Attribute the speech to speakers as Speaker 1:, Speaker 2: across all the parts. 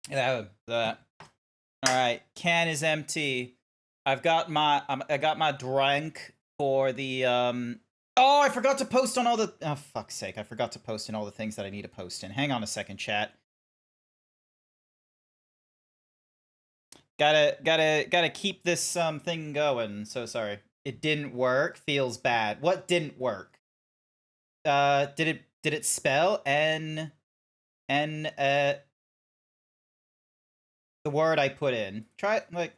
Speaker 1: That. All right, can is empty. I got my drink for the Oh, I forgot to post on all the. Oh, fuck's sake! I forgot to post in all the things that I need to post in. Hang on a second, chat. Gotta keep this thing going. So sorry. It didn't work. Feels bad. What didn't work? Did it spell N the word I put in? Try it like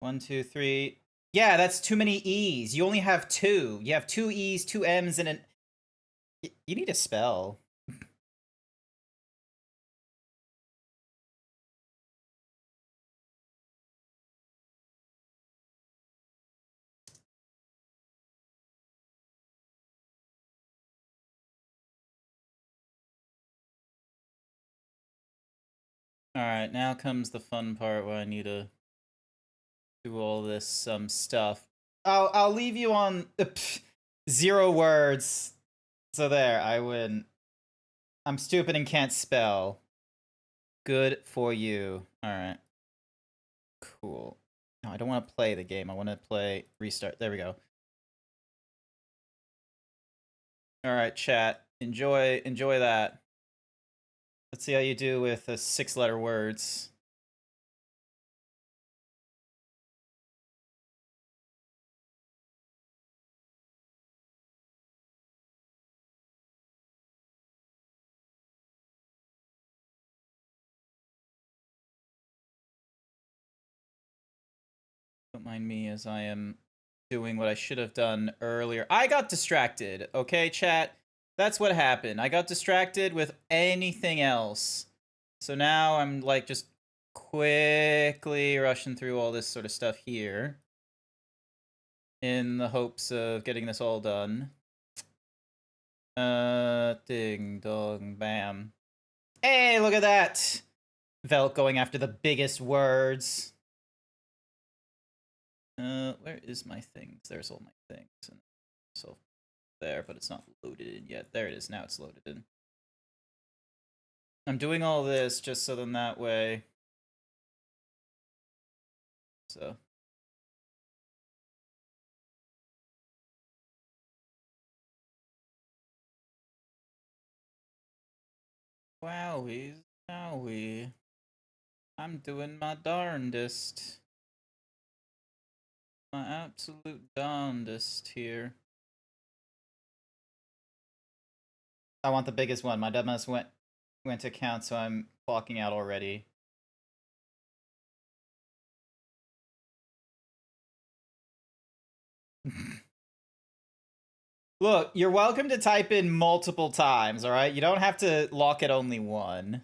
Speaker 1: 1, 2, 3. Yeah, that's too many E's. You only have 2. You have 2 E's, 2 M's, and an. You need a spell. Alright, now comes the fun part where I need to do all this stuff. I'll leave you on 0 words. So there, I win. I'm stupid and can't spell. Good for you. Alright. Cool. No, I don't want to play the game. I want to play restart. There we go. Alright, chat. Enjoy that. Let's see how you do with 6-letter words. Don't mind me as I am doing what I should have done earlier. I got distracted, okay, chat? That's what happened. I got distracted with anything else. So now I'm like just quickly rushing through all this sort of stuff here in the hopes of getting this all done. Ding dong bam. Hey, look at that! Velk going after the biggest words. Where is my things? There's all my things. And so there, but it's not loaded in yet. There it is. Now it's loaded in. I'm doing all this just so then that way. So. Wowie, wowie. I'm doing my darndest. My absolute darndest here. I want the biggest one. My dumbass went to count, so I'm clocking out already. Look, you're welcome to type in multiple times, alright? You don't have to lock at only one.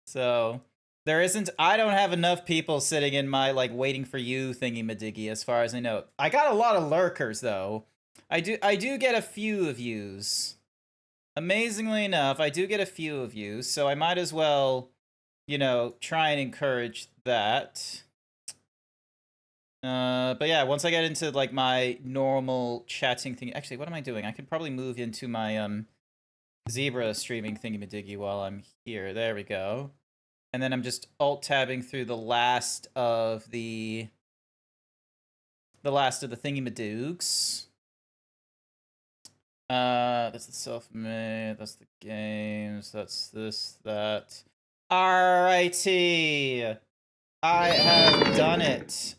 Speaker 1: So, there isn't... I don't have enough people sitting in my, like, waiting for you thingy-madiggy as far as I know. I got a lot of lurkers, though. I do get a few of yous. Amazingly enough, I do get a few of yous, so I might as well, you know, try and encourage that. But yeah, once I get into, like, my normal chatting thing... Actually, what am I doing? I could probably move into my, Zebra streaming thingy-madiggy while I'm here. There we go. And then I'm just alt-tabbing through the last of the thingy-madoogs. That's the self-made, that's the games, that's this, that. Alrighty. I have done it.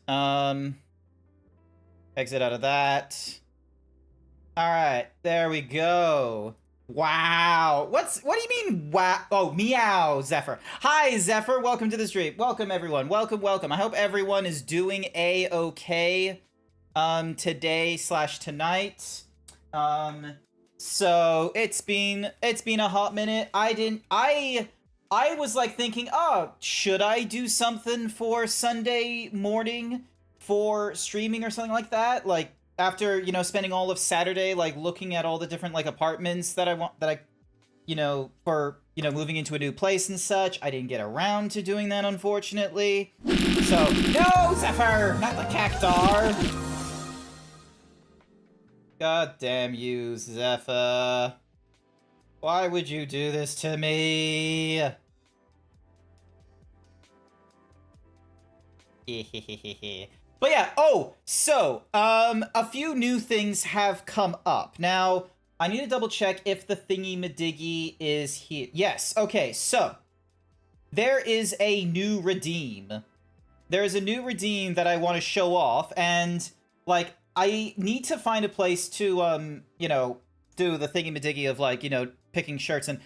Speaker 1: Exit out of that. Alright, there we go. Wow. What do you mean, wow? Oh, meow, Zephyr. Hi, Zephyr. Welcome to the stream. Welcome, everyone. Welcome. I hope everyone is doing a-okay today/tonight. So it's been a hot minute. I was like thinking, oh, should I do something for Sunday morning for streaming or something like that? Like, after, you know, spending all of Saturday, like, looking at all the different, like, apartments that you know, for, you know, moving into a new place and such. I didn't get around to doing that, unfortunately. So, no, Zephyr! Not the cactar! God damn you, Zephyr. Why would you do this to me? But yeah, so, a few new things have come up. Now, I need to double check if the thingy-madiggy is here. Yes, okay, so, there is a new redeem. There is a new redeem that I want to show off, and, like, I need to find a place to, you know, do the thingy-madiggy of, like, you know, picking shirts, and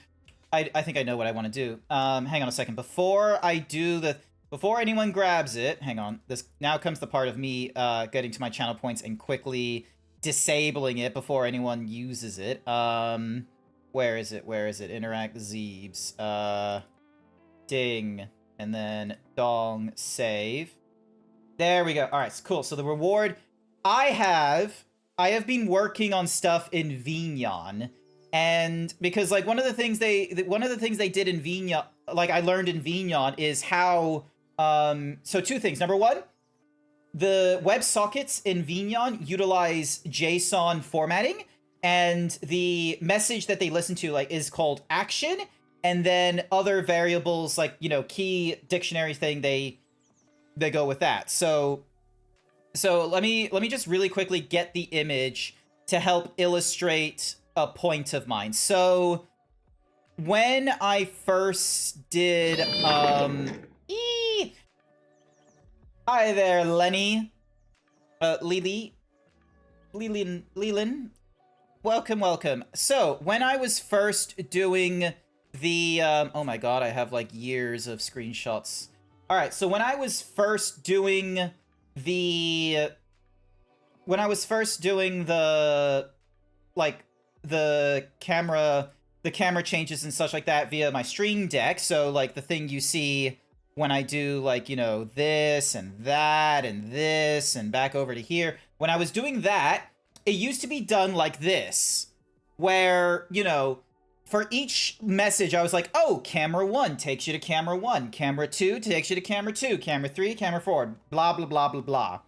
Speaker 1: I think I know what I want to do. Hang on a second. Before anyone grabs it, hang on. This now comes the part of me getting to my channel points and quickly disabling it before anyone uses it. Where is it? Where is it? Interact Zeebs. Ding. And then dong save. There we go. All right, cool. So the reward I have been working on stuff in Vignon. And because like one of the things they did in Vignon, like I learned in Vignon, is how so two things. Number one, the WebSockets in Vignon utilize JSON formatting, and the message that they listen to like is called action, and then other variables like, you know, key dictionary thing, they go with that. So let me just really quickly get the image to help illustrate a point of mine. So when I first did hi there, Lenny. Leland. Welcome. So when I was first doing the oh my god, I have like years of screenshots. All right, so when I was first doing the like the camera changes and such like that via my Stream Deck, so like the thing you see when I do like, you know, this and that and this and back over to here, when I was doing that, it used to be done like this, where, you know, for each message I was like, oh, camera 1 takes you to camera 1, camera 2 takes you to camera 2, camera 3, camera 4, blah blah blah blah blah.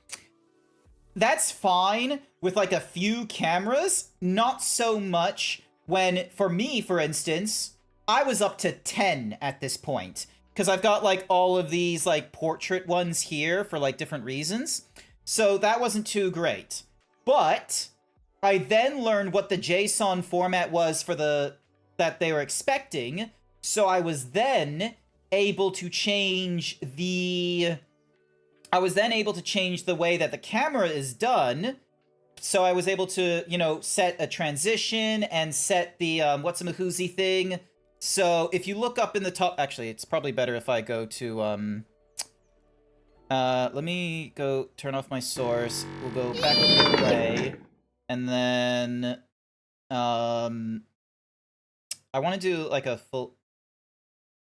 Speaker 1: That's fine with like a few cameras, not so much when, for me, for instance, I was up to 10 at this point, because I've got like all of these like portrait ones here for like different reasons. So that wasn't too great. But I then learned what the JSON format was for that they were expecting. So I was then able to change the way that the camera is done. So I was able to, you know, set a transition and set the what's-a-mahoozy thing. So if you look up in the top, actually, it's probably better if I go to let me go turn off my source. We'll go back over to play, and then I want to do like a full.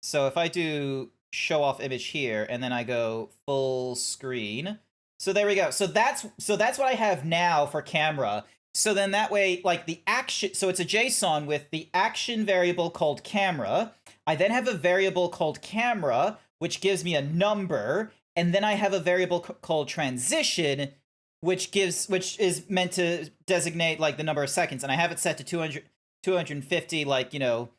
Speaker 1: So if I do show off image here, and then I go full screen. So there we go. So that's what I have now for camera. So then that way, like the action, so it's a JSON with the action variable called camera. I then have a variable called camera, which gives me a number, and then I have a variable called transition, which is meant to designate like the number of seconds, and I have it set to 250, like, you know,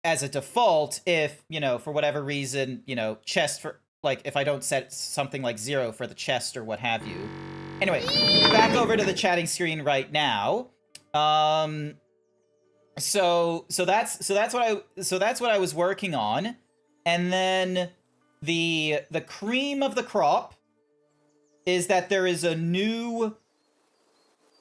Speaker 1: as a default, if, you know, for whatever reason, you know, chest for, like, if I don't set something like 0 for the chest or what have you. Anyway, back over to the chatting screen right now. So that's what I was working on. And then the cream of the crop is that there is a new,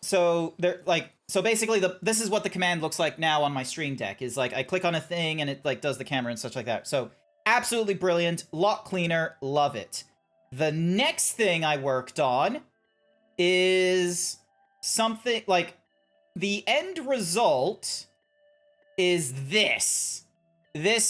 Speaker 1: so basically this is what the command looks like now on my Stream Deck, is like I click on a thing and it like does the camera and such like that. So absolutely brilliant, lot cleaner, love it. The next thing I worked on is something like the end result is this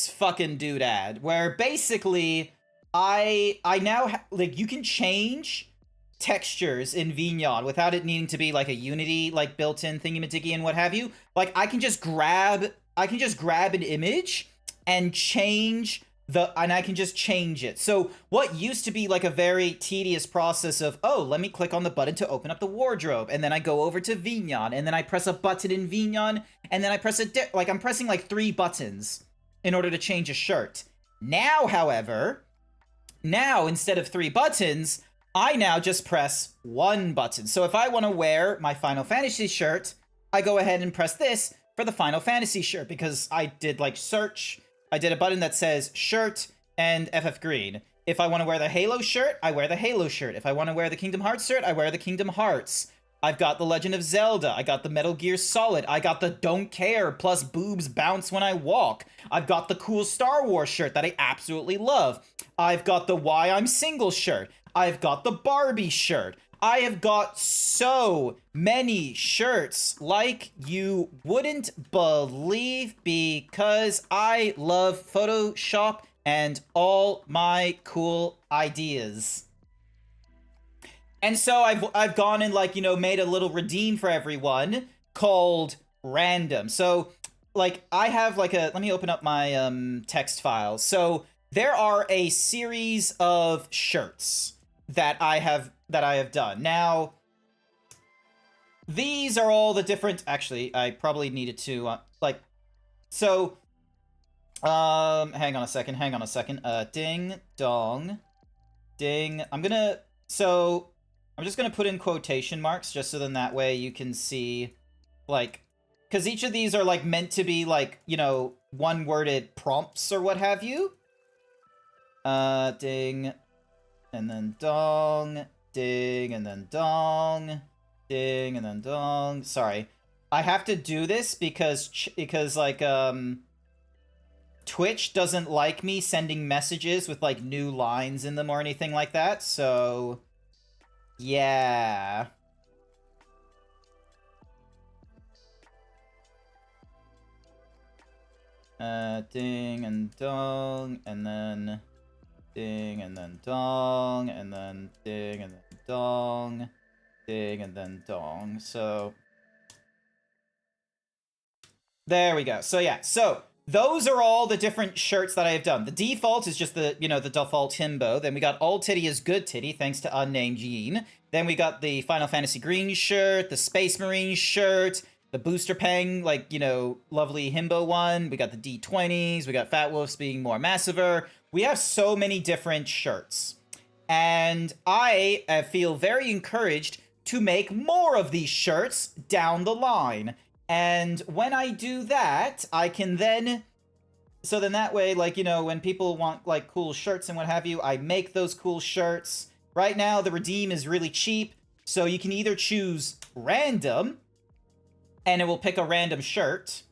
Speaker 1: fucking doodad, where basically I now like you can change textures in Vignon without it needing to be like a Unity like built-in thingy-majiggy and what have you. Like I can just grab an image and change and I can just change it. So what used to be like a very tedious process of, oh, let me click on the button to open up the wardrobe, and then I go over to Vignon, and then I press a button in Vignon, and then I press like I'm pressing like 3 buttons in order to change a shirt. Now, however, instead of 3 buttons, I now just press 1 button. So if I want to wear my Final Fantasy shirt, I go ahead and press this for the Final Fantasy shirt, because I did like search. I did a button that says shirt and FF Green. If I want to wear the Halo shirt, I wear the Halo shirt. If I want to wear the Kingdom Hearts shirt, I wear the Kingdom Hearts. I've got the Legend of Zelda. I got the Metal Gear Solid. I got the Don't Care plus boobs bounce when I walk. I've got the cool Star Wars shirt that I absolutely love. I've got the Why I'm Single shirt. I've got the Barbie shirt. I have got so many shirts like you wouldn't believe, because I love Photoshop and all my cool ideas. And so I've gone and, like, you know, made a little redeem for everyone called Random. So, like, I have like let me open up my text file. So there are a series of shirts that I have done. Now, these are all the different, actually, I probably needed to, so, hang on a second, ding, dong, ding, I'm just gonna put in quotation marks, just so then that way you can see, like, because each of these are, like, meant to be, like, you know, one-worded prompts or what have you. Ding, and then dong, ding, and then dong, ding, and then dong. Sorry. I have to do this because like, Twitch doesn't like me sending messages with, like, new lines in them or anything like that, so... yeah. Ding and dong, and then... ding, and then dong, and then ding, and then dong, ding, and then dong. So, there we go. So, yeah. So, those are all the different shirts that I have done. The default is just the, you know, the default himbo. Then we got All Titty is Good Titty, thanks to Unnamed Gene. Then we got the Final Fantasy Green shirt, the Space Marine shirt, the Booster Pang, like, you know, lovely himbo one. We got the D20s. We got Fat Wolves being more massiver. We have so many different shirts. And I feel very encouraged to make more of these shirts down the line. And when I do that, I can then... so then that way, like, you know, when people want, like, cool shirts and what have you, I make those cool shirts. Right now, the redeem is really cheap. So you can either choose random, and it will pick a random shirt.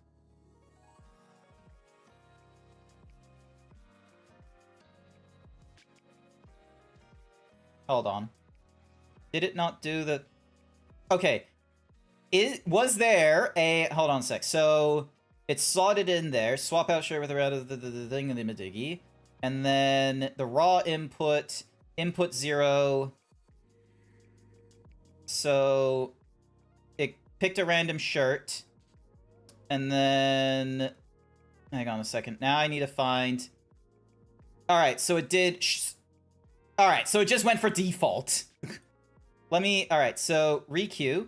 Speaker 1: Hold on. Did it not do the... okay. Was there a... hold on a sec. So, it's slotted in there. Swap out shirt with the red of the thing in the Madiggy. And then the raw input 0. So, it picked a random shirt. And then... hang on a second. Now I need to find... alright, so it did... alright, so it just went for default. Let me... alright, so requeue.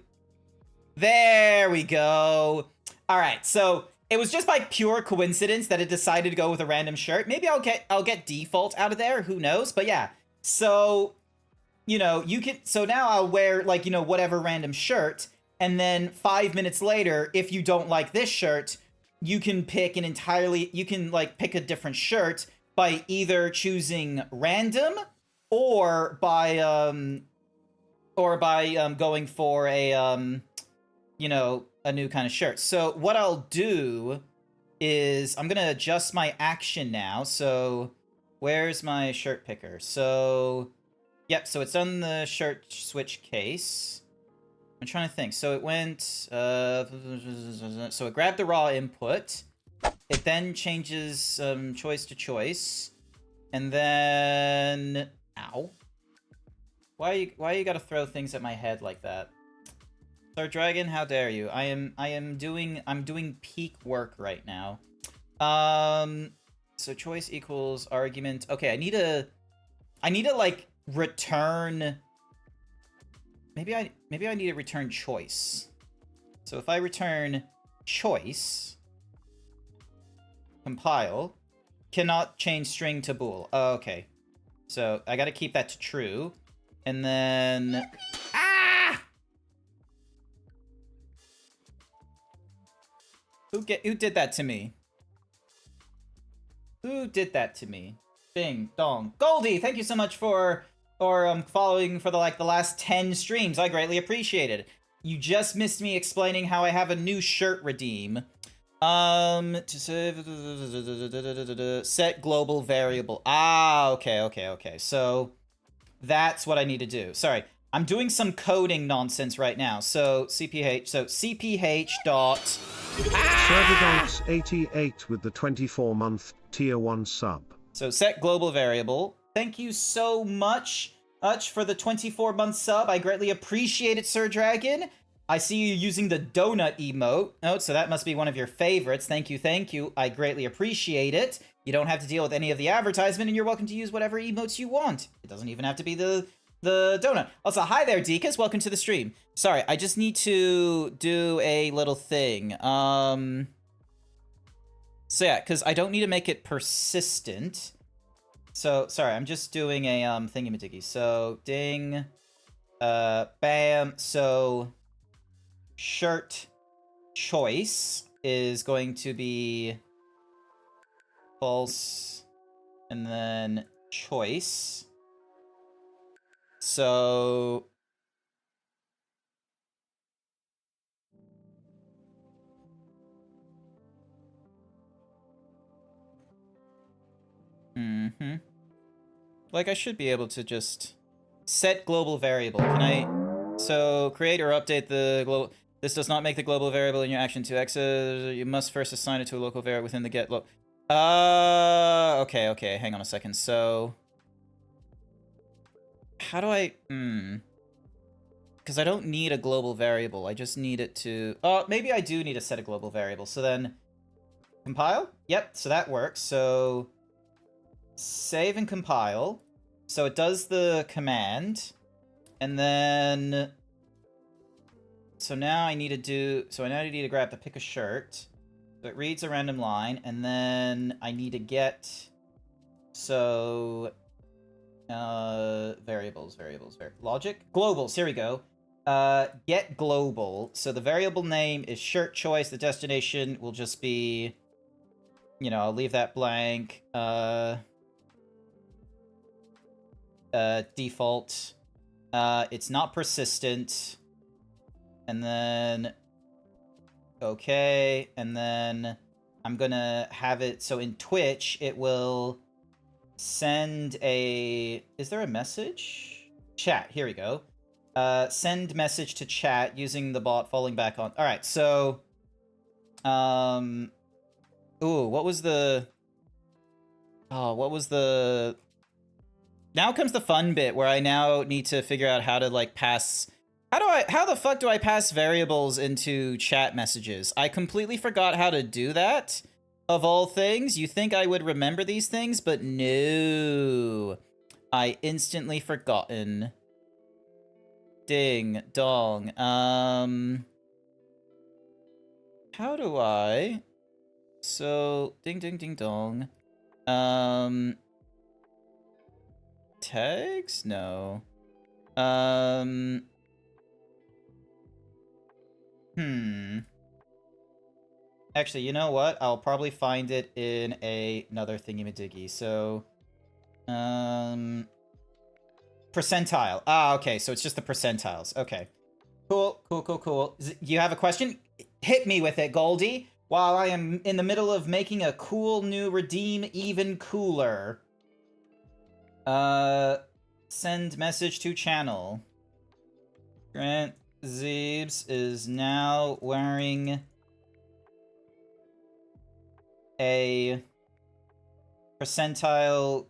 Speaker 1: There we go. Alright, so it was just by pure coincidence that it decided to go with a random shirt. Maybe I'll get default out of there, who knows? But yeah, so, you know, you can... so now I'll wear, like, you know, whatever random shirt, and then 5 minutes later, if you don't like this shirt, you can pick an entirely... you can, like, pick a different shirt by either choosing random or by going for a, you know, a new kind of shirt. So what I'll do is I'm gonna adjust my action now. So where's my shirt picker? So, yep, so it's on the shirt switch case. I'm trying to think. So it went, so it grabbed the raw input. It then changes choice to choice. And then, ow. Why you gotta throw things at my head like that? Star Dragon, how dare you? I'm doing peak work right now. So choice equals argument. Okay, I need to like return. Maybe I need to return choice. So if I return choice, compile, cannot change string to bool. Oh, okay. So I got to keep that to true. And then Who did that to me? Who did that to me? Bing dong. Goldie, thank you so much for following for the last 10 streams. I greatly appreciate it. You just missed me explaining how I have a new shirt redeem. To set global variable. Ah, okay. So that's what I need to do. Sorry. I'm doing some coding nonsense right now. So cph dot
Speaker 2: Servidonks88 with the 24-month tier 1 sub.
Speaker 1: So set global variable. Thank you so much for the 24-month sub. I greatly appreciate it, Sir Dragon. I see you using the donut emote. Oh, so that must be one of your favorites. Thank you. I greatly appreciate it. You don't have to deal with any of the advertisement, and you're welcome to use whatever emotes you want. It doesn't even have to be the donut. Also, hi there, Deekus. Welcome to the stream. Sorry, I just need to do a little thing. So yeah, because I don't need to make it persistent. So, sorry, I'm just doing a thingy-majiggy. So, ding, bam. So, shirt choice is going to be false, and then choice. So... Like, I should be able to just set global variable. Can I... So, create or update the global... This does not make the global variable in your action to X. You must first assign it to a local variable within the get lo... Okay. Hang on a second. So... How do I... Because I don't need a global variable. I just need it to... Oh, maybe I do need to set a global variable. So then... Compile? Yep, so that works. So... Save and compile. So it does the command. And then... So now I need to do... So now I need to grab the pick a shirt. So it reads a random line. And then I need to get... So... variables. Logic? Globals, here we go. Get global. So the variable name is shirt choice. The destination will just be... You know, I'll leave that blank. Default. It's not persistent. And then... Okay. And then I'm gonna have it... So in Twitch, it will send a... Is there a message? Chat. Here we go. Send message to chat using the bot falling back on... Alright, so... Ooh, what was the... Oh, what was the... Now comes the fun bit where I now need to figure out how to, like, pass... How the fuck do I pass variables into chat messages? I completely forgot how to do that, of all things. You think I would remember these things, but no. I instantly forgotten. Ding dong. How do I... So, ding dong. Tags? No. Actually, you know what? I'll probably find it in another thingy-majiggy. So, percentile. Ah, okay. So it's just the percentiles. Okay. Cool. You have a question? Hit me with it, Goldie, while I am in the middle of making a cool new redeem even cooler. Send message to channel. GrantZeebs is now wearing a percentile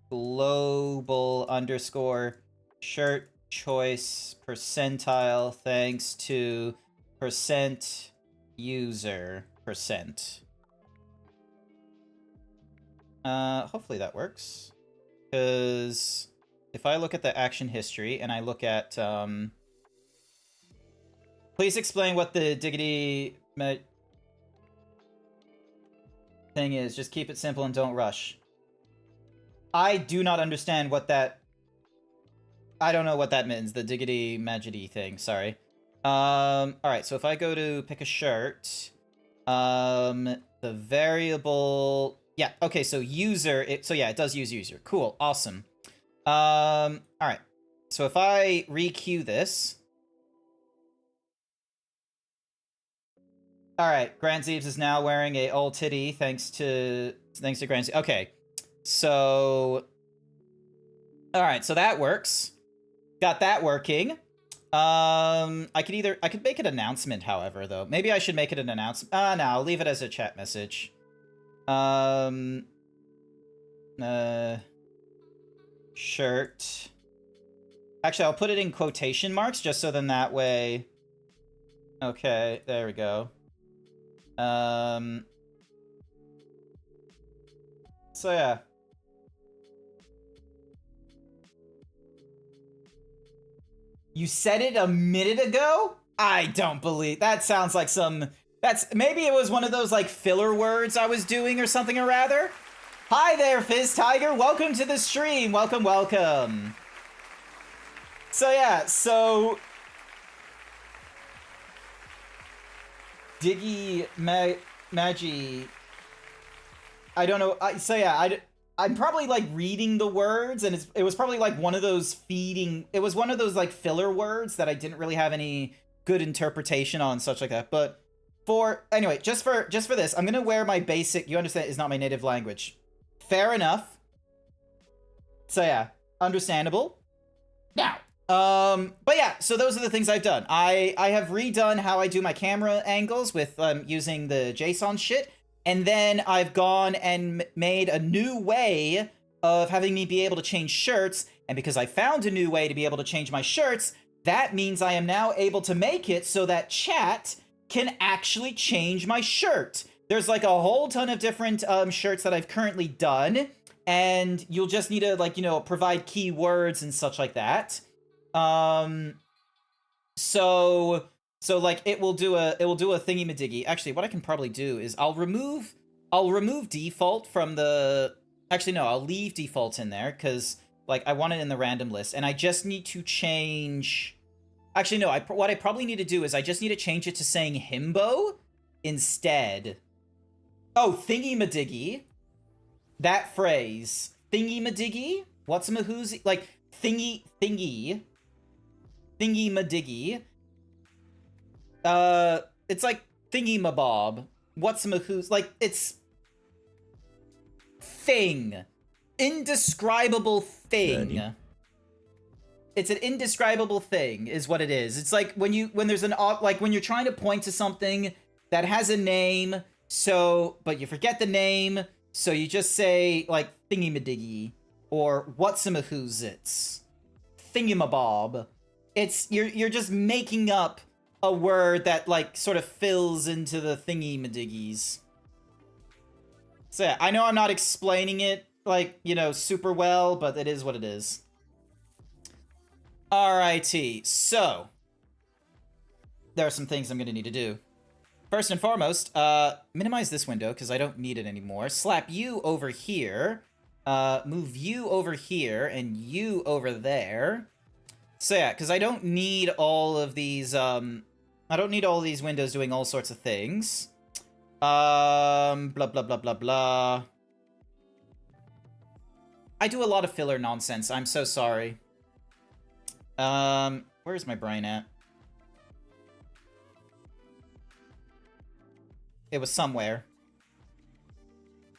Speaker 1: global underscore shirt choice percentile thanks to percent user percent. Hopefully that works. Because if I look at the action history and I look at, please explain what the diggity thing is. Just keep it simple and don't rush. I do not understand what that... I don't know what that means, the diggity magity thing, sorry. Alright, so if I go to pick a shirt, the variable... Yeah, okay, so user, so yeah, it does use user. Cool, awesome. Alright, so if I re-queue this... Alright, GrantZeebs is now wearing a old titty, thanks to GrantZeebs. Okay, so... Alright, so that works. Got that working. I could make an announcement, however, though. Maybe I should make it an announcement. No, I'll leave it as a chat message. Shirt. Actually, I'll put it in quotation marks, just so then that way... Okay, there we go. So yeah. You said it a minute ago? I don't believe... That sounds like some... Maybe it was one of those, like, filler words I was doing or something or rather. Hi there, Fizz Tiger. Welcome to the stream. Welcome, welcome. So, yeah, so... Diggy Magi... I don't know. So, yeah, I'm probably, like, reading the words, and it was probably, like, one of those it was one of those, like, filler words that I didn't really have any good interpretation on, such like that. But anyway, just for this, I'm gonna wear my basic, you understand, is not my native language. Fair enough. So, yeah, understandable. Now, but yeah, so those are the things I've done. I have redone how I do my camera angles with, using the JSON shit. And then I've gone and made a new way of having me be able to change shirts. And because I found a new way to be able to change my shirts, that means I am now able to make it so that chat can actually change my shirt. There's like a whole ton of different shirts that I've currently done. And you'll just need to, like, you know, provide keywords and such like that. So like it will do a thingy-madiggy. Actually, what I can probably do is I'll remove default from the... Actually, no, I'll leave default in there because, like, I want it in the random list, and I just need to change... Actually, no, what I probably need to do is I just need to change it to saying himbo instead. Oh, thingy-madiggy. That phrase. Thingy-madiggy? What's-a-mahoozy? Like, thingy-madiggy. It's like thingy-mabob. What's-a-mahoo's? Like, it's... Thing. Indescribable thing.
Speaker 3: Nani?
Speaker 1: It's an indescribable thing, is what it is. It's like when there's an... Like, when you're trying to point to something that has a name, but you forget the name, so you just say, like, thingy-madiggy, or what's-a-mahoo's-its. Thingy-mabob. You're just making up a word that, like, sort of fills into the thingy-madiggies. So yeah, I know I'm not explaining it, like, you know, super well, but it is what it is. Alrighty, so there are some things I'm gonna need to do. First and foremost, minimize this window, because I don't need it anymore. Slap you over here. Move you over here, and you over there. So yeah, because I don't need all of these, I don't need all these windows doing all sorts of things. Blah, blah, blah, blah, blah. I do a lot of filler nonsense. I'm so sorry. Where's my brain at? It was somewhere.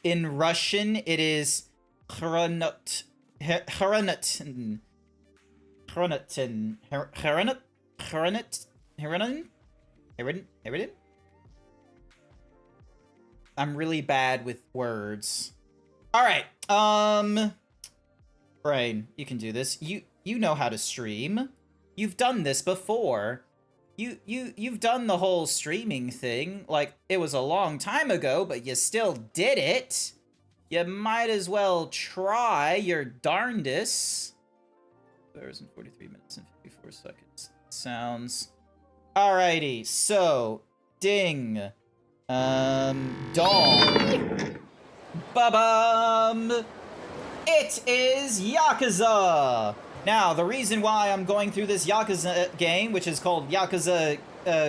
Speaker 1: In Russian, it is Hranut. Hranut. Hranut. Hranut. Hranut. Hranut. I'm really bad with words. All right. Brain, you can do this. You know how to stream. You've done this before. You've done the whole streaming thing. Like, it was a long time ago, but you still did it. you might as well try your darndest. 2 hours and 43 minutes and 54 seconds. Sounds... Alrighty, so... Ding. Dong. Ba-bum! It is Yakuza! Now, the reason why I'm going through this Yakuza game, which is called Yakuza,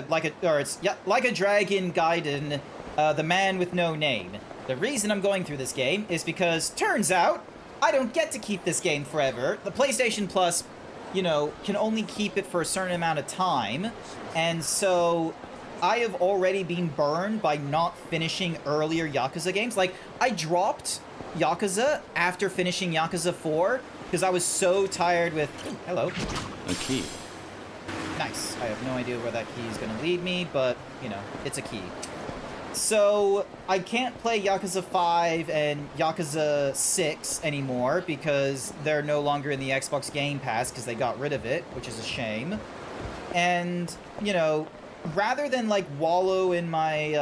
Speaker 1: like a Dragon Gaiden, the man with no name. The reason I'm going through this game is because, turns out, I don't get to keep this game forever. The PlayStation Plus, you know, can only keep it for a certain amount of time, and so I have already been burned by not finishing earlier Yakuza games. Like, I dropped Yakuza after finishing Yakuza 4 because I was so tired with... Ooh, hello.
Speaker 3: A key.
Speaker 1: Nice. I have no idea where that key is going to lead me, but, you know, it's a key. So, I can't play Yakuza 5 and Yakuza 6 anymore because they're no longer in the Xbox Game Pass because they got rid of it, which is a shame. And, you know, rather than, like, wallow in my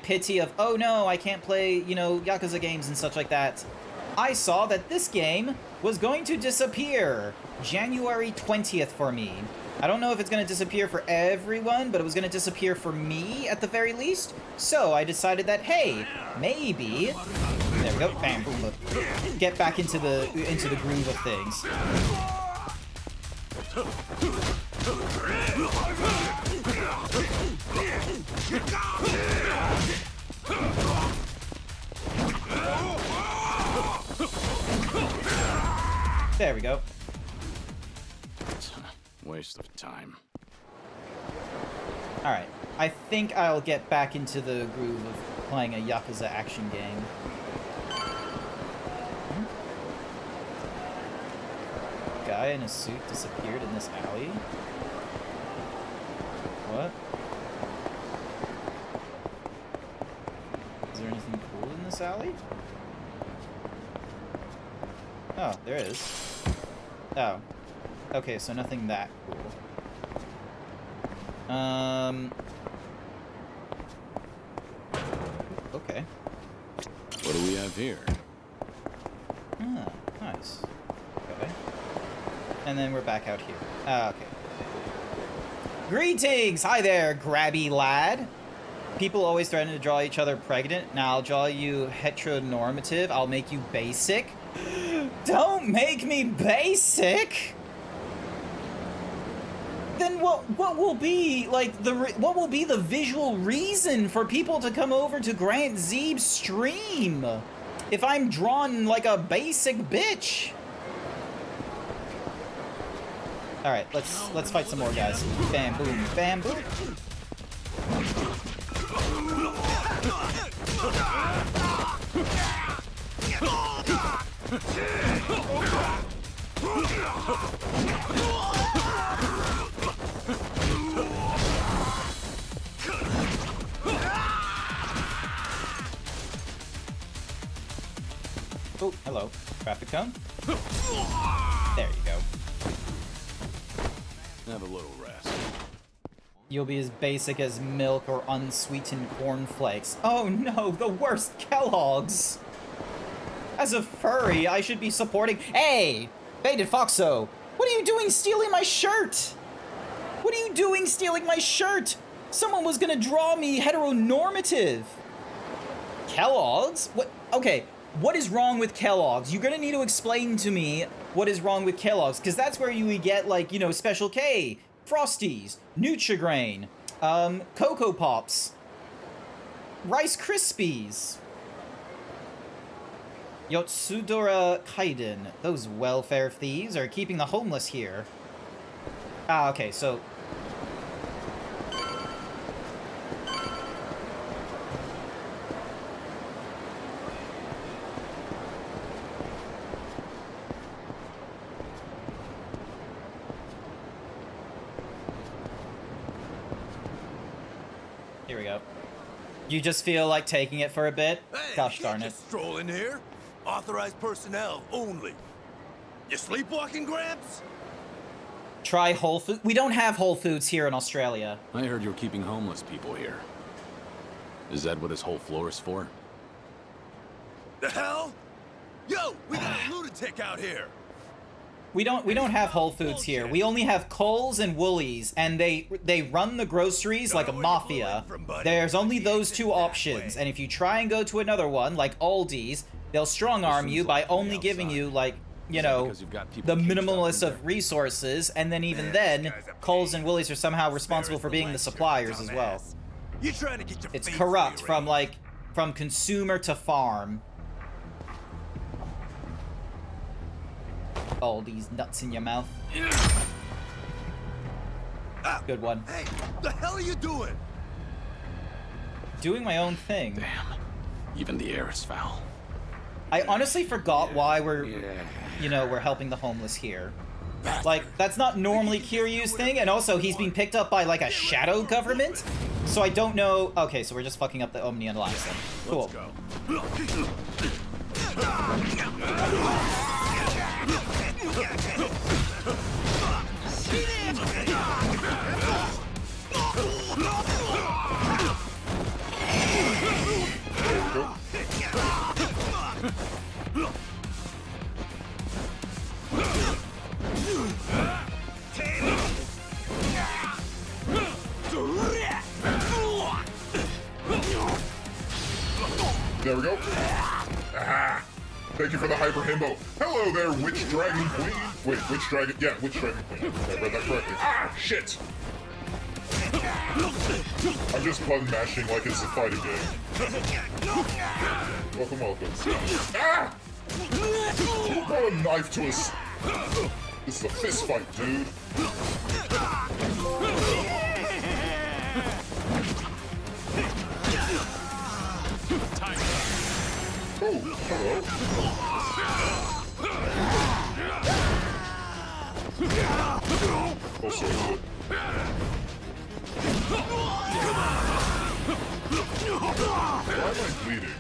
Speaker 1: pity of, oh no, I can't play, you know, Yakuza games and such like that, I saw that this game was going to disappear January 20th for me. I don't know if it's going to disappear for everyone, but it was going to disappear for me at the very least. So I decided that, hey, maybe... There we go. Bam, boom, boom. Get back into the groove of things. There we go.
Speaker 3: Waste of time.
Speaker 1: Alright, I think I'll get back into the groove of playing a Yakuza action game. Guy in a suit disappeared in this alley? What? Is there anything cool in this alley? Oh, there is. Oh. Okay, so nothing that cool. Okay.
Speaker 3: What do we have here?
Speaker 1: Ah, nice. Okay. And then we're back out here. Ah, okay. Greetings! Hi there, grabby lad. People always threaten to draw each other pregnant. Now I'll draw you heteronormative. I'll make you basic. Don't make me basic! Then what will be like what will be the visual reason for people to come over to GrantZeebs stream if I'm drawn like a basic bitch? All right, let's fight some more guys. Bam boom, bam boom. Oh, hello. Traffic cone. There you go.
Speaker 3: Have a little rest.
Speaker 1: You'll be as basic as milk or unsweetened cornflakes. Oh no, the worst Kellogg's! As a furry, I should be supporting— Hey! Baited Foxo! What are you doing stealing my shirt? What are you doing stealing my shirt? Someone was gonna draw me heteronormative! Kellogg's? What? Okay, what is wrong with Kellogg's? You're gonna need to explain to me what is wrong with Kellogg's, because that's where you would get, like, you know, Special K, Frosties, Nutri-Grain, Cocoa Pops, Rice Krispies, Yotsudora Gaiden. Those welfare thieves are keeping the homeless here. Ah, okay, so... Here we go. You just feel like taking it for a bit?
Speaker 4: Hey,
Speaker 1: Gosh
Speaker 4: you
Speaker 1: darn
Speaker 4: can't
Speaker 1: it.
Speaker 4: just stroll in here. Authorized personnel only. You sleepwalking, Gramps?
Speaker 1: Try Whole Foods. We don't have Whole Foods here in Australia.
Speaker 3: I heard you're keeping homeless people here. Is that what this whole floor is for?
Speaker 4: The hell? Yo, we got a lunatic out here.
Speaker 1: We don't have Whole Foods here. We only have Kohl's and Woolies, and they run the groceries like a mafia. There's only those two options, and if you try and go to another one, like Aldi's, they'll strong-arm you by only giving you, like, you know, the minimalist of resources, and then even then, Kohl's and Woolies are somehow responsible for being the suppliers as well.
Speaker 4: You're trying to get your
Speaker 1: It's
Speaker 4: face
Speaker 1: corrupt from,
Speaker 4: rearranged.
Speaker 1: like, from consumer to farm. All these nuts in your mouth. Good one.
Speaker 4: Hey, the hell are you doing?
Speaker 1: Doing my own thing.
Speaker 3: Damn. Even the air is foul.
Speaker 1: I honestly forgot why we're, you know, we're helping the homeless here. Like, that's not normally Kiryu's thing, and also he's being picked up by, like, a shadow government? So I don't know... Okay, so we're just fucking up the Omni Alliance then. Cool.
Speaker 5: There we go. Ah, thank you for the hyper himbo. Hello there, Witch Dragon Queen. Wait, Witch Dragon? Yeah, Witch Dragon Queen. I read that correctly. Ah, shit. I'm just button mashing like it's a fighting game. Welcome, welcome. Ah! Who brought a knife to us? This is a fist fight, dude. Oh, hello. Also good. Why am I bleeding?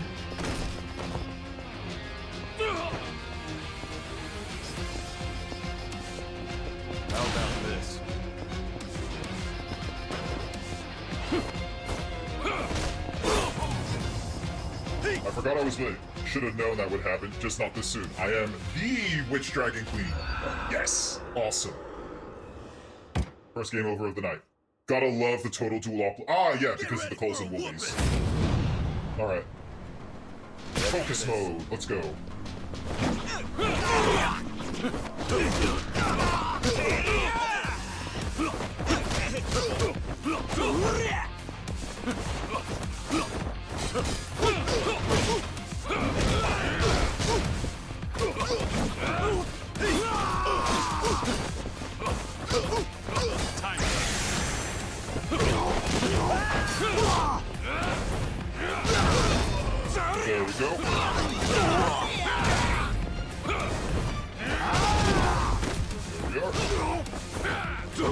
Speaker 4: How about this?
Speaker 5: I forgot I was late. Should have known that would happen, just not this soon. I am the Witch Dragon Queen. Yes. Awesome. First game over of the night. Gotta love the total dual op. Ah, yeah, because of the Coles and Woolies. Alright. Focus mode. Let's go. There we go. There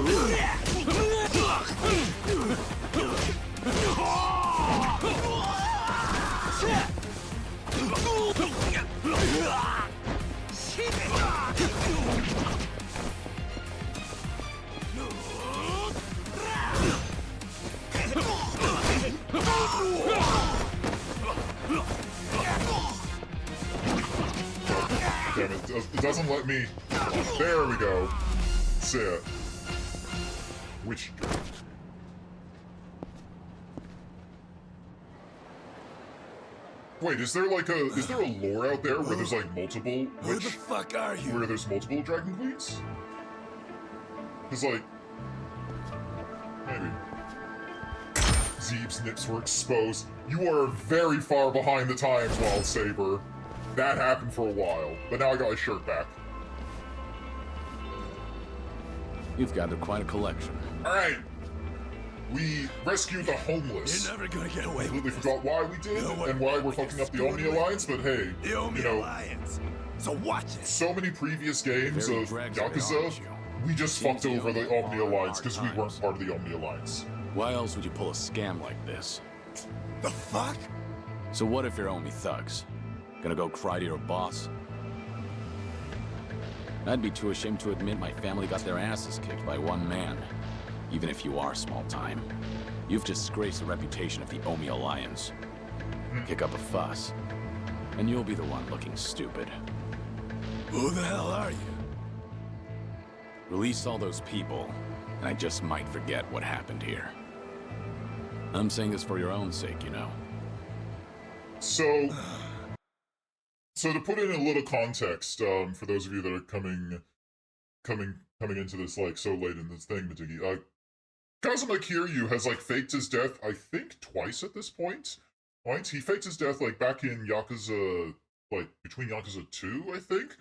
Speaker 5: we are. Damn it, it doesn't let me... There we go. That's it. Witch Dragon. Wait, is there like a... Is there a lore out there where there's like multiple
Speaker 4: Who
Speaker 5: witch...
Speaker 4: the fuck are you?
Speaker 5: Where there's multiple Dragon Queens? There's like... Maybe. Zeeb's nips were exposed. You are very far behind the times, Wild Saber. That happened for a while, but now I got my shirt back.
Speaker 3: You've gathered quite a collection.
Speaker 5: Alright. We rescued the homeless.
Speaker 4: You're never gonna get away with
Speaker 5: Completely
Speaker 4: this.
Speaker 5: forgot why we did
Speaker 4: You know what?
Speaker 5: and why we're fucking up the Omni Alliance, but hey,
Speaker 4: The Omni
Speaker 5: you know,
Speaker 4: Alliance. So watch it.
Speaker 5: so many previous games
Speaker 3: Very
Speaker 5: of
Speaker 3: drags right
Speaker 5: Yakuza,
Speaker 3: on you.
Speaker 5: we just
Speaker 3: Seems
Speaker 5: fucked
Speaker 3: the
Speaker 5: over the
Speaker 3: Omni
Speaker 5: Omni
Speaker 3: are
Speaker 5: Alliance
Speaker 3: hard
Speaker 5: because we weren't
Speaker 3: times.
Speaker 5: part of the Omni Alliance.
Speaker 3: Why else would you pull a scam like this?
Speaker 4: The fuck?
Speaker 3: So what if you're only thugs? Gonna go cry to your boss? I'd be too ashamed to admit my family got their asses kicked by one man. Even if you are small time. You've disgraced the reputation of the Omi Alliance. Kick up a fuss. And you'll be the one looking stupid.
Speaker 4: Who the hell are you?
Speaker 3: Release all those people, and I just might forget what happened here. I'm saying this for your own sake, you know.
Speaker 5: So to put in a little context, for those of you that are coming into this like so late in this thing, Majiggy, Kazuma Kiryu has like faked his death, I think twice at this point. Right? He faked his death like back in Yakuza, like between Yakuza 2, I think.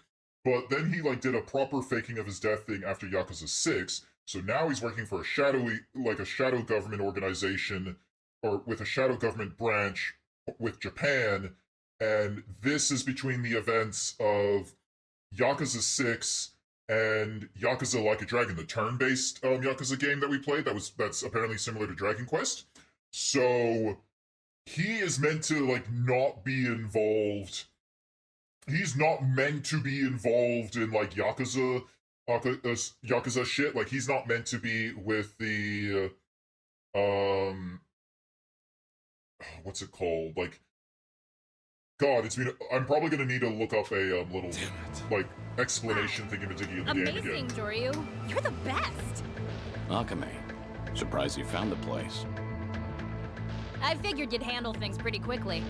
Speaker 5: But then he like did a proper faking of his death thing after Yakuza 6. So now he's working for a shadow government organization, or with a shadow government branch with Japan. And this is between the events of Yakuza 6 and Yakuza Like a Dragon, the turn-based Yakuza game that we played that's apparently similar to Dragon Quest. So he is meant to like not be involved. He's not meant to be involved in like Yakuza shit. Like he's not meant to be with the what's it called? Like, God, I'm probably gonna need to look up a little like explanation thingy-majiggy of the game again.
Speaker 6: Amazing, Joryu. You're the best.
Speaker 3: Akame, surprised you found the place.
Speaker 6: I figured you'd handle things pretty quickly.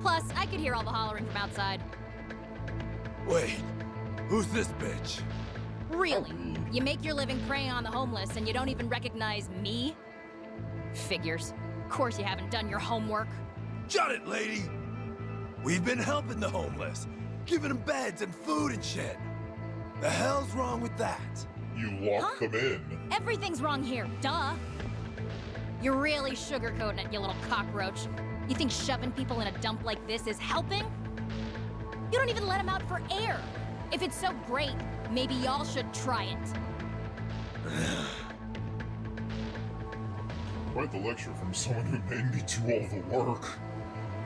Speaker 6: Plus, I could hear all the hollering from outside.
Speaker 4: Wait, who's this bitch?
Speaker 6: Really? You make your living preying on the homeless and you don't even recognize me? Figures. Of course you haven't done your homework.
Speaker 4: Shut it, lady! We've been helping the homeless, giving them beds and food and shit. The hell's wrong with that?
Speaker 5: You locked them in.
Speaker 6: Everything's wrong here, duh. You're really sugarcoating it, you little cockroach. You think shoving people in a dump like this is helping? You don't even let them out for air. If it's so great, maybe y'all should try it.
Speaker 5: Quite the lecture from someone who made me do all the work.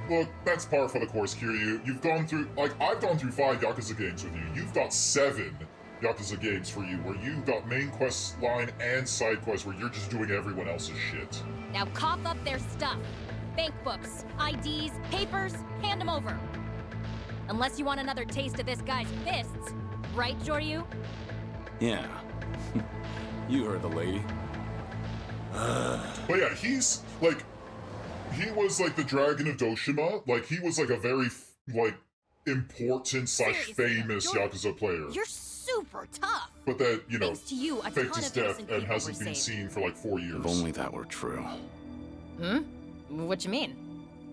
Speaker 5: Look, that's par for the course, Kiryu. You've gone through, like, I've gone through 5 Yakuza games with you. You've got 7 Yakuza games for you, where you've got main quest line and side quests where you're just doing everyone else's shit.
Speaker 6: Now cough up their stuff. Bank books, IDs, papers, hand them over. Unless you want another taste of this guy's fists. Right, Joryu?
Speaker 3: Yeah. You heard the lady.
Speaker 5: But yeah, he's, like, he was, like, the Dragon of Doshima. Like, he was, like, a very, like, important / famous Yakuza player.
Speaker 6: You're super tough.
Speaker 5: But that, you know,
Speaker 6: Thanks to you, a
Speaker 5: faked
Speaker 6: ton
Speaker 5: his
Speaker 6: of
Speaker 5: death
Speaker 6: innocent
Speaker 5: and
Speaker 6: people
Speaker 5: hasn't
Speaker 6: were
Speaker 5: been
Speaker 6: saved.
Speaker 5: seen for, like, 4 years.
Speaker 3: If only that were true.
Speaker 6: Hmm? What you mean?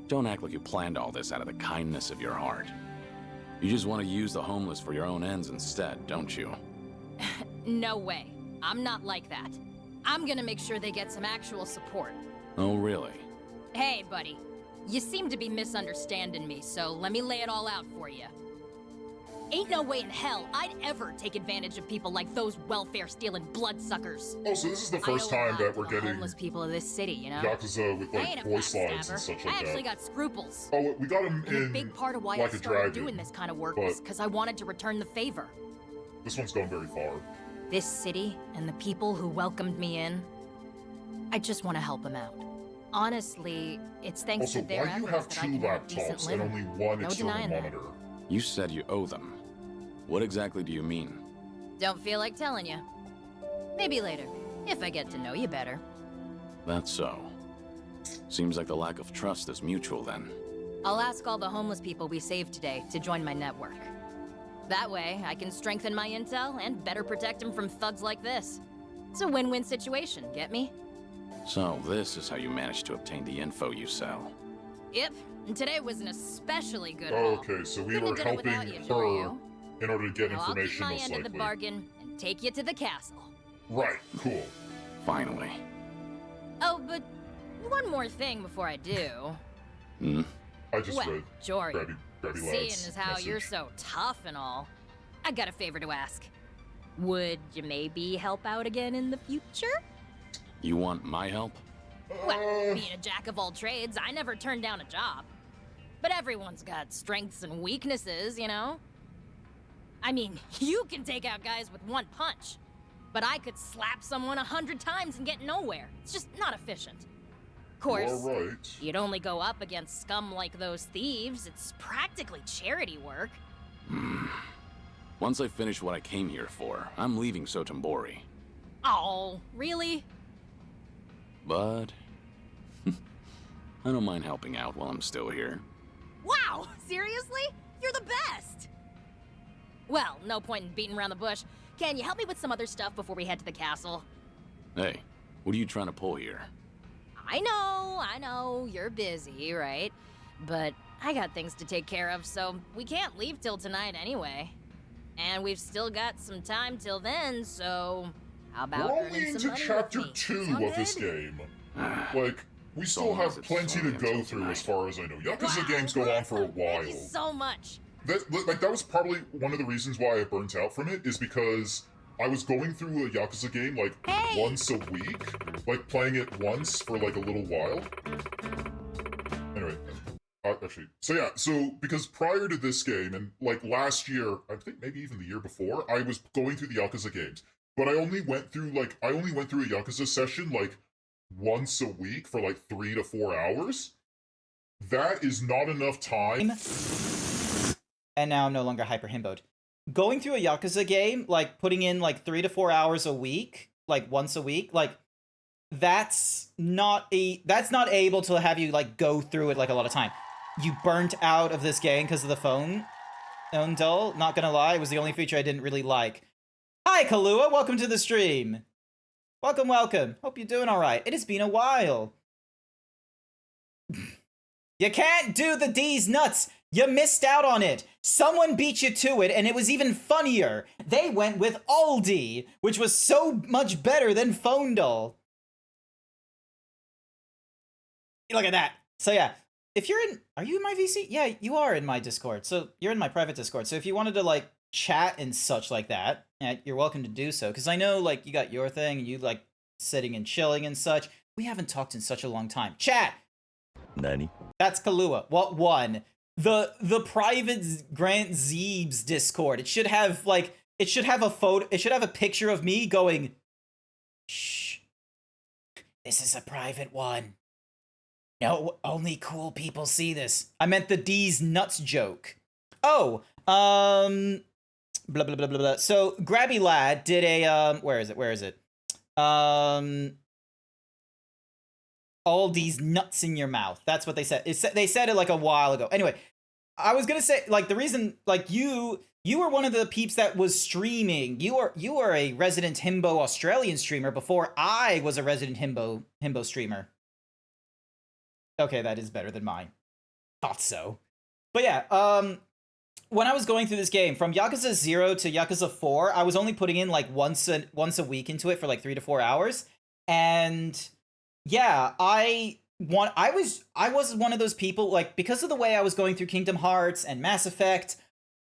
Speaker 3: Don't act like you planned all this out of the kindness of your heart. You just want to use the homeless for your own ends instead, don't you?
Speaker 6: No way. I'm not like that. I'm gonna make sure they get some actual support.
Speaker 3: Oh, really?
Speaker 6: Hey, buddy. You seem to be misunderstanding me, so let me lay it all out for you. Ain't no way in hell I'd ever take advantage of people like those welfare-stealing bloodsuckers.
Speaker 5: Oh, so this is the first time that we're getting
Speaker 6: homeless people of this city, you know?
Speaker 5: Yakuza with,
Speaker 6: I ain't
Speaker 5: like,
Speaker 6: a
Speaker 5: voice lines and
Speaker 6: backstabber.
Speaker 5: such
Speaker 6: I
Speaker 5: like
Speaker 6: actually
Speaker 5: that.
Speaker 6: got scruples.
Speaker 5: Oh, we got him
Speaker 6: And
Speaker 5: in
Speaker 6: a big part of why I
Speaker 5: Like a
Speaker 6: started
Speaker 5: Dragon,
Speaker 6: doing this kind of work
Speaker 5: but
Speaker 6: was because I wanted to return the favor.
Speaker 5: this one's gone very far.
Speaker 6: This city and the people who welcomed me in, I just want to help them out. Honestly, it's thanks
Speaker 5: Also,
Speaker 6: to their
Speaker 5: why do you
Speaker 6: efforts
Speaker 5: have
Speaker 6: that I
Speaker 5: 2
Speaker 6: can have a decent
Speaker 5: laptops and
Speaker 6: living.
Speaker 5: only one
Speaker 6: No
Speaker 5: external
Speaker 6: denying that.
Speaker 5: monitor?
Speaker 3: You said you owe them. What exactly do you mean?
Speaker 6: Don't feel like telling you. Maybe later, if I get to know you better.
Speaker 3: That's so. Seems like the lack of trust is mutual then.
Speaker 6: I'll ask all the homeless people we saved today to join my network. That way, I can strengthen my intel and better protect them from thugs like this. It's a win-win situation, get me?
Speaker 3: So, this is how you managed to obtain the info you sell.
Speaker 6: Yep, and today was an especially good haul.
Speaker 5: Okay, so we
Speaker 6: Couldn't
Speaker 5: were
Speaker 6: have done it
Speaker 5: helping
Speaker 6: without you,
Speaker 5: her
Speaker 6: Joryu.
Speaker 5: in order to get
Speaker 6: Now I'll keep
Speaker 5: information,
Speaker 6: my
Speaker 5: most
Speaker 6: end of the
Speaker 5: likely.
Speaker 6: bargain and take you to the castle.
Speaker 5: Right, cool.
Speaker 3: Finally.
Speaker 6: Oh, but one more thing before I do.
Speaker 3: Hmm?
Speaker 5: I just
Speaker 6: Well,
Speaker 5: read
Speaker 6: Joryu,
Speaker 5: Grabby
Speaker 6: seeing
Speaker 5: Lad's
Speaker 6: as how
Speaker 5: message.
Speaker 6: you're so tough and all, I got a favor to ask. Would you maybe help out again in the future?
Speaker 3: You want my help?
Speaker 6: Well, being a jack of all trades, I never turned down a job. But everyone's got strengths and weaknesses, you know? I mean, you can take out guys with one punch, but I could slap someone 100 times and get nowhere. It's just not efficient. course,
Speaker 5: You're right.
Speaker 6: you'd only go up against scum like those thieves. It's practically charity work.
Speaker 3: Once I finish what I came here for, I'm leaving Sotombori.
Speaker 6: Oh, really?
Speaker 3: But I don't mind helping out while I'm still here.
Speaker 6: Wow, seriously? You're the best! Well, no point in beating around the bush. Can you help me with some other stuff before we head to the castle?
Speaker 3: Hey, what are you trying to pull here?
Speaker 6: I know, you're busy, right? But I got things to take care of, so we can't leave till tonight anyway. And we've still got some time till then, so how about
Speaker 5: We're
Speaker 6: earning
Speaker 5: only
Speaker 6: some
Speaker 5: into
Speaker 6: money
Speaker 5: chapter
Speaker 6: with me?
Speaker 5: 2
Speaker 6: Sound
Speaker 5: of this
Speaker 6: good?
Speaker 5: game. Like, we still
Speaker 3: long as
Speaker 5: have
Speaker 3: it's
Speaker 5: plenty to
Speaker 3: only
Speaker 5: go
Speaker 3: until
Speaker 5: through
Speaker 3: tonight.
Speaker 5: as far as I know. Yakuza
Speaker 6: Wow,
Speaker 5: games go on for a
Speaker 6: awesome.
Speaker 5: while.
Speaker 6: Thank you so much.
Speaker 5: That was probably one of the reasons why I burnt out from it, is because I was going through a Yakuza game, like,
Speaker 6: Hey!
Speaker 5: once a week. Like, playing it once for, like, a little while. Anyway, actually, so because prior to this game, and, like, last year, I think maybe even the year before, I was going through the Yakuza games. But I only went through a Yakuza session, like, once a week for, like, 3 to 4 hours. That is not enough time.
Speaker 1: And now I'm no longer hyper himboed. Going through a Yakuza game, like putting in like 3 to 4 hours a week, like once a week, like that's not able to have you like go through it like a lot of time. You burnt out of this game because of the phone dull. Not gonna lie, it was the only feature I didn't really like. Hi Kahlua, welcome to the stream. Welcome. Hope you're doing all right. It has been a while. You can't do the D's nuts. You missed out on it. Someone beat you to it, and it was even funnier. They went with Aldi, which was so much better than Phone Doll. Look at that. So yeah, if you're in, are you in my VC? Yeah, you are in my Discord. So you're in my private Discord. So if you wanted to like chat and such like that, you're welcome to do so. Because I know like you got your thing, and you like sitting and chilling and such. We haven't talked in such a long time. Chat.
Speaker 7: Nani?
Speaker 1: That's Kahlua. What one? The private GrantZeebs Discord. It should have like a photo. It should have a picture of me going, "Shh, this is a private one. No, only cool people see this." I meant the D's nuts joke. Oh, blah blah blah blah blah. So Grabby Lad did a where is it? All these nuts in your mouth. That's what they said. They said it like a while ago. Anyway, I was gonna say like the reason like you were one of the peeps that was streaming. You were a resident himbo Australian streamer before I was a resident himbo streamer. Okay, that is better than mine. Thought so. But yeah, when I was going through this game from Yakuza 0 to Yakuza 4, I was only putting in like once a week into it for like 3 to 4 hours, and yeah, I was one of those people, like, because of the way I was going through Kingdom Hearts and Mass Effect,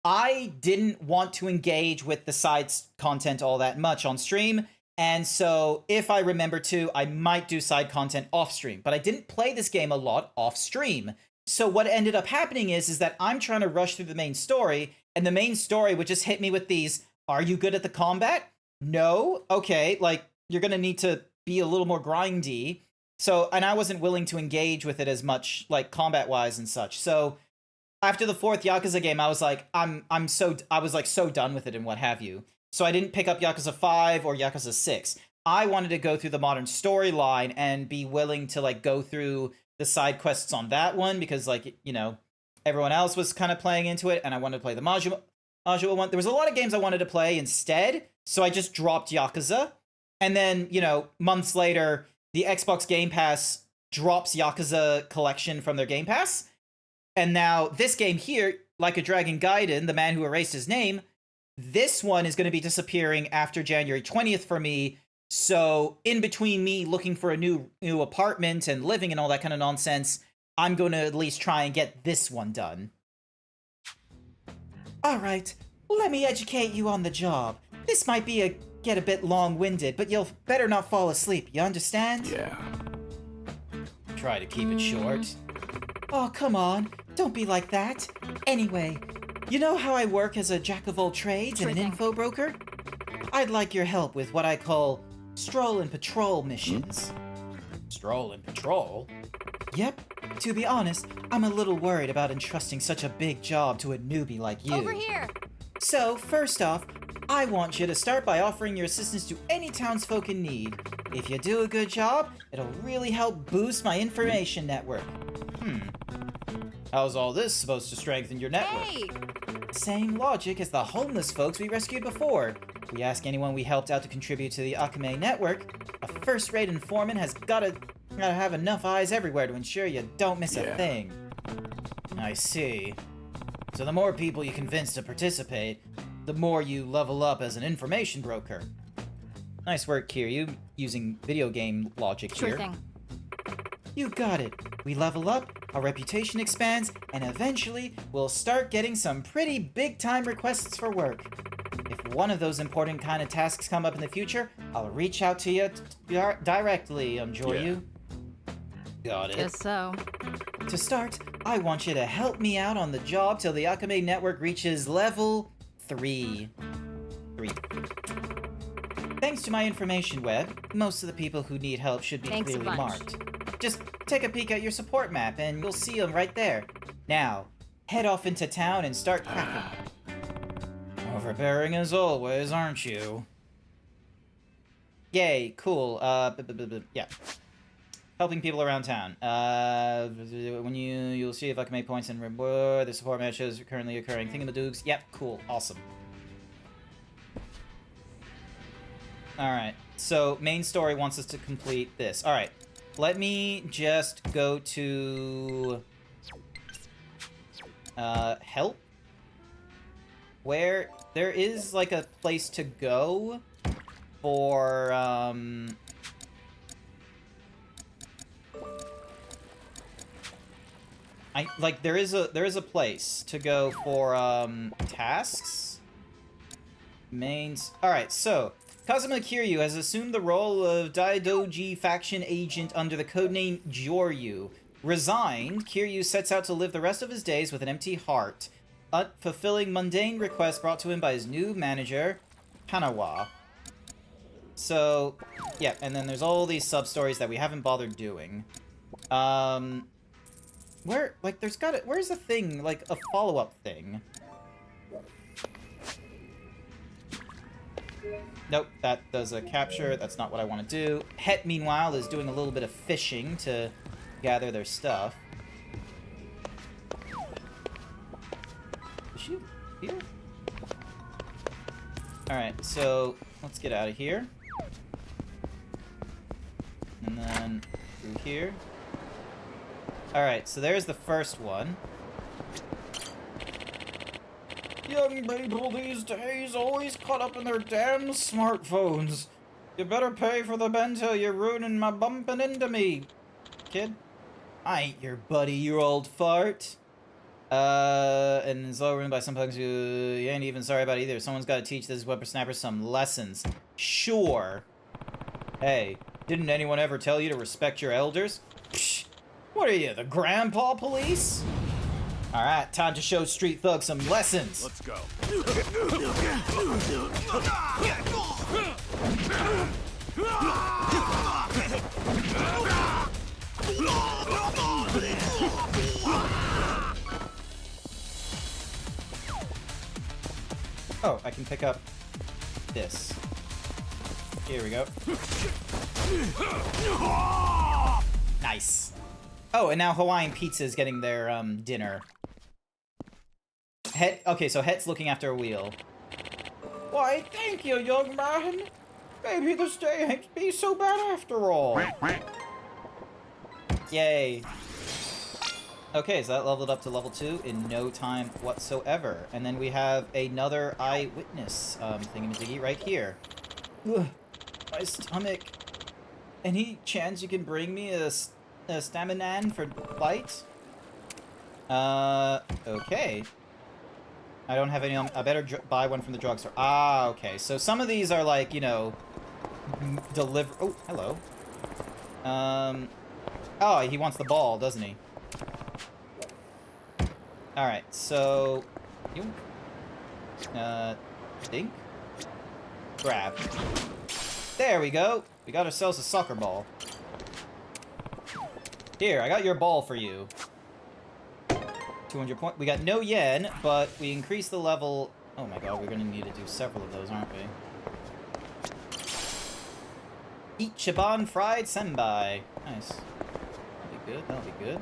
Speaker 1: I didn't want to engage with the side content all that much on stream, and so if I remember to, I might do side content off stream, but I didn't play this game a lot off stream. So what ended up happening is that I'm trying to rush through the main story, and the main story would just hit me with these, are you good at the combat? No? Okay, like, you're gonna need to be a little more grindy. So, and I wasn't willing to engage with it as much, like, combat-wise and such. So, after the 4th Yakuza game, I was like, I was like so done with it and what have you. So I didn't pick up Yakuza 5 or Yakuza 6. I wanted to go through the modern storyline and be willing to, like, go through the side quests on that one because, like, you know, everyone else was kind of playing into it, and I wanted to play the Majima one. There was a lot of games I wanted to play instead, so I just dropped Yakuza. And then, you know, months later, the Xbox Game Pass drops Yakuza Collection from their Game Pass. And now this game here, Like a Dragon Gaiden, The Man Who Erased His Name, this one is going to be disappearing after January 20th for me. So in between me looking for a new apartment and living and all that kind of nonsense, I'm going to at least try and get this one done. All right, let me educate you on the job. This might get a bit long-winded, but you'll better not fall asleep, you understand?
Speaker 3: Yeah.
Speaker 1: Try to keep it short. Oh, come on, don't be like that. Anyway, you know how I work as a jack-of-all-trades and an
Speaker 6: Sure thing.
Speaker 1: info broker? I'd like your help with what I call stroll and patrol missions. Stroll and patrol? Yep, to be honest, I'm a little worried about entrusting such a big job to a newbie like you.
Speaker 6: Over here!
Speaker 1: So, first off, I want you to start by offering your assistance to any townsfolk in need. If you do a good job, it'll really help boost my information network. How's all this supposed to strengthen your network?
Speaker 6: Hey!
Speaker 1: Same logic as the homeless folks we rescued before. We ask anyone we helped out to contribute to the Akame network. A first-rate informant has gotta have enough eyes everywhere to ensure you don't miss a thing. I see. So the more people you convince to participate, the more you level up as an information broker. Nice work, Kiryu, using video game logic
Speaker 6: Sure
Speaker 1: here.
Speaker 6: thing.
Speaker 1: You got it. We level up, our reputation expands, and eventually we'll start getting some pretty big-time requests for work. If one of those important kind of tasks come up in the future, I'll reach out to you directly, Joryu. Got it.
Speaker 6: Guess so.
Speaker 1: To start, I want you to help me out on the job till the Akame network reaches level 3. Thanks to my information web, most of the people who need help should be
Speaker 6: Thanks a
Speaker 1: clearly
Speaker 6: bunch.
Speaker 1: marked. Just take a peek at your support map and you'll see them right there. Now, head off into town and start cracking. Overbearing as always, aren't you? Yay, cool. Yeah. Helping people around town. When you'll see if I can make points and reward the support matches are currently occurring. Thingamadoogs. Yep, cool, awesome. Alright, so main story wants us to complete this. Alright, let me just go to help. Where there is like a place to go for there is a place to go for tasks. Mains. All right, so Kazuma Kiryu has assumed the role of Daidoji faction agent under the codename Joryu. Resigned, Kiryu sets out to live the rest of his days with an empty heart, fulfilling mundane requests brought to him by his new manager, Hanawa. So, yeah, and then there's all these sub-stories that we haven't bothered doing. Where, like, where's a thing, like, a follow-up thing? Nope, that does a capture. That's not what I want to do. Het, meanwhile, is doing a little bit of fishing to gather their stuff. Is she here? Alright, so let's get out of here. And then through here. Alright, so there's the first one. Young people these days always caught up in their damn smartphones. You better pay for the bento, you're ruining my bumping into me, kid. I ain't your buddy, you old fart. And it's all ruined by some punks who you ain't even sorry about either. Someone's got to teach this whippersnapper some lessons. Sure. Hey, didn't anyone ever tell you to respect your elders? Psh, what are you, the grandpa police? Alright, time to show street thugs some lessons.
Speaker 4: Let's go.
Speaker 1: Oh, I can pick up this. Here we go. Nice. Oh, and now Hawaiian Pizza is getting their dinner. Okay, so Het's looking after a wheel. Why, thank you, young man. Maybe this day ain't be so bad after all. Yay. Okay, so that leveled up to level 2 in no time whatsoever. And then we have another eyewitness thingamajiggy right here. Ugh, my stomach. Any chance you can bring me a staminan for fight? Okay. I don't have any I better buy one from the drugstore. Ah, okay. So some of these are like, you know, oh, hello. Oh, he wants the ball, doesn't he? Alright, so... Dink? Grab. There we go! We got ourselves a soccer ball. Here, I got your ball for you. 200 point. We got no yen, but we increased the level. Oh my god, we're gonna need to do several of those, aren't we? Ichiban fried senbai. Nice. That'll be good. That'll be good.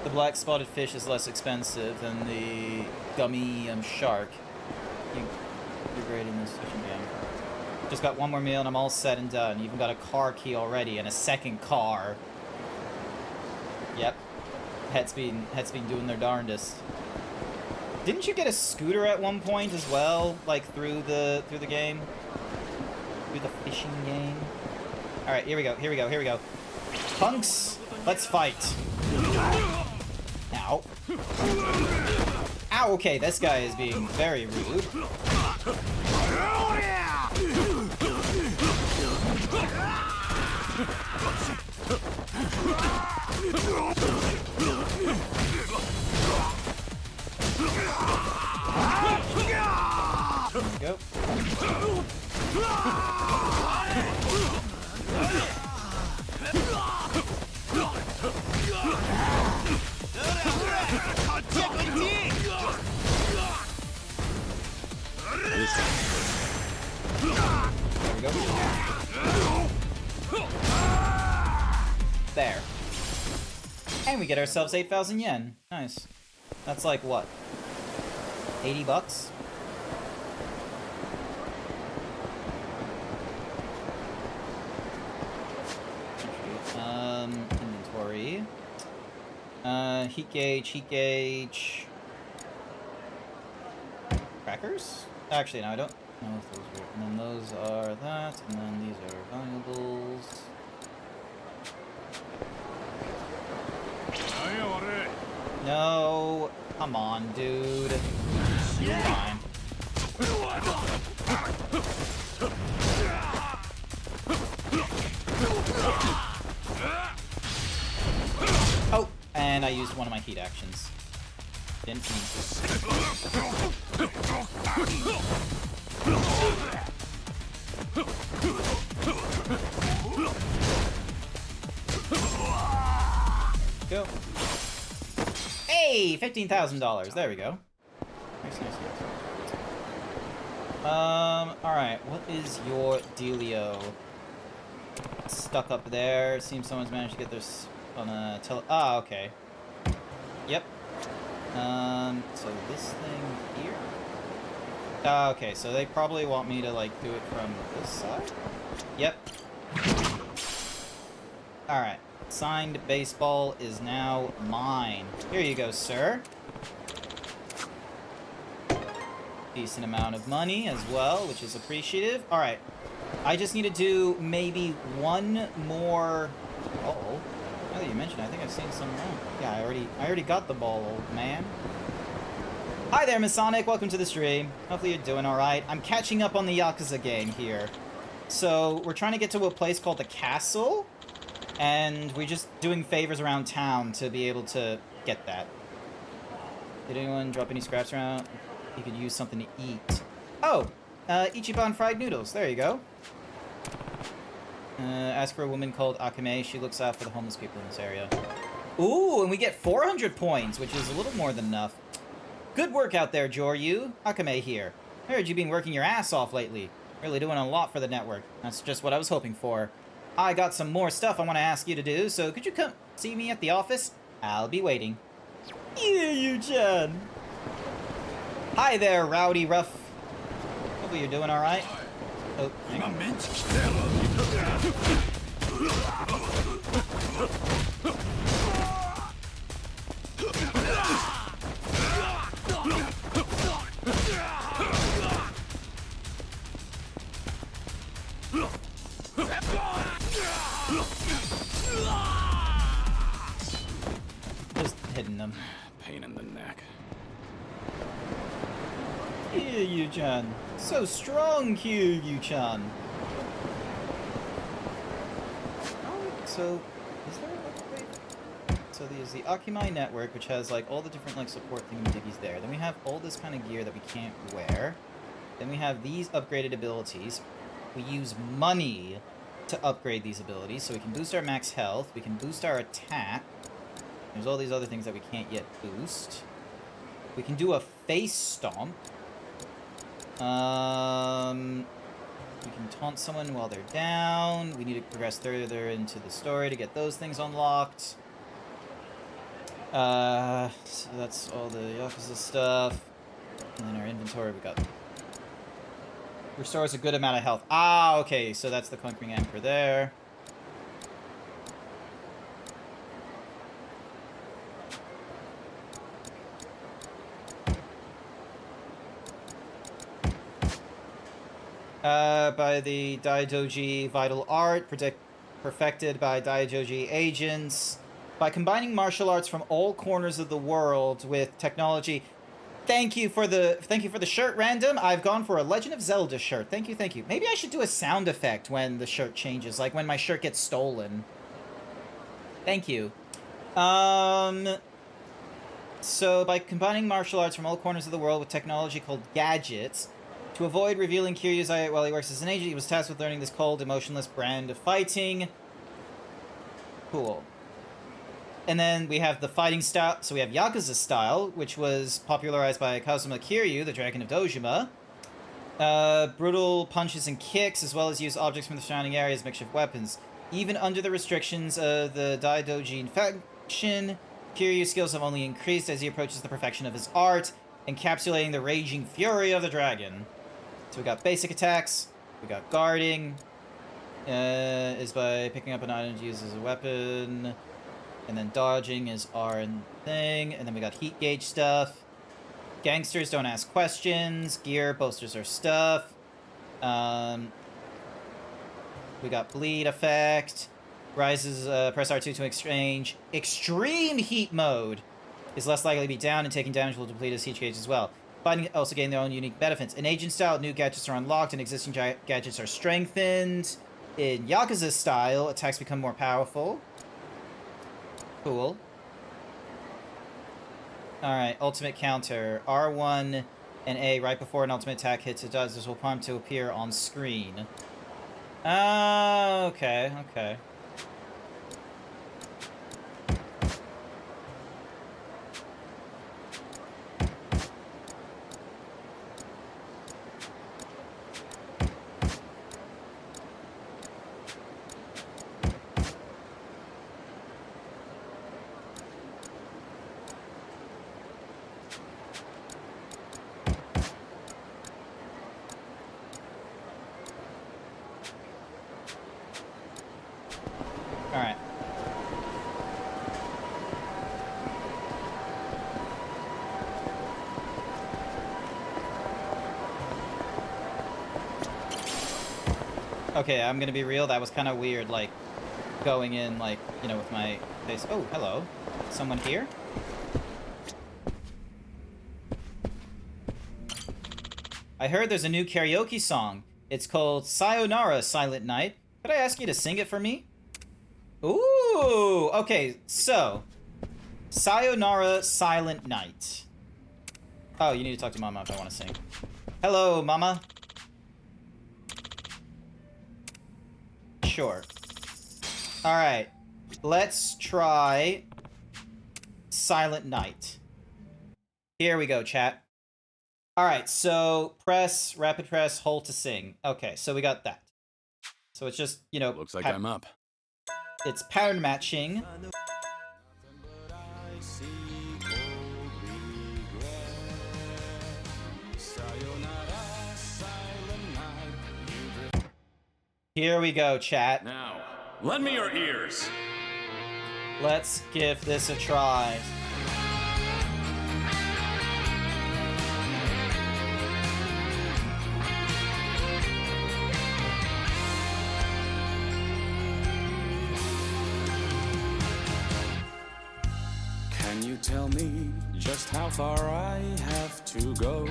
Speaker 1: The black spotted fish is less expensive than the gummy shark. You're great in this fishing game. Just got one more meal and I'm all set and done. Even got a car key already and a second car. Yep. Het's been doing their darndest. Didn't you get a scooter at one point as well, like through the game? Through the fishing game? Alright, here we go, here we go, here we go. Punks, let's fight. Ow. Ow, okay, this guy is being very rude. There we go. There we go. There. And we get ourselves 8,000 yen. Nice. That's like what? 80 bucks? Inventory. Heat gauge. Crackers? Actually, no, I don't know if those were. And then those are that, and then these are valuables. No, come on, dude. You're fine. Oh, and I used one of my heat actions. Didn't mean to. Go. Hey, $15,000. There we go. Nice, nice, nice. Alright, what is your dealio? Stuck up there. Seems someone's managed to get this on a ah, okay. Yep. So this thing here? Okay, so they probably want me to, like, do it from this side? Yep. Alright. Signed baseball is now mine. Here you go, sir. Decent amount of money as well, which is appreciative. Alright. I just need to do maybe one more... Uh-oh. Now that you mentioned it, I think I've seen some around. Yeah, I already got the ball, old man. Hi there, Masonic. Welcome to the stream. Hopefully you're doing alright. I'm catching up on the Yakuza game here. So, we're trying to get to a place called the Castle. And we're just doing favors around town to be able to get that. Did anyone drop any scraps around? You could use something to eat. Oh! Ichiban fried noodles. There you go. Ask for a woman called Akame. She looks after the homeless people in this area. Ooh, and we get 400 points, which is a little more than enough. Good work out there, Joryu. Akame here. I heard you've been working your ass off lately. Really doing a lot for the network. That's just what I was hoping for. I got some more stuff I want to ask you to do, so could you come see me at the office? I'll be waiting. Kiryu-chan. Hi there, Rowdy Ruff. Hopefully you're doing alright. Oh, hang on. Just hitting them.
Speaker 3: Pain in the neck.
Speaker 1: Kiryu-chan. So strong, Kiryu-chan. So, is there a way? So there's the Akimai network, which has like all the different like support thingamajiggies there. Then we have all this kind of gear that we can't wear. Then we have these upgraded abilities. We use money to upgrade these abilities. So we can boost our max health. We can boost our attack. There's all these other things that we can't yet boost. We can do a face stomp. We can taunt someone while they're down. We need to progress further into the story to get those things unlocked. So that's all the Yakuza stuff. And then our inventory, we got... Restores a good amount of health. Ah, okay, so that's the Conquering Emperor there. By the Daidoji Vital Art, perfected by Daidoji agents. By combining martial arts from all corners of the world with technology. Thank you for the shirt, Random. I've gone for a Legend of Zelda shirt. Thank you, thank you. Maybe I should do a sound effect when the shirt changes, like when my shirt gets stolen. Thank you. So by combining martial arts from all corners of the world with technology called gadgets, to avoid revealing Kiryu's eye while he works as an agent, he was tasked with learning this cold, emotionless brand of fighting. Cool. And then we have the fighting style. So we have Yakuza style, which was popularized by Kazuma Kiryu, the Dragon of Dojima. Brutal punches and kicks, as well as use objects from the surrounding area as makeshift weapons. Even under the restrictions of the Daidoji faction, Kiryu's skills have only increased as he approaches the perfection of his art, encapsulating the raging fury of the dragon. So we got basic attacks, we got guarding, is by picking up an item to use as a weapon, and then dodging is R and thing, and then we got heat gauge stuff. Gangsters don't ask questions, gear bolsters our stuff. We got bleed effect, rises, press R2 to exchange. Extreme heat mode is less likely to be down, and taking damage will deplete his heat gauge as well. Fighting also gain their own unique benefits. In Agent style, new gadgets are unlocked and existing gadgets are strengthened. In Yakuza style, attacks become more powerful. Cool. Alright, ultimate counter. R1 and A right before an ultimate attack hits, it does. This will prompt to appear on screen. Okay, okay. Alright. Okay, I'm gonna be real, that was kind of weird, like, going in, like, you know, with my face. Oh, hello. Someone here? I heard there's a new karaoke song. It's called Sayonara, Silent Night. Could I ask you to sing it for me? Ooh! Okay, so... Sayonara, Silent Night. Oh, you need to talk to Mama if I want to sing. Hello, Mama. Sure. Alright. Let's try... Silent Night. Here we go, chat. Alright, so press, rapid press, hold to sing. Okay, so we got that. So it's just, you know...
Speaker 3: Looks like I'm up.
Speaker 1: It's pattern matching. Here we go, chat.
Speaker 3: Now, lend me your ears.
Speaker 1: Let's give this a try.
Speaker 7: Can you tell me just how far I have to go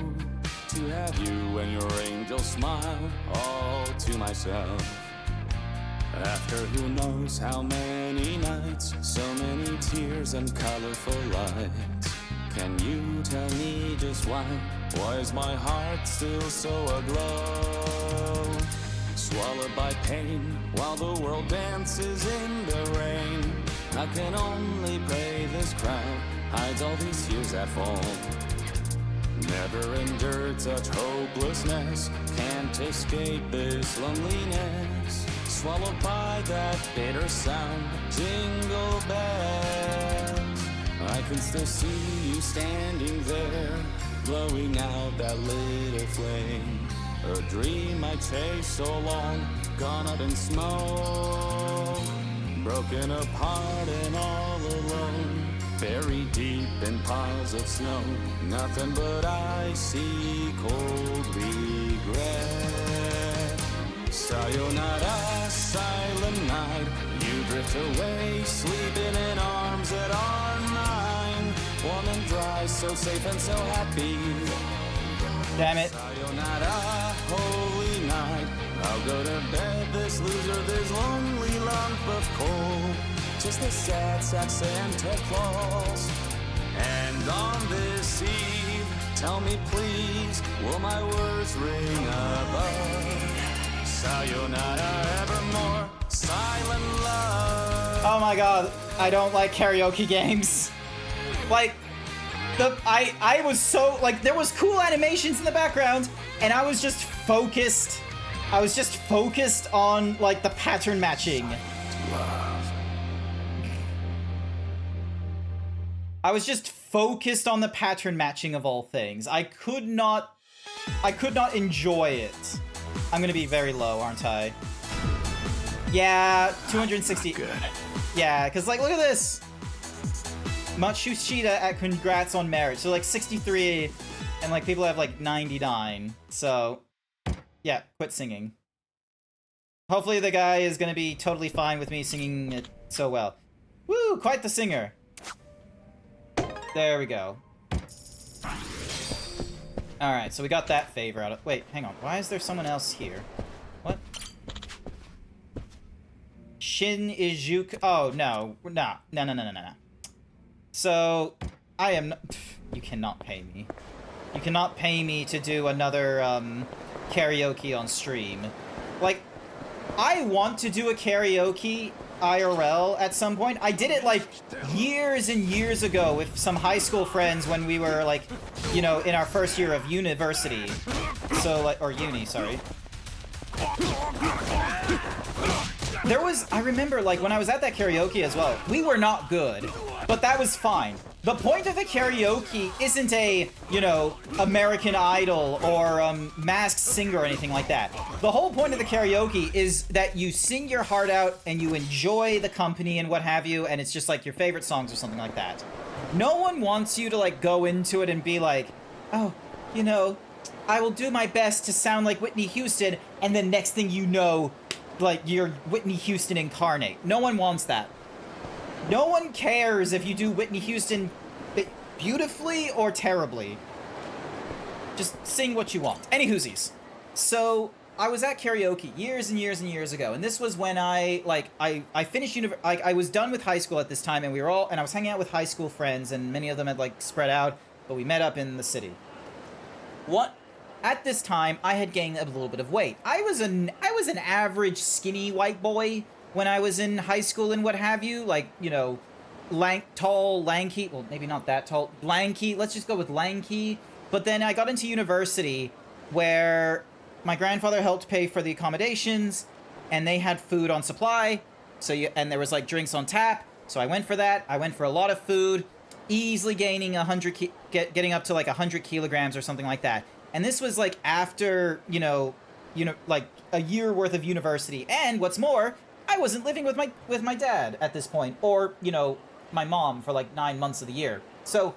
Speaker 7: to have you and your angel smile all to myself? After who knows how many nights, so many tears and colorful lights. Can you tell me just why is my heart still so aglow? swallowed by pain while the world dances in the rain. I can only pray this crowd hides all these tears that fall. Never endured such hopelessness, can't escape this loneliness. Swallowed by that bitter sound, jingle bells. I can still see you standing there, blowing out that little flame. A dream I chased so long, gone up in smoke. Broken apart and all alone, buried deep in piles of snow. Nothing but icy cold regret. Sayonara, silent night. You drift away, sleeping in arms that are mine. Warm and dry, so safe and so happy.
Speaker 1: Damn it.
Speaker 7: Sayonara, holy night. I'll go to bed, this loser, this lonely lump of coal. Just a sad sack Santa Claus. And on this eve, tell me please, will my words ring above? Sayonara evermore, silent love.
Speaker 1: Oh my god, I don't like karaoke games. Like, I was so, like, there was cool animations in the background, and I was just focused. I was just focused on, like, the pattern matching. I was just focused on the pattern matching of all things. I could not enjoy it. I'm gonna be very low, aren't I? Yeah, 260.
Speaker 3: Good.
Speaker 1: Yeah, because, like, look at this. Matsushita at Congrats on Marriage. So, like, 63, and, like, people have, like, 99. So, yeah, quit singing. Hopefully the guy is gonna be totally fine with me singing it so well. Woo, quite the singer. There we go. Alright, so we got that favor out of... Wait, hang on. Why is there someone else here? What? Shin Izuku... Oh, no. No. So, I am... You cannot pay me. You cannot pay me to do another, karaoke on stream. Like, I want to do a karaoke IRL at some point. I did it, like, years and years ago with some high school friends when we were, like, you know, in our first year of university. So, like, or uni, sorry. There was, I remember, like, when I was at that karaoke as well, we were not good, but that was fine. The point of the karaoke isn't a, you know, American Idol or Masked Singer or anything like that. The whole point of the karaoke is that you sing your heart out and you enjoy the company and what have you, and it's just like your favorite songs or something like that. No one wants you to, like, go into it and be like, oh, you know, I will do my best to sound like Whitney Houston, and then next thing you know, like, you're Whitney Houston incarnate. No one wants that. No one cares if you do Whitney Houston beautifully or terribly. Just sing what you want. Any whoosies. So, I was at karaoke years and years and years ago, and this was when I finished I was done with high school at this time, and I was hanging out with high school friends, and many of them had, like, spread out, but we met up in the city. At this time, I had gained a little bit of weight. I was an average skinny white boy when I was in high school and what have you, like, you know, tall, lanky, well, maybe not that tall, lanky, let's just go with lanky. But then I got into university where my grandfather helped pay for the accommodations, and they had food on supply, and there was, like, drinks on tap, so I went for that. I went for a lot of food, easily gaining getting up to, like, 100 kilograms or something like that. And this was, like, after, you know, like, a year worth of university. And what's more, I wasn't living with my dad at this point, or, you know, my mom for, like, 9 months of the year. So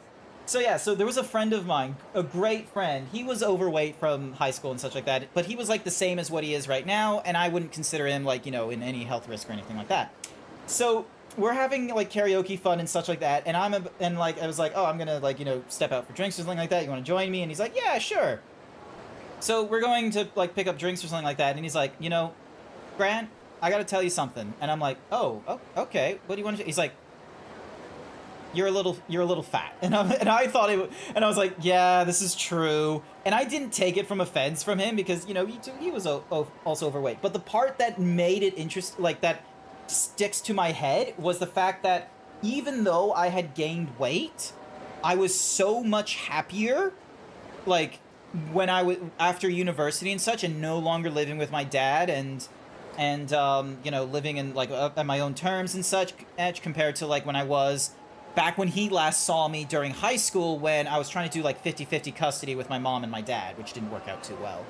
Speaker 1: yeah, so there was a friend of mine, a great friend. He was overweight from high school and such like that, but he was, like, the same as what he is right now, and I wouldn't consider him, like, you know, in any health risk or anything like that. So we're having, like, karaoke fun and such like that, and I was like, oh, I'm gonna, like, you know, step out for drinks or something like that. You want to join me? And he's like, yeah, sure. So we're going to, like, pick up drinks or something like that, and he's like, you know, Grant, I gotta tell you something. And I'm like, oh, okay, what do you want to do? He's like, you're a little fat. And I thought and I was like, yeah, this is true. And I didn't take it from offense from him because, you know, he was also overweight. But the part that made it like that sticks to my head was the fact that even though I had gained weight, I was so much happier, like, when I was after university and such, and no longer living with my dad and you know, living in like at my own terms and such, compared to like when I was back when he last saw me during high school, when I was trying to do like 50-50 custody with my mom and my dad, which didn't work out too well.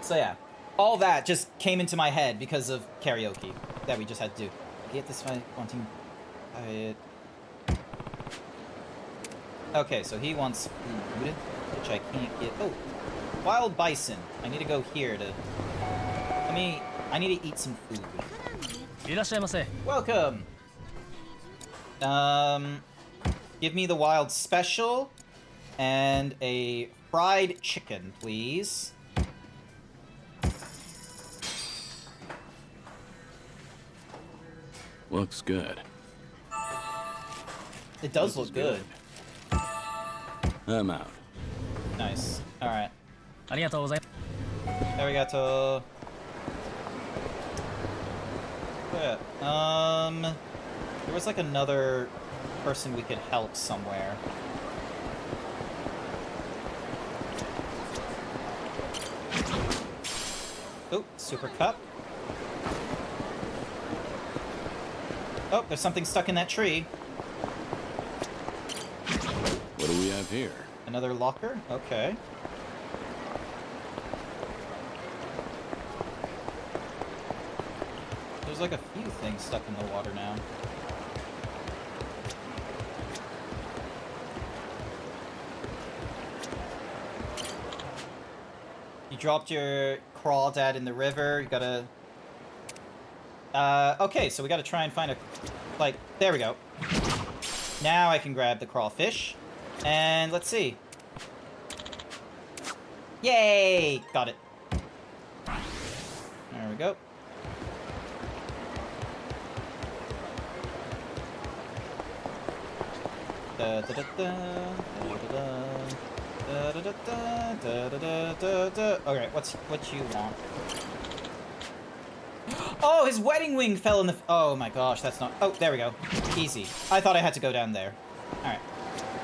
Speaker 1: So yeah, all that just came into my head because of karaoke that we just had to do. Get this by wanting it. Okay, so he wants food, which I can't get. Oh, wild bison. I need to go here to. I need to eat some food. Welcome. Give me the wild special and a fried chicken, please.
Speaker 3: Looks good.
Speaker 1: It does look good.
Speaker 3: I'm out.
Speaker 1: Nice. All right. Arigatou. Yeah. There was like another person we could help somewhere. Oh, super cup. Oh, there's something stuck in that tree.
Speaker 3: What do we have here?
Speaker 1: Another locker? Okay. There's like a few things stuck in the water now. You dropped your crawdad in the river. You gotta... okay, so we gotta try and find a... Like, there we go. Now I can grab the crawfish. And let's see. Yay! Got it. There we go. Da da da da da da da da da da da. Okay, what you want? Oh, his wedding ring fell in the. Oh my gosh, that's not. Oh, there we go. Easy. I thought I had to go down there. All right.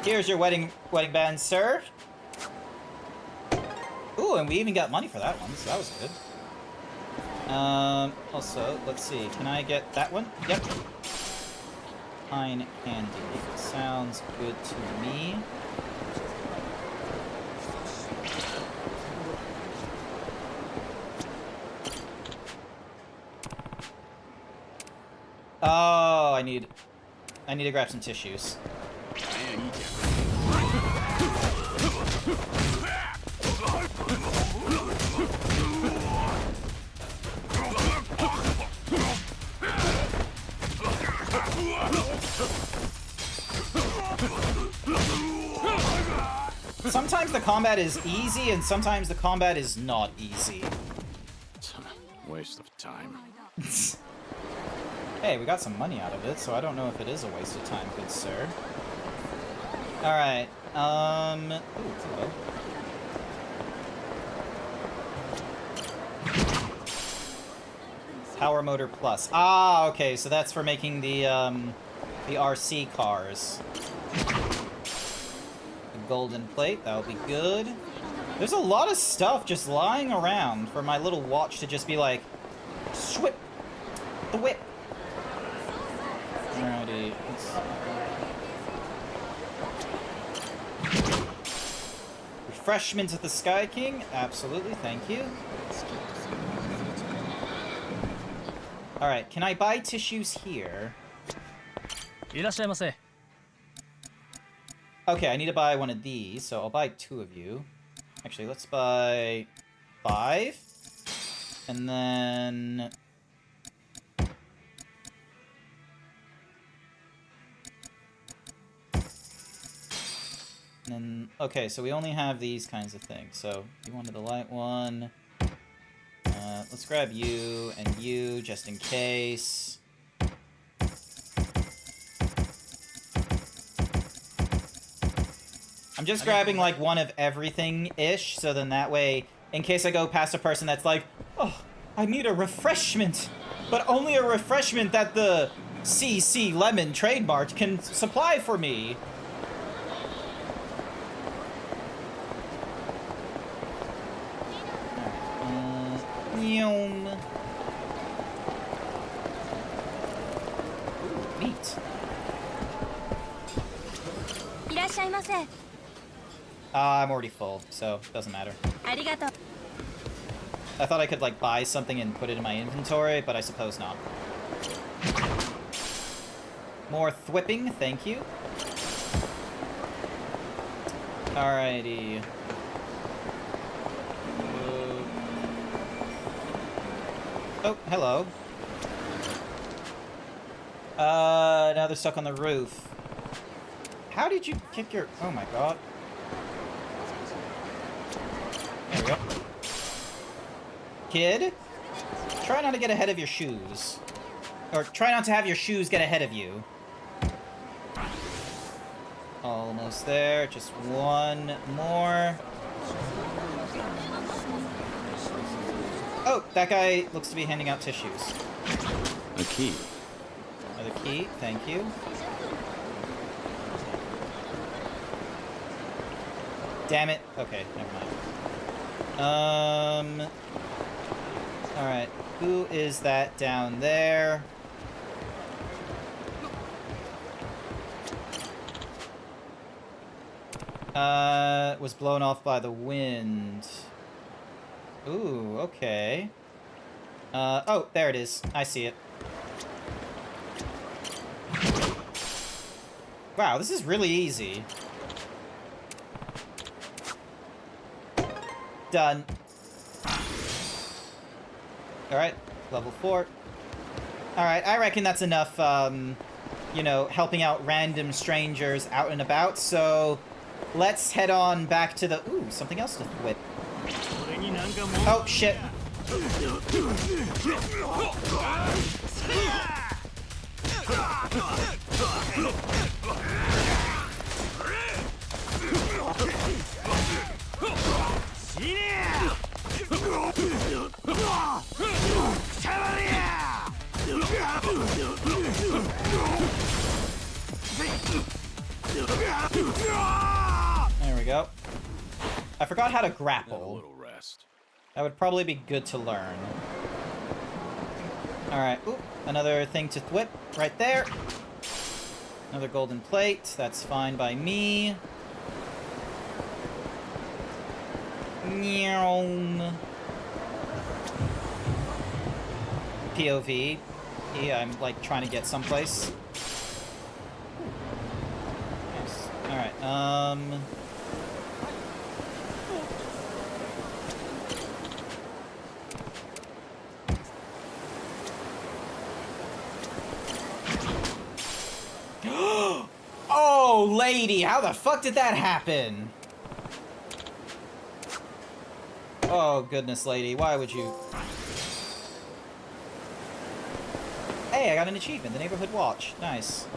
Speaker 1: Here's your wedding band, sir. Ooh, and we even got money for that one, so that was good. Also, let's see. Can I get that one? Yep. Pine candy. Sounds good to me. Oh, I need to grab some tissues. Sometimes the combat is easy, and sometimes the combat is not easy.
Speaker 3: Waste of time.
Speaker 1: Hey, we got some money out of it, so I don't know if it is a waste of time, good sir. Alright, ooh, hello. Power Motor Plus. Ah, okay, so that's for making the RC cars. The golden plate, that'll be good. There's a lot of stuff just lying around for my little watch to just be like, swip the whip. Alrighty. Refreshments at the Sky King? Absolutely, thank you. Alright, can I buy tissues here? Okay, I need to buy one of these, so I'll buy 2 of you. Actually, let's buy 5. And then... okay, so we only have these kinds of things. So, you wanted the light one. Let's grab you and you, just in case. I'm just grabbing, like, one of everything-ish, so then that way, in case I go past a person that's like, oh, I need a refreshment, but only a refreshment that the CC Lemon trademark can supply for me. Ooh, meat. I'm already full, so it doesn't matter. I thought I could, like, buy something and put it in my inventory, but I suppose not. More thwipping, thank you. Alrighty. Oh, hello. Now they're stuck on the roof. How did you kick your... Oh my god. There we go. Kid, try not to get ahead of your shoes. Or try not to have your shoes get ahead of you. Almost there. Just one more. Oh, that guy looks to be handing out tissues.
Speaker 3: A key.
Speaker 1: Another key, thank you. Damn it. Okay, never mind. Alright, who is that down there? Was blown off by the wind. Ooh, okay. Oh, there it is. I see it. Wow, this is really easy. Done. Alright, level 4. Alright, I reckon that's enough, you know, helping out random strangers out and about, so let's head on back to the... Ooh, something else to whip. Oh, shit. There we go. I forgot how to grapple.
Speaker 3: A little rest.
Speaker 1: That would probably be good to learn. Alright, ooh, another thing to whip right there. Another golden plate, that's fine by me. POV. Yeah, I'm like trying to get someplace. Nice. Alright, Oh, lady! How the fuck did that happen? Oh, goodness, lady. Why would you... Hey, I got an achievement. The Neighborhood Watch. Nice.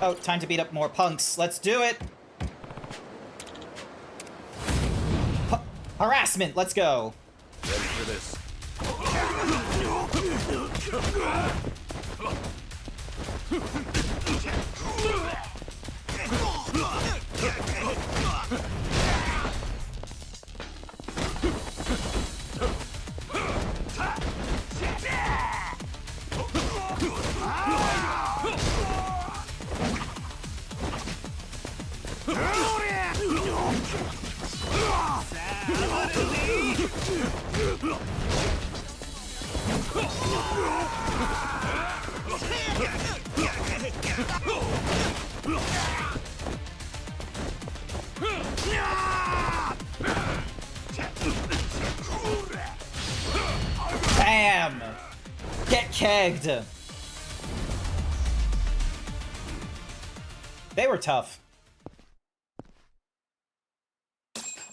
Speaker 1: Oh, time to beat up more punks. Let's do it! Harassment! Let's go!
Speaker 3: Ready for this.
Speaker 1: Bam! Get kegged! They were tough.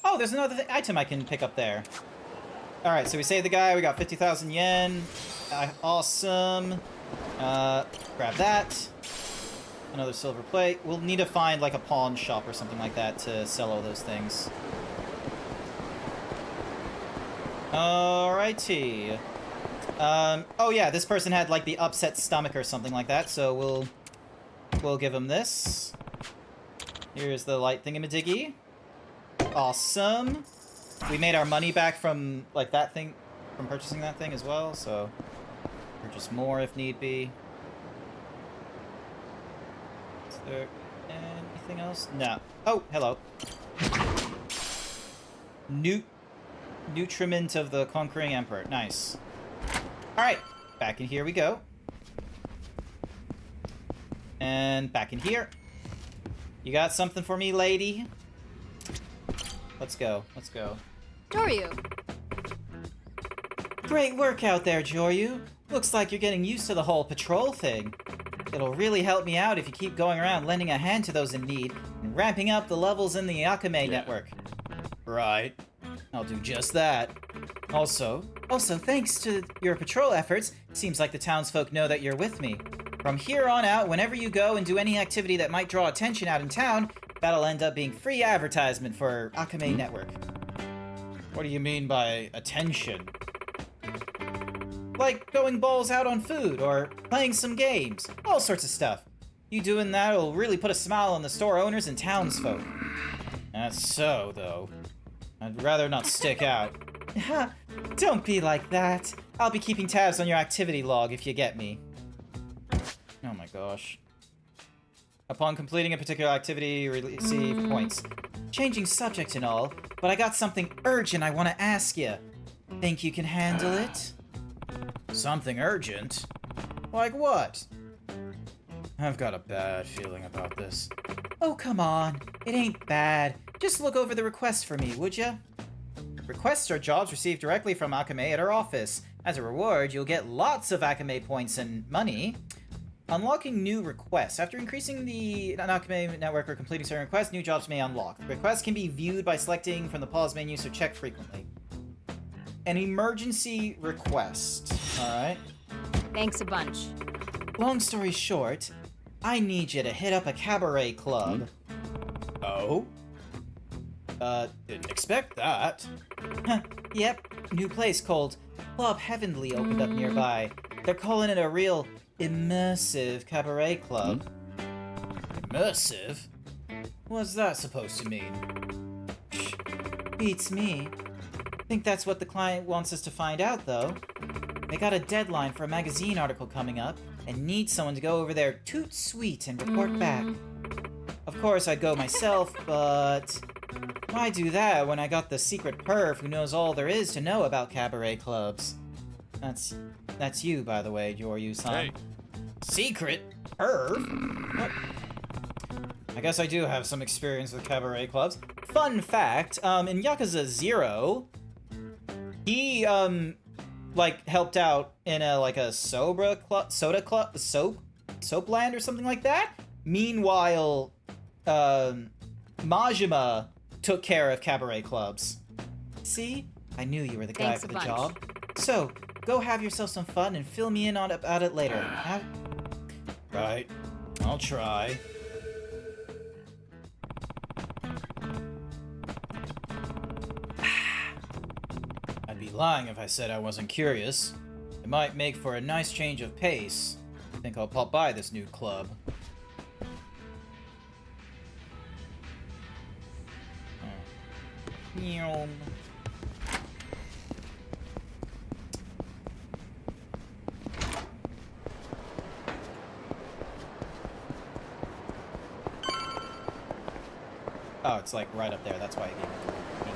Speaker 1: Oh, there's another item I can pick up there. Alright, so we saved the guy, we got 50,000 yen. Awesome. Grab that. Another silver plate. We'll need to find, like, a pawn shop or something like that to sell all those things. Alrighty. Oh yeah, this person had, like, the upset stomach or something like that, so we'll give him this. Here's the light thingamadiggy. Awesome. We made our money back from, like, that thing, from purchasing that thing as well, so purchase more if need be. Is there anything else? No. Oh, hello. Nutriment of the Conquering Emperor. Nice. Alright, back in here we go. And back in here. You got something for me, lady? Let's go. Let's go.
Speaker 6: Joryu.
Speaker 1: Great work out there, Joryu. Looks like you're getting used to the whole patrol thing. It'll really help me out if you keep going around lending a hand to those in need and ramping up the levels in the Akame network. Right. I'll do just that. Also, thanks to your patrol efforts, it seems like the townsfolk know that you're with me. From here on out, whenever you go and do any activity that might draw attention out in town, that'll end up being free advertisement for Akame Network. What do you mean by attention? Like going balls out on food, or playing some games, all sorts of stuff. You doing that will really put a smile on the store owners and townsfolk. That's so, though. I'd rather not stick out. Don't be like that. I'll be keeping tabs on your activity log if you get me. Oh my gosh. Upon completing a particular activity, you receive points. Changing subject and all, but I got something urgent I want to ask you. Think you can handle it? Something urgent? Like what? I've got a bad feeling about this. Oh, come on. It ain't bad. Just look over the request for me, would ya? Requests are jobs received directly from Akame at her office. As a reward, you'll get lots of Akame points and money. Unlocking new requests. After increasing the Akame network or completing certain requests, new jobs may unlock. Requests can be viewed by selecting from the pause menu, so check frequently. An emergency request. Alright.
Speaker 6: Thanks a bunch.
Speaker 1: Long story short, I need you to hit up a cabaret club. Oh? Didn't expect that. Yep, new place called Club Heavenly opened up nearby. They're calling it a real immersive cabaret club. Immersive? What's that supposed to mean? Beats me. Think that's what the client wants us to find out, though. They got a deadline for a magazine article coming up, and need someone to go over there toot sweet and report back. Of course, I'd go myself, but why do that when I got the secret perv who knows all there is to know about cabaret clubs? That's you, by the way, Joryu-san.
Speaker 3: Hey.
Speaker 1: Secret perv? What? I guess I do have some experience with cabaret clubs. Fun fact, in Yakuza 0, he, like, helped out in a soda club, soapland or something like that. Meanwhile, Majima took care of cabaret clubs. See? I knew you were the guy
Speaker 6: Thanks
Speaker 1: for
Speaker 6: a
Speaker 1: the
Speaker 6: bunch.
Speaker 1: job. So, go have yourself some fun and fill me in about it later. Right. I'll try. I'd be lying if I said I wasn't curious. It might make for a nice change of pace. I think I'll pop by this new club. Oh. Oh, it's like right up there. That's why I gave it to me.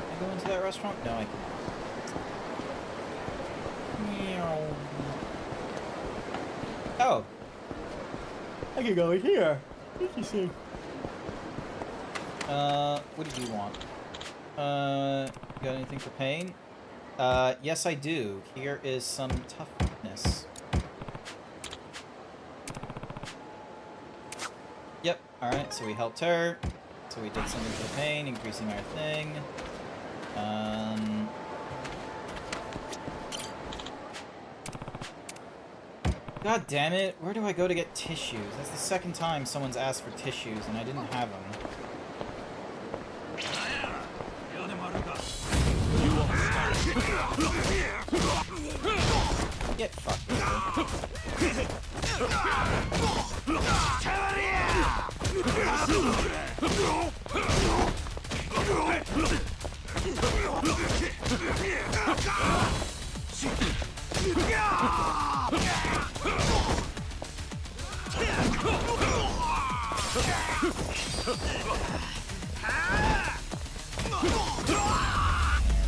Speaker 1: Can I go into that restaurant? No, I can't. Oh. I can go in here. Interesting. What do you want? Got anything for pain? Yes I do. Here is some toughness. Yep, alright, so we helped her. So we did something for the pain, increasing our thing. God damn it, where do I go to get tissues? That's the second time someone's asked for tissues and I didn't have them. Get fucked.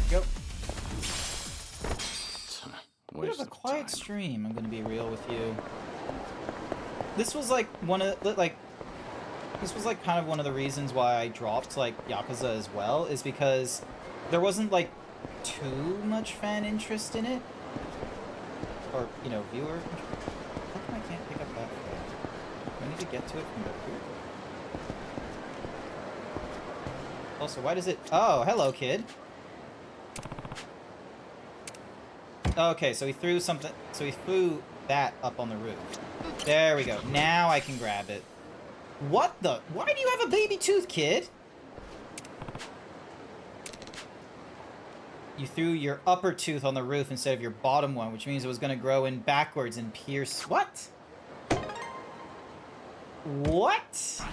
Speaker 1: Go. Bit of a quiet stream, I'm gonna be real with you. This was like this was like kind of one of the reasons why I dropped like Yakuza as well, is because there wasn't like too much fan interest in it. Or, you know, viewer interest. How come I can't pick up that phone? Do I need to get to it from the group? Also, why does it... Oh, hello, kid. Okay, so he threw something... So he threw that up on the roof. There we go. Now I can grab it. What the... Why do you have a baby tooth, kid? You threw your upper tooth on the roof instead of your bottom one, which means it was going to grow in backwards and pierce... What? What?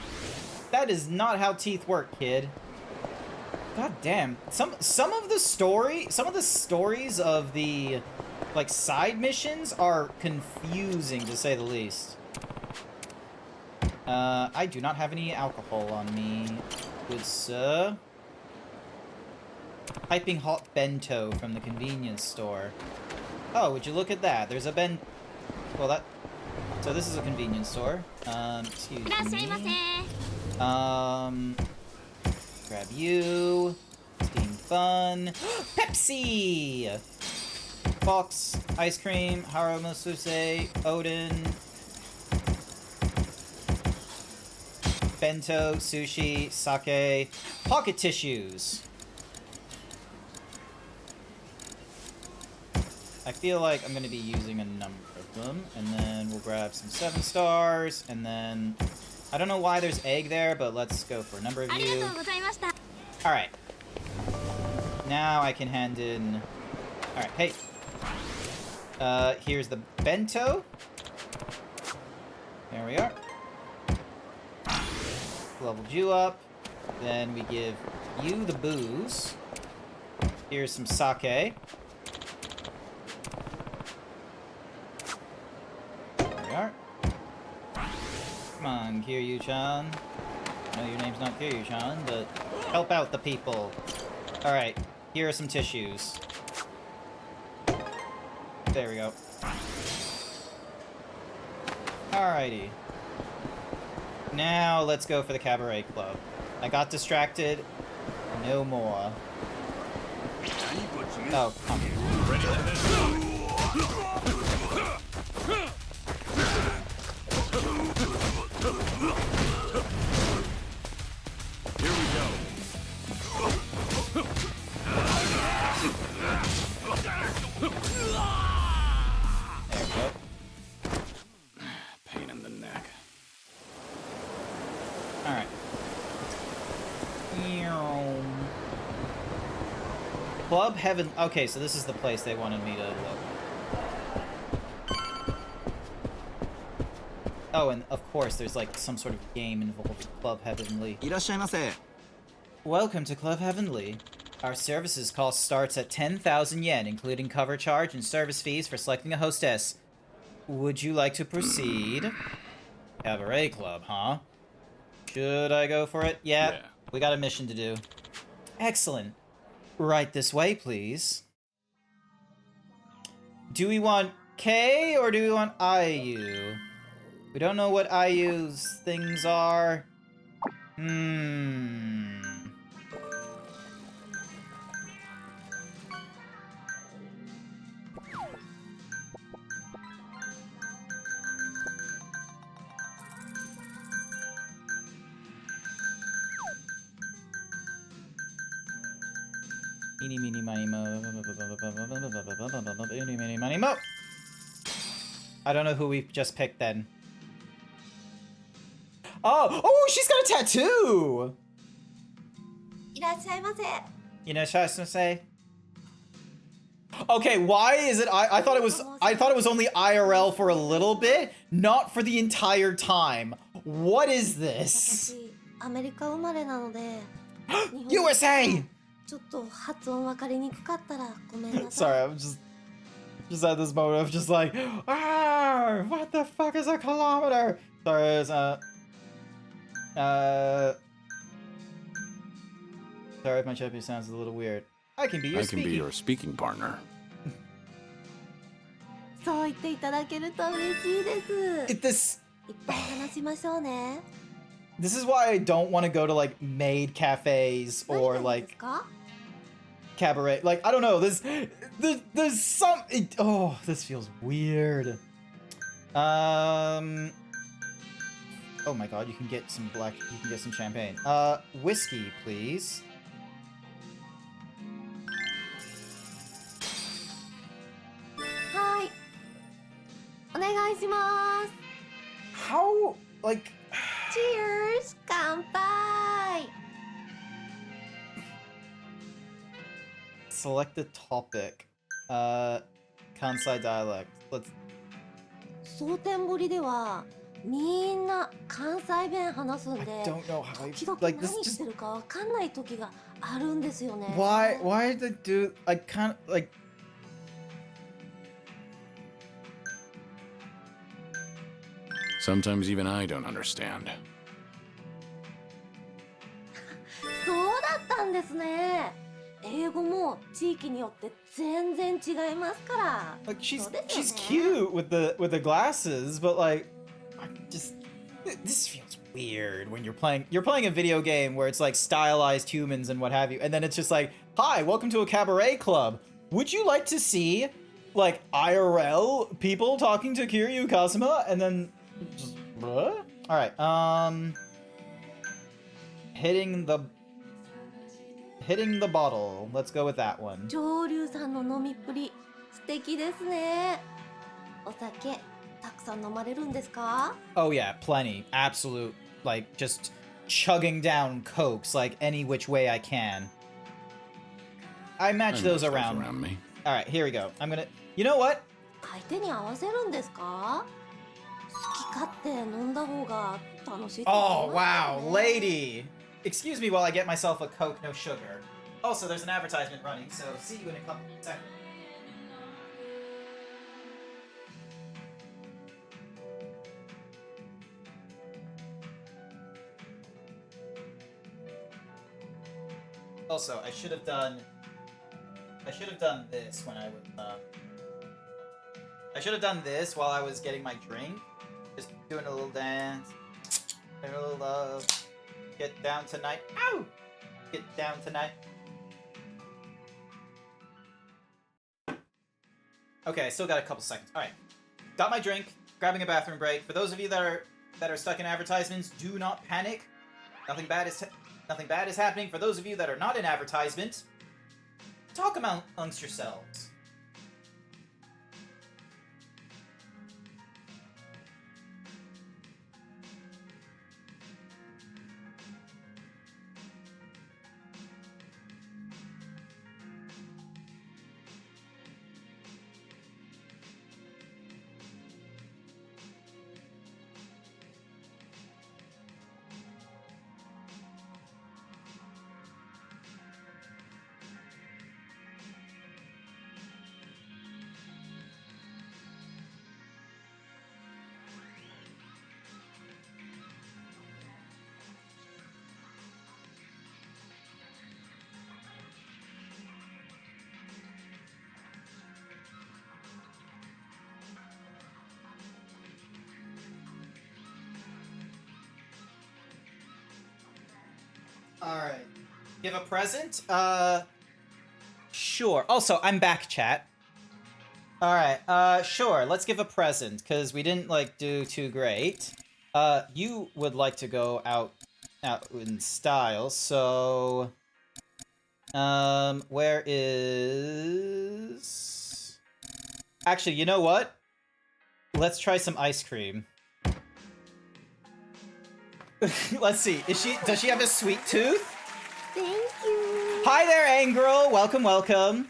Speaker 1: That is not how teeth work, kid. God damn. Some of the stories of the like side missions are confusing to say the least. I do not have any alcohol on me, good sir. Piping hot bento from the convenience store. Oh, would you look at that? There's a well, that... So this is a convenience store. Excuse me. Grab you. Steam Fun. Pepsi! Fox, ice cream, Haramususe, Odin. Bento, sushi, sake, pocket tissues. I feel like I'm going to be using a number of them, and then we'll grab some 7 stars, and then... I don't know why there's egg there, but let's go for a number of you. Alright. Now I can hand in... Alright, hey. Here's the bento. There we are. Leveled you up. Then we give you the booze. Here's some sake. There we are. Come on, Kiryu-chan. I know your name's not Kiryu-chan, but help out the people. Alright, here are some tissues. There we go. Alrighty. Now let's go for the cabaret club. I got distracted. No more. Oh, come on.
Speaker 3: Here we go.
Speaker 1: There we go.
Speaker 3: Pain in the neck.
Speaker 1: Alright. Club Heaven... Okay, so this is the place they wanted me to look. Oh, and of course, there's like some sort of game involved with Club Heavenly. Welcome to Club Heavenly. Our services cost starts at 10,000 yen, including cover charge and service fees for selecting a hostess. Would you like to proceed? Cabaret Club, huh? Should I go for it? Yeah. We got a mission to do. Excellent. Right this way, please. Do we want K or do we want IU? We don't know what IU's things are. Eeny, meeny, miny, mo. Eeny, meeny, miny, mo. I don't know who we just picked then. Oh, she's got a tattoo!
Speaker 8: いらっしゃいませ。
Speaker 1: You know, say. Okay, why is it? I thought it was only IRL for a little bit, not for the entire time. What is this?
Speaker 8: 私アメリカ生まれなので
Speaker 1: USA!
Speaker 8: ちょっと発音分かりにくかったらごめんなさい。
Speaker 1: Sorry, I'm just at this moment of just like, what the fuck is a kilometer? Sorry, it's, sorry if my Japanese sounds a little weird. I can be your
Speaker 3: speaking partner.
Speaker 8: そう言っていただけると嬉しいです。
Speaker 1: This
Speaker 8: いっぱい話しましょうね。
Speaker 1: This is why I don't want to go to like maid cafes or
Speaker 8: 何がいいです
Speaker 1: like
Speaker 8: か？
Speaker 1: cabaret. Like, I don't know. There's some. This feels weird. Oh my god, you can get some champagne. Whiskey, please.
Speaker 8: Hi. お願いします。
Speaker 1: How, like...
Speaker 8: Cheers! 乾杯!
Speaker 1: Select a topic. Kansai dialect. Let's...
Speaker 8: 蒼天堀ではみんな関西弁話すん
Speaker 1: I
Speaker 8: で
Speaker 1: don't know how I...
Speaker 8: 時々
Speaker 1: Like,
Speaker 8: 何
Speaker 1: this
Speaker 8: 言っ
Speaker 1: just...
Speaker 8: てるかわかんない時があるんですよね。
Speaker 1: Why did they do... I can't, like...
Speaker 3: Sometimes even I don't understand.
Speaker 8: そうだったんですね。英語も地域によって全然違いますから。
Speaker 1: Like, she's
Speaker 8: そうですよね。
Speaker 1: she's cute with the glasses, but like... This feels weird when you're playing a video game where it's like stylized humans and what have you, and then it's just like, hi, welcome to a cabaret club. Would you like to see like IRL people talking to Kiryu Kazuma? And then just what? Alright, hitting the bottle. Let's go with that one.
Speaker 8: 上流さんの飲みっぷり素敵ですね。お酒たくさん飲まれるんですか？
Speaker 1: Oh yeah, plenty. Absolute, like, just chugging down cokes like any which way I can. I match
Speaker 3: I
Speaker 1: those
Speaker 3: match
Speaker 1: around.
Speaker 3: me.
Speaker 1: Alright, here we go. I'm gonna... You know what?
Speaker 8: 相手に合わせるんですか？好き勝手飲んだ方が楽しいと
Speaker 1: Oh,
Speaker 8: 思います
Speaker 1: wow,
Speaker 8: よね。
Speaker 1: lady! Excuse me while I get myself a Coke, no sugar. Also, there's an advertisement running, so see you in a couple seconds. Also, I should have done this when I was, I should have done this while I was getting my drink. Just doing a little dance. A little love. Get down tonight. Ow! Get down tonight. Okay, I still got a couple seconds. Alright. Got my drink, grabbing a bathroom break. For those of you that are stuck in advertisements, do not panic. Nothing bad is happening. For those of you that are not in advertisement, talk amongst yourselves. Alright. Give a present? Sure. Also, I'm back, chat. Alright, sure, let's give a present, because we didn't, like, do too great. You would like to go out in style, so... where is... Actually, you know what? Let's try some ice cream. Let's see. Does she have a sweet tooth?
Speaker 8: Thank you.
Speaker 1: Hi there, Angrel. Welcome, welcome.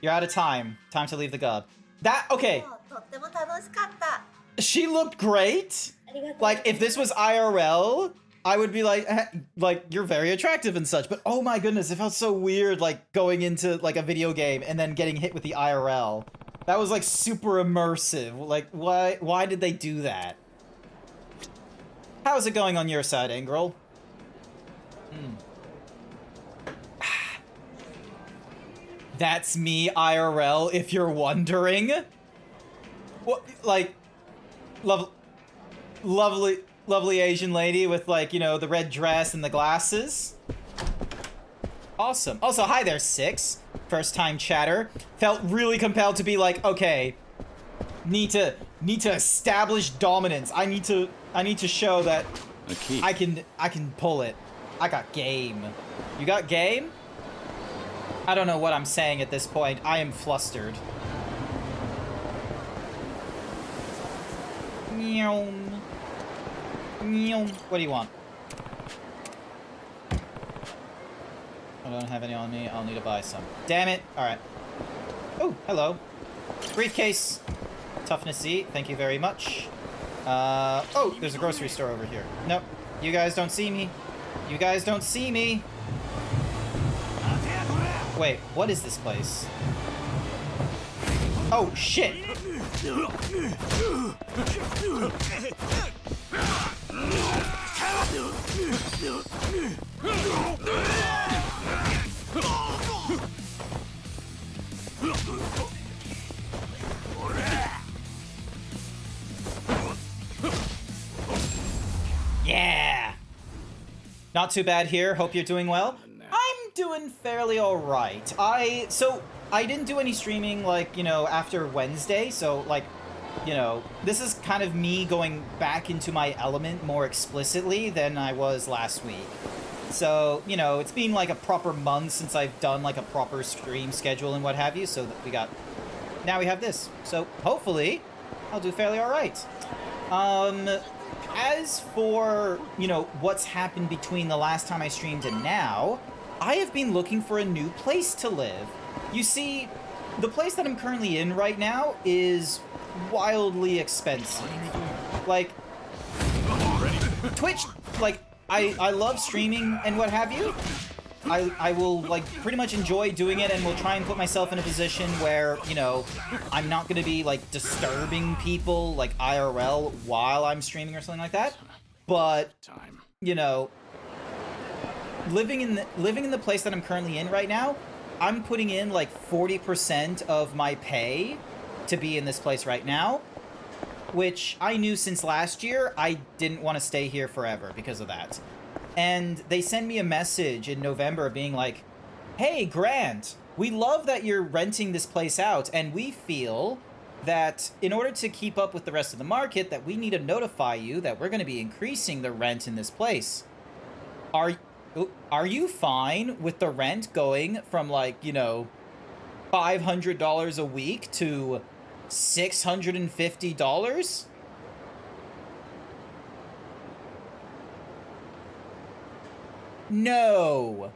Speaker 1: You're out of time. Time to leave the gub. Okay.
Speaker 8: とっても楽しかった。
Speaker 1: She looked great.
Speaker 8: ありがとう。
Speaker 1: Like, if this was IRL, I would be like, you're very attractive and such. But oh my goodness, it felt so weird, like, going into, like, a video game and then getting hit with the IRL. That was, like, super immersive. Like, why did they do that? How's it going on your side, Angrel? That's me, IRL, if you're wondering. What, like, lovely Asian lady with, like, you know, the red dress and the glasses. Awesome. Also, hi there, Six. First time chatter. Felt really compelled to be like, okay, need to establish dominance. I need to show that I can pull it. I got game. You got game? I don't know what I'm saying at this point. I am flustered. Meow. Meow. What do you want? I don't have any on me. I'll need to buy some. Damn it. Alright. Oh, hello. Briefcase. Toughness C. Thank you very much. Oh, there's a grocery store over here. Nope. You guys don't see me. You guys don't see me. Wait, what is this place? Oh, shit! Yeah! Not too bad here. Hope you're doing well. I'm doing fairly alright. So, I didn't do any streaming, like, you know, after Wednesday, so, like, you know, this is kind of me going back into my element more explicitly than I was last week. So, you know, it's been, like, a proper month since I've done, like, a proper stream schedule and what have you, so that now we have this. So, hopefully, I'll do fairly alright. As for, you know, what's happened between the last time I streamed and now, I have been looking for a new place to live. You see, the place that I'm currently in right now is wildly expensive. Like, Twitch, like, I love streaming and what have you. I will, like, pretty much enjoy doing it and will try and put myself in a position where, you know, I'm not going to be, like, disturbing people, like, IRL while I'm streaming or something like that. But, you know, living in the place that I'm currently in right now, I'm putting in, like, 40% of my pay to be in this place right now, which I knew since last year I didn't want to stay here forever because of that. And they sent me a message in November being like, hey, Grant, we love that you're renting this place out, and we feel that in order to keep up with the rest of the market, that we need to notify you that we're going to be increasing the rent in this place. Are you fine with the rent going from, like, you know, $500 a week to $650? No.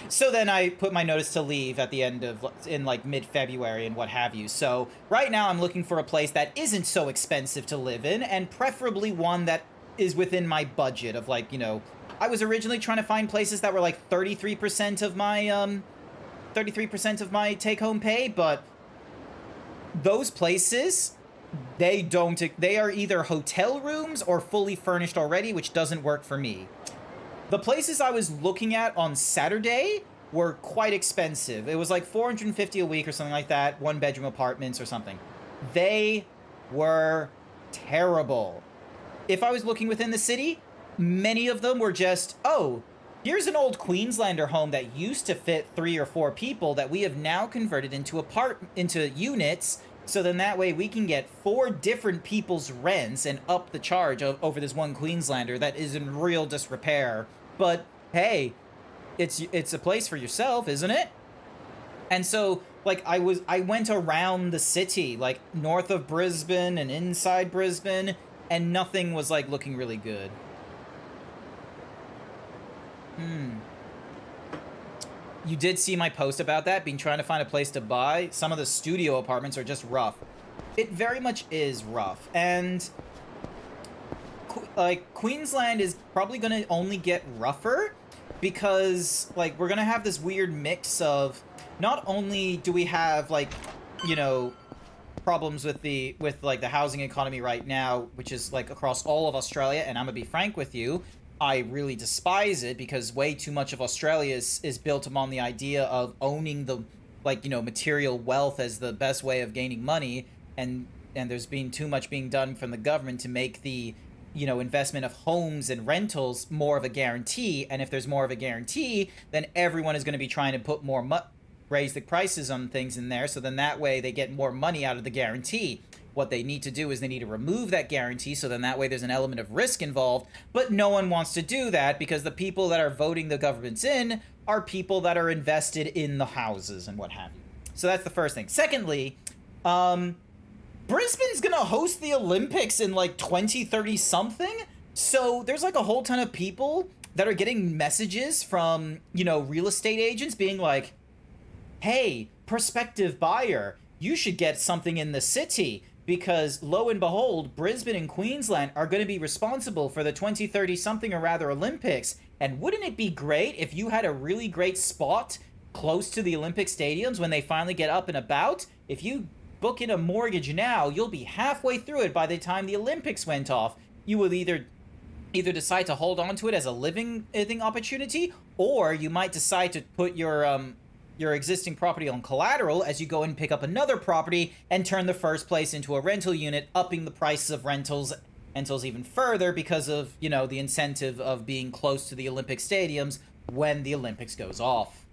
Speaker 1: So then I put my notice to leave at the end of, in like mid-February and what have you. So right now I'm looking for a place that isn't so expensive to live in, and preferably one that is within my budget of, like, you know, I was originally trying to find places that were like 33% of my take-home pay, but those places, they are either hotel rooms or fully furnished already, which doesn't work for me. The places I was looking at on Saturday were quite expensive. It was like $450 a week or something like that, one-bedroom apartments or something. They were terrible. If I was looking within the city, many of them were just, oh, here's an old Queenslander home that used to fit 3 or 4 people that we have now converted into units, so then that way we can get 4 different people's rents and up the charge over this one Queenslander that is in real disrepair. But hey, it's a place for yourself, isn't it? And so like, I went around the city, like, north of Brisbane and inside Brisbane, and nothing was, like, looking really good. You did see my post about that, been trying to find a place to buy. Some of the studio apartments are just rough. It very much is rough, and like Queensland is probably gonna only get rougher because like we're gonna have this weird mix of not only do we have like, you know, problems with the housing economy right now, which is like across all of Australia, and I'm gonna be frank with you, I really despise it because way too much of Australia is built upon the idea of owning the, like, you know, material wealth as the best way of gaining money, and there's been too much being done from the government to make the, you know, investment of homes and rentals more of a guarantee. And if there's more of a guarantee, then everyone is going to be trying to put more raise the prices on things in there, so then that way they get more money out of the guarantee. What they need to do is they need to remove that guarantee, so then that way there's an element of risk involved, but no one wants to do that because the people that are voting the governments in are people that are invested in the houses and what have you. So that's the first thing. Secondly, Brisbane's gonna host the Olympics in like 2030 something, so there's like a whole ton of people that are getting messages from, you know, real estate agents being like, hey, prospective buyer, you should get something in the city because lo and behold, Brisbane and Queensland are going to be responsible for the 2030 something or rather Olympics. And wouldn't it be great if you had a really great spot close to the Olympic stadiums when they finally get up and about? If you book in a mortgage now, you'll be halfway through it by the time the Olympics went off. You will either decide to hold on to it as a living opportunity, or you might decide to put your existing property on collateral as you go and pick up another property and turn the first place into a rental unit, upping the prices of rentals even further because of, you know, the incentive of being close to the Olympic stadiums when the Olympics goes off.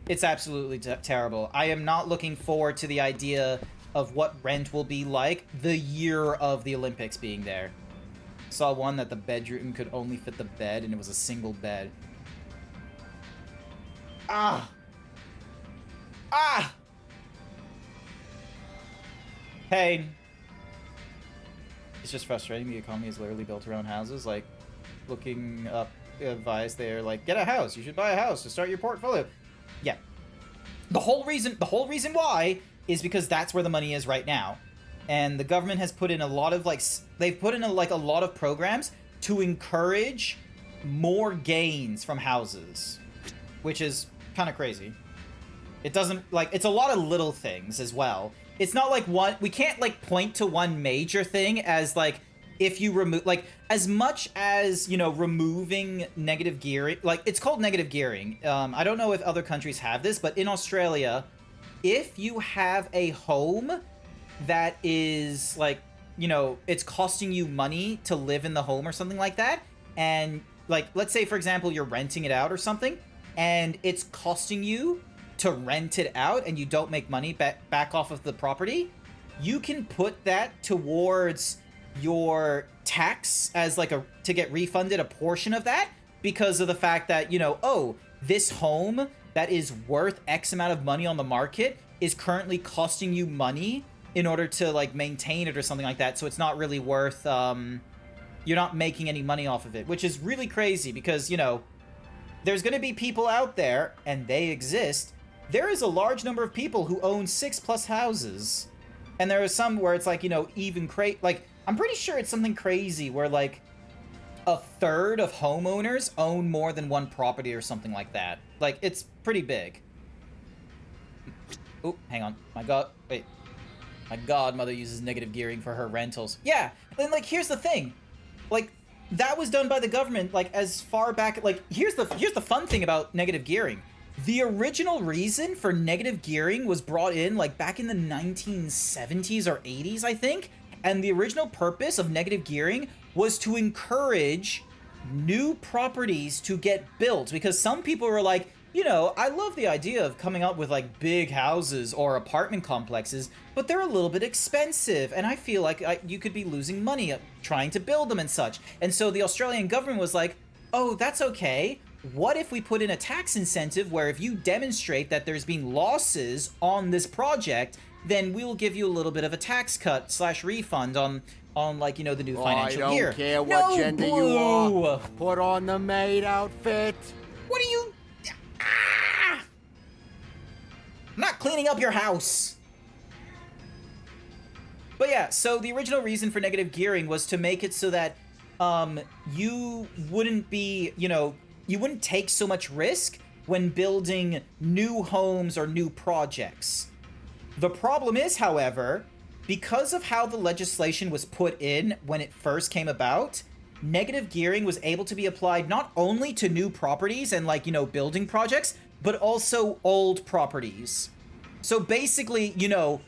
Speaker 1: It's absolutely terrible. I am not looking forward to the idea of what rent will be like the year of the Olympics being there. Saw one that the bedroom could only fit the bed and it was a single bed. Ah! Pain. It's just frustrating. The economy is literally built around houses. Like, looking up advice, they're like, get a house. You should buy a house to start your portfolio. Yeah. The whole reason why is because that's where the money is right now. And the government has put in a lot of, like, they've put in a lot of programs to encourage more gains from houses, which is kind of crazy. It doesn't, like, it's a lot of little things as well. It's not like we can't like point to one major thing as like, if you remove, like, as much as, you know, removing negative gearing, like, it's called negative gearing. I don't know if other countries have this, but in Australia, if you have a home that is like, you know, it's costing you money to live in the home or something like that, and like, let's say for example, you're renting it out or something, and it's costing you to rent it out and you don't make money back off of the property, you can put that towards your tax as like to get refunded a portion of that, because of the fact that, you know, oh, this home that is worth X amount of money on the market is currently costing you money in order to like maintain it or something like that, so it's not really worth, you're not making any money off of it, which is really crazy because, you know, there's going to be people out there, and they exist. There is a large number of people who own 6+ houses. And there are some where it's like, you know, even like, I'm pretty sure it's something crazy where like a third of homeowners own more than one property or something like that. Like, it's pretty big. Oh, hang on. My god, wait. My godmother uses negative gearing for her rentals. Yeah, and like, here's the thing. Like, that was done by the government, like, as far back, like, here's the fun thing about negative gearing. The original reason for negative gearing was brought in, like, back in the 1970s or 80s, I think, and the original purpose of negative gearing was to encourage new properties to get built, because some people were like, you know, I love the idea of coming up with like big houses or apartment complexes, but they're a little bit expensive, and I feel like you could be losing money trying to build them and such. And so the Australian government was like, oh, that's okay. what if we put in a tax incentive where if you demonstrate that there's been losses on this project, then we'll give you a little bit of a tax cut / refund on like, you know, the new financial year.
Speaker 9: I don't care what gender you are. Put on the maid outfit.
Speaker 1: What are you... Ah! I'm not cleaning up your house. But yeah, so the original reason for negative gearing was to make it so that you wouldn't be, you know, you wouldn't take so much risk when building new homes or new projects. The problem is, however, because of how the legislation was put in when it first came about, negative gearing was able to be applied not only to new properties and, like, you know, building projects, but also old properties. So basically, you know,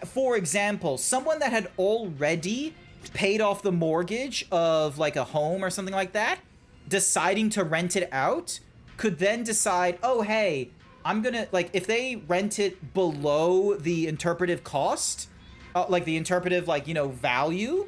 Speaker 1: for example, someone that had already paid off the mortgage of, like, a home or something like that, deciding to rent it out, could then decide, oh, hey, I'm gonna, like, if they rent it below the interpretive cost, like the interpretive, like, you know, value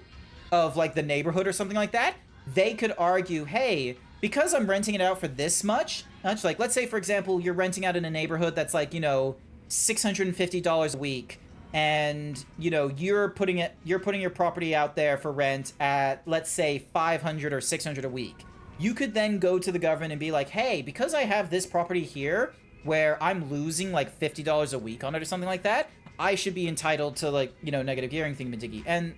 Speaker 1: of, like, the neighborhood or something like that, they could argue, hey, because I'm renting it out for this much, like, let's say, for example, you're renting out in a neighborhood that's, like, you know, $650 a week, and, you know, you're putting your property out there for rent at, let's say, $500 or $600 a week. You could then go to the government and be like, hey, because I have this property here where I'm losing like $50 a week on it or something like that, I should be entitled to, like, you know, negative gearing thingamajiggy. And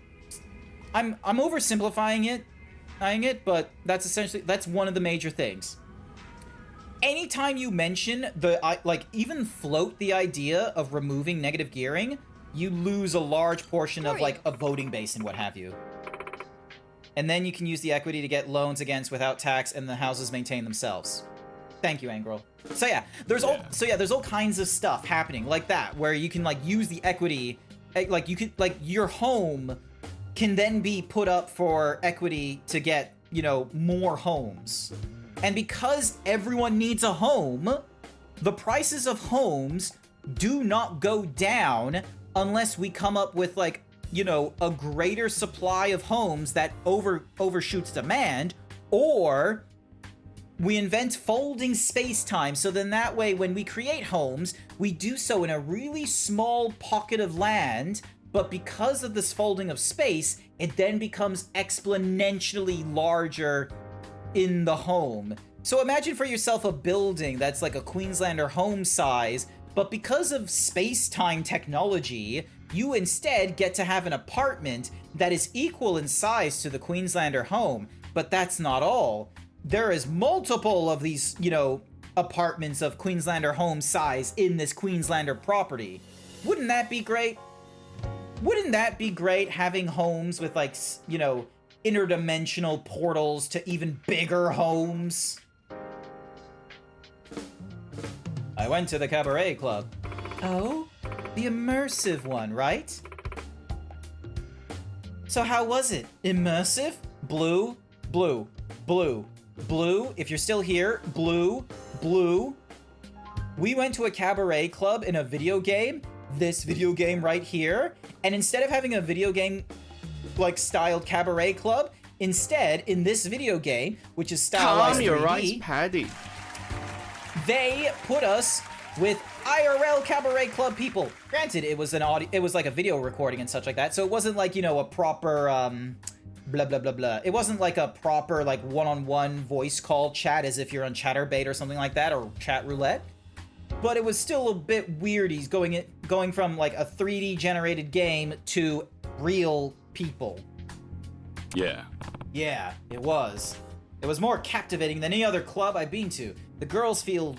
Speaker 1: I'm oversimplifying it, but that's essentially, that's one of the major things. Anytime you mention like, even float the idea of removing negative gearing, you lose a large portion of, like, a voting base and what have you. And then you can use the equity to get loans against without tax, and the houses maintain themselves. Thank you, Angrel. So yeah, there's all kinds of stuff happening like that, where you can, like, use the equity, like, you could, like, your home can then be put up for equity to get, you know, more homes. And because everyone needs a home, the prices of homes do not go down unless we come up with, like, you know, a greater supply of homes that overshoots demand, or we invent folding space-time, so then that way when we create homes, we do so in a really small pocket of land, but because of this folding of space, it then becomes exponentially larger in the home. So imagine for yourself a building that's like a Queenslander home size, but because of space-time technology, you instead get to have an apartment that is equal in size to the Queenslander home. But that's not all. There is multiple of these, you know, apartments of Queenslander home size in this Queenslander property. Wouldn't that be great? Wouldn't that be great, having homes with, like, you know, interdimensional portals to even bigger homes? I went to the cabaret club. Oh? The immersive one, right? So how was it? Immersive? Blue, blue, blue, blue. If you're still here, blue, blue. We went to a cabaret club in a video game, this video game right here, and instead of having a video game, like, styled cabaret club, instead, in this video game, which is stylized 3D,
Speaker 9: your rice paddy.
Speaker 1: they put us with IRL cabaret club people. Granted, it was it was like a video recording and such like that, so it wasn't like, you know, a proper blah blah blah blah. It wasn't like a proper, like, one-on-one voice call chat as if you're on Chatterbait or something like that, or Chat Roulette. But it was still a bit weird. He's going from, like, a 3D generated game to real people.
Speaker 3: Yeah.
Speaker 1: Yeah, it was. It was more captivating than any other club I've been to. The girls feel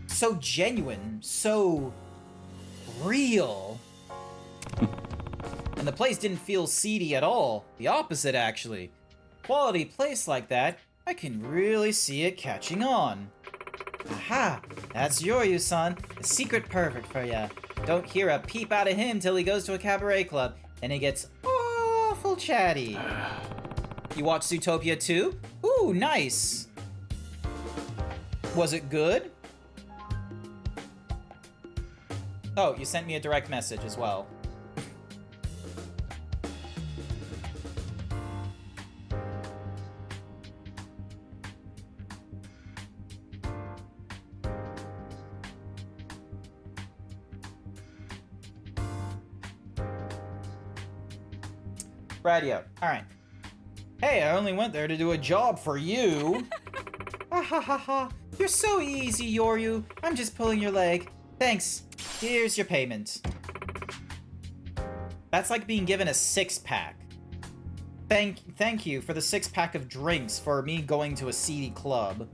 Speaker 1: so genuine, so real. And the place didn't feel seedy at all. The opposite, actually. Quality place like that, I can really see it catching on. Aha! That's Yoryu-san, a secret pervert for ya. Don't hear a peep out of him till he goes to a cabaret club, and he gets awful chatty. You watched Zootopia 2? Ooh, nice! Was it good? Oh, you sent me a direct message as well. Radio. Alright. Hey, I only went there to do a job for you. Ha ha ha ha. You're so easy, Yoryu. I'm just pulling your leg. Thanks. Here's your payment. That's like being given a 6-pack. Thank you for the 6-pack of drinks for me going to a seedy club.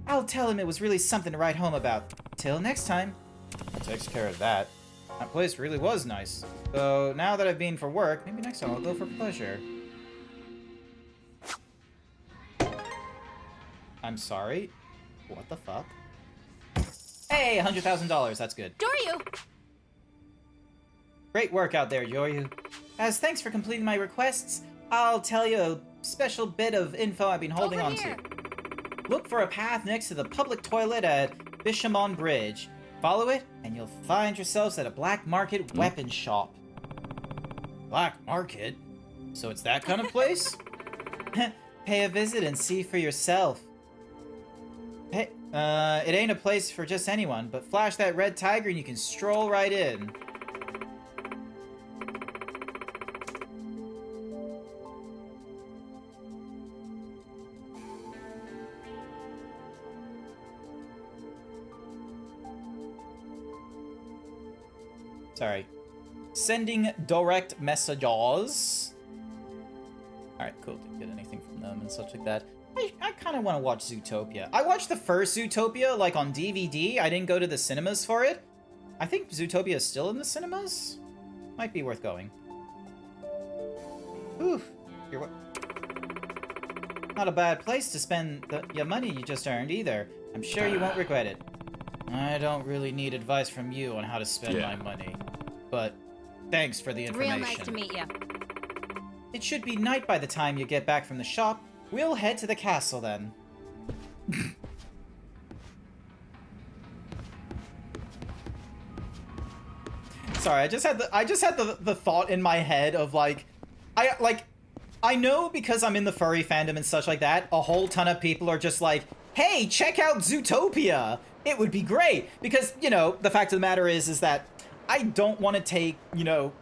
Speaker 1: I'll tell him it was really something to write home about. Till next time. Takes care of that. That place really was nice. So now that I've been for work, maybe next time I'll go for pleasure. I'm sorry? What the fuck? Hey, $100,000, that's good.
Speaker 6: Doryu!
Speaker 1: Great work out there, Yoryu. As thanks for completing my requests, I'll tell you a special bit of info I've been holding on to. Look for a path next to the public toilet at Bishamon Bridge. Follow it, and you'll find yourselves at a black market weapon shop. Black market? So it's that kind of place? Pay a visit and see for yourself. Hey, it ain't a place for just anyone, but flash that red tiger and you can stroll right in. Sorry. Sending direct messages. Alright, cool. Didn't get anything from them and such like that. I kind of want to watch Zootopia. I watched the first Zootopia, like, on DVD. I didn't go to the cinemas for it. I think Zootopia is still in the cinemas? Might be worth going. Whew. Not a bad place to spend your money you just earned, either. I'm sure you won't regret it. I don't really need advice from you on how to spend my money. But thanks for the information.
Speaker 6: Real nice to meet you.
Speaker 1: It should be night by the time you get back from the shop. We'll head to the castle then. Sorry, I just had the thought in my head of like I know because I'm in the furry fandom and such like that, a whole ton of people are just like, "Hey, check out Zootopia. It would be great." Because, you know, the fact of the matter is that I don't want to take, you know,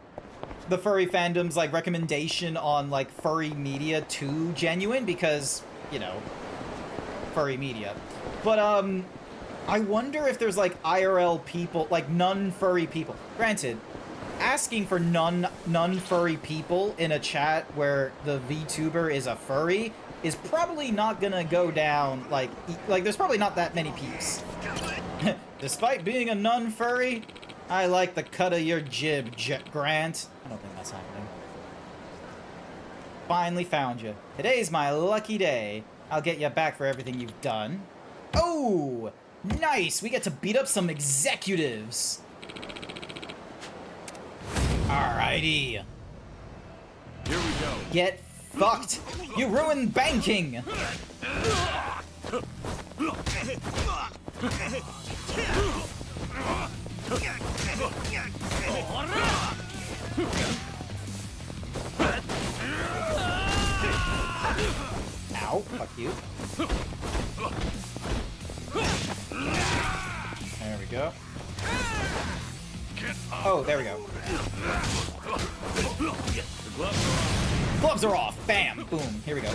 Speaker 1: the furry fandom's like recommendation on like furry media too genuine because, you know, furry media. But I wonder if there's like IRL people, like non-furry people. Granted, asking for non-furry people in a chat where the VTuber is a furry is probably not gonna go down like there's probably not that many peeps. Despite being a non-furry, I like the cut of your jib, Grant. I don't think that's happening. Finally found you. Today's my lucky day. I'll get you back for everything you've done. Oh, nice. We get to beat up some executives. Alrighty.
Speaker 3: Here we go.
Speaker 1: Get fucked. You ruined banking. Ow, fuck you. There we go. Oh, there we go. Gloves are off. Bam. Boom. Here we go.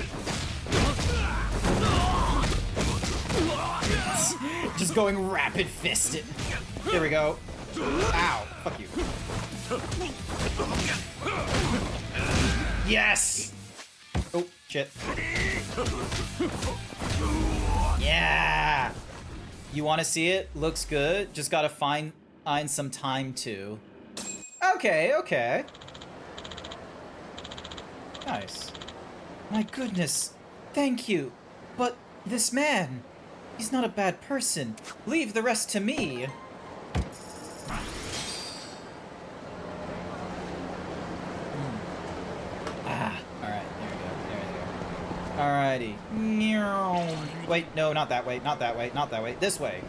Speaker 1: Just going rapid fisted. Here we go. Ow. Fuck you. Yes! Oh, shit. Yeah! You want to see it? Looks good. Just gotta find some time to. Okay, okay. Nice. My goodness. Thank you. But this man, he's not a bad person. Leave the rest to me. Alrighty. Wait, no, not that way, not that way, not that way. This way.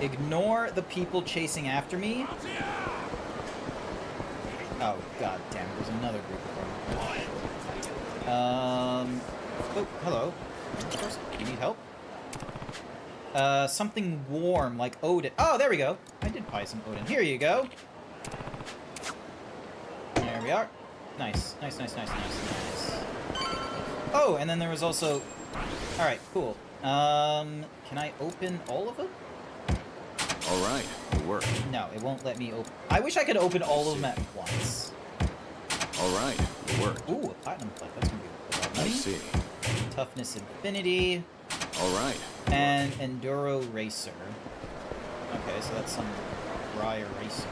Speaker 1: Ignore the people chasing after me. Oh, god damn it, there's another group of them. Oh, hello. You need help? Something warm, like Odin. Oh, there we go. I did buy some Odin. Here you go. There we are. Nice. Nice, nice, nice, nice, nice. Oh, and then there was also... Alright, cool. Can I open all of them?
Speaker 3: All right, it worked.
Speaker 1: No, it won't let me open... I wish I could open all of them at once.
Speaker 3: All right, it worked.
Speaker 1: Ooh, a platinum plate. That's gonna be a lot of
Speaker 3: I
Speaker 1: money.
Speaker 3: see.
Speaker 1: Toughness Infinity.
Speaker 3: All right.
Speaker 1: And Enduro Racer. Okay, so that's some Briar Racer thing.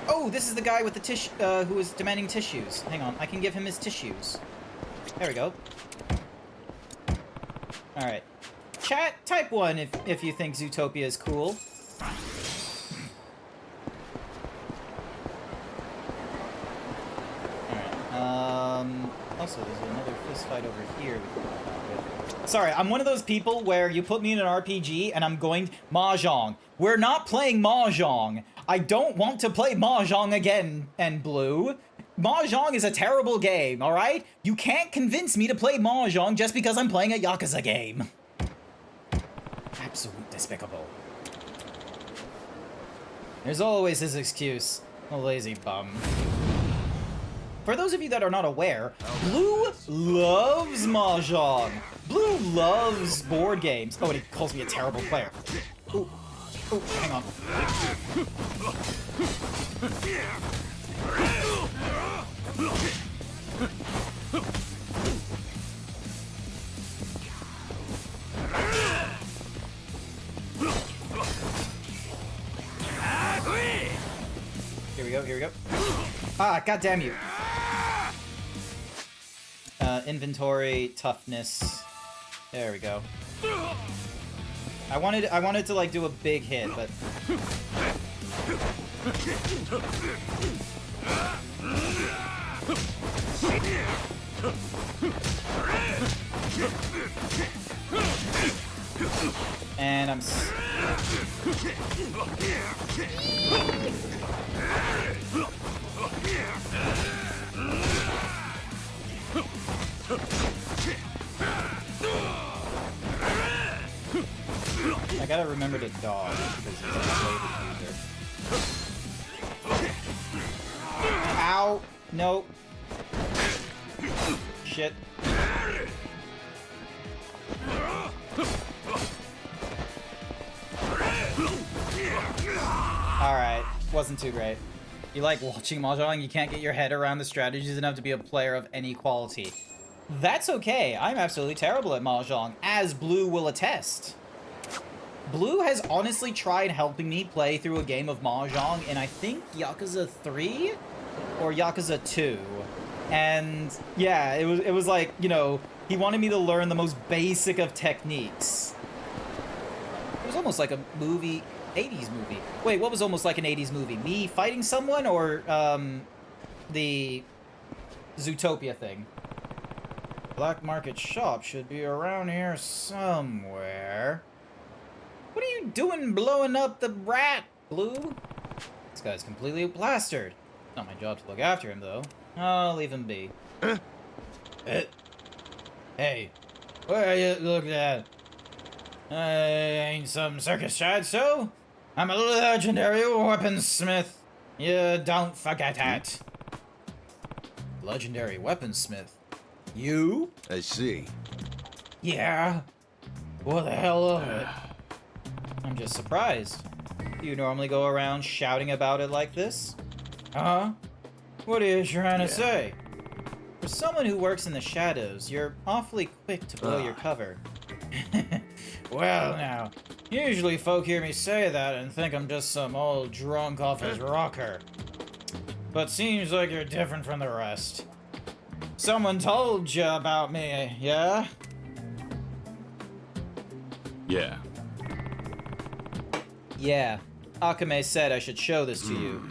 Speaker 1: Oh, this is the guy with the tissue, who is demanding tissues. Hang on, I can give him his tissues. There we go. Alright. Chat, type 1 if you think Zootopia is cool. Alright, also there's another fist fight over here. Sorry, I'm one of those people where you put me in an RPG and I'm going Mahjong. We're not playing Mahjong. I don't want to play Mahjong again, and Blue. Mahjong is a terrible game, alright? You can't convince me to play Mahjong just because I'm playing a Yakuza game. Absolute despicable. There's always his excuse. A lazy bum. For those of you that are not aware, Blue loves Mahjong. Blue loves board games. Oh, and he calls me a terrible player. Ooh. Ooh, hang on. Here we go, here we go. Ah, goddamn you. Inventory, toughness. There we go. I wanted to like do a big hit, but and I'm I gotta remember to dodge because he's a bladed user. Ow! Nope. Shit. Alright, wasn't too great. You like watching Mahjong, you can't get your head around the strategies enough to be a player of any quality. That's okay, I'm absolutely terrible at Mahjong, as Blue will attest. Blue has honestly tried helping me play through a game of Mahjong in, I think, Yakuza 3 or Yakuza 2. And yeah, it was like, you know, he wanted me to learn the most basic of techniques. It was almost like a movie, 80s movie. Wait, what was almost like an 80s movie? Me fighting someone or the Zootopia thing? Black market shop should be around here somewhere. What are you doing blowing up the rat, Blue? This guy's completely plastered. Not my job to look after him, though. I'll leave him be. Hey, what are you looking at? Ain't some circus shad show? I'm a legendary weaponsmith. You don't forget it. Legendary weaponsmith? You?
Speaker 4: I see.
Speaker 1: Yeah. What the hell of it? I'm just surprised. Do you normally go around shouting about it like this? Huh? What are you trying to say? For someone who works in the shadows, you're awfully quick to blow your cover. Well now, usually folk hear me say that and think I'm just some old drunk off his rocker. But seems like you're different from the rest. Someone told you about me, yeah?
Speaker 3: Yeah.
Speaker 1: Yeah. Akame said I should show this to you.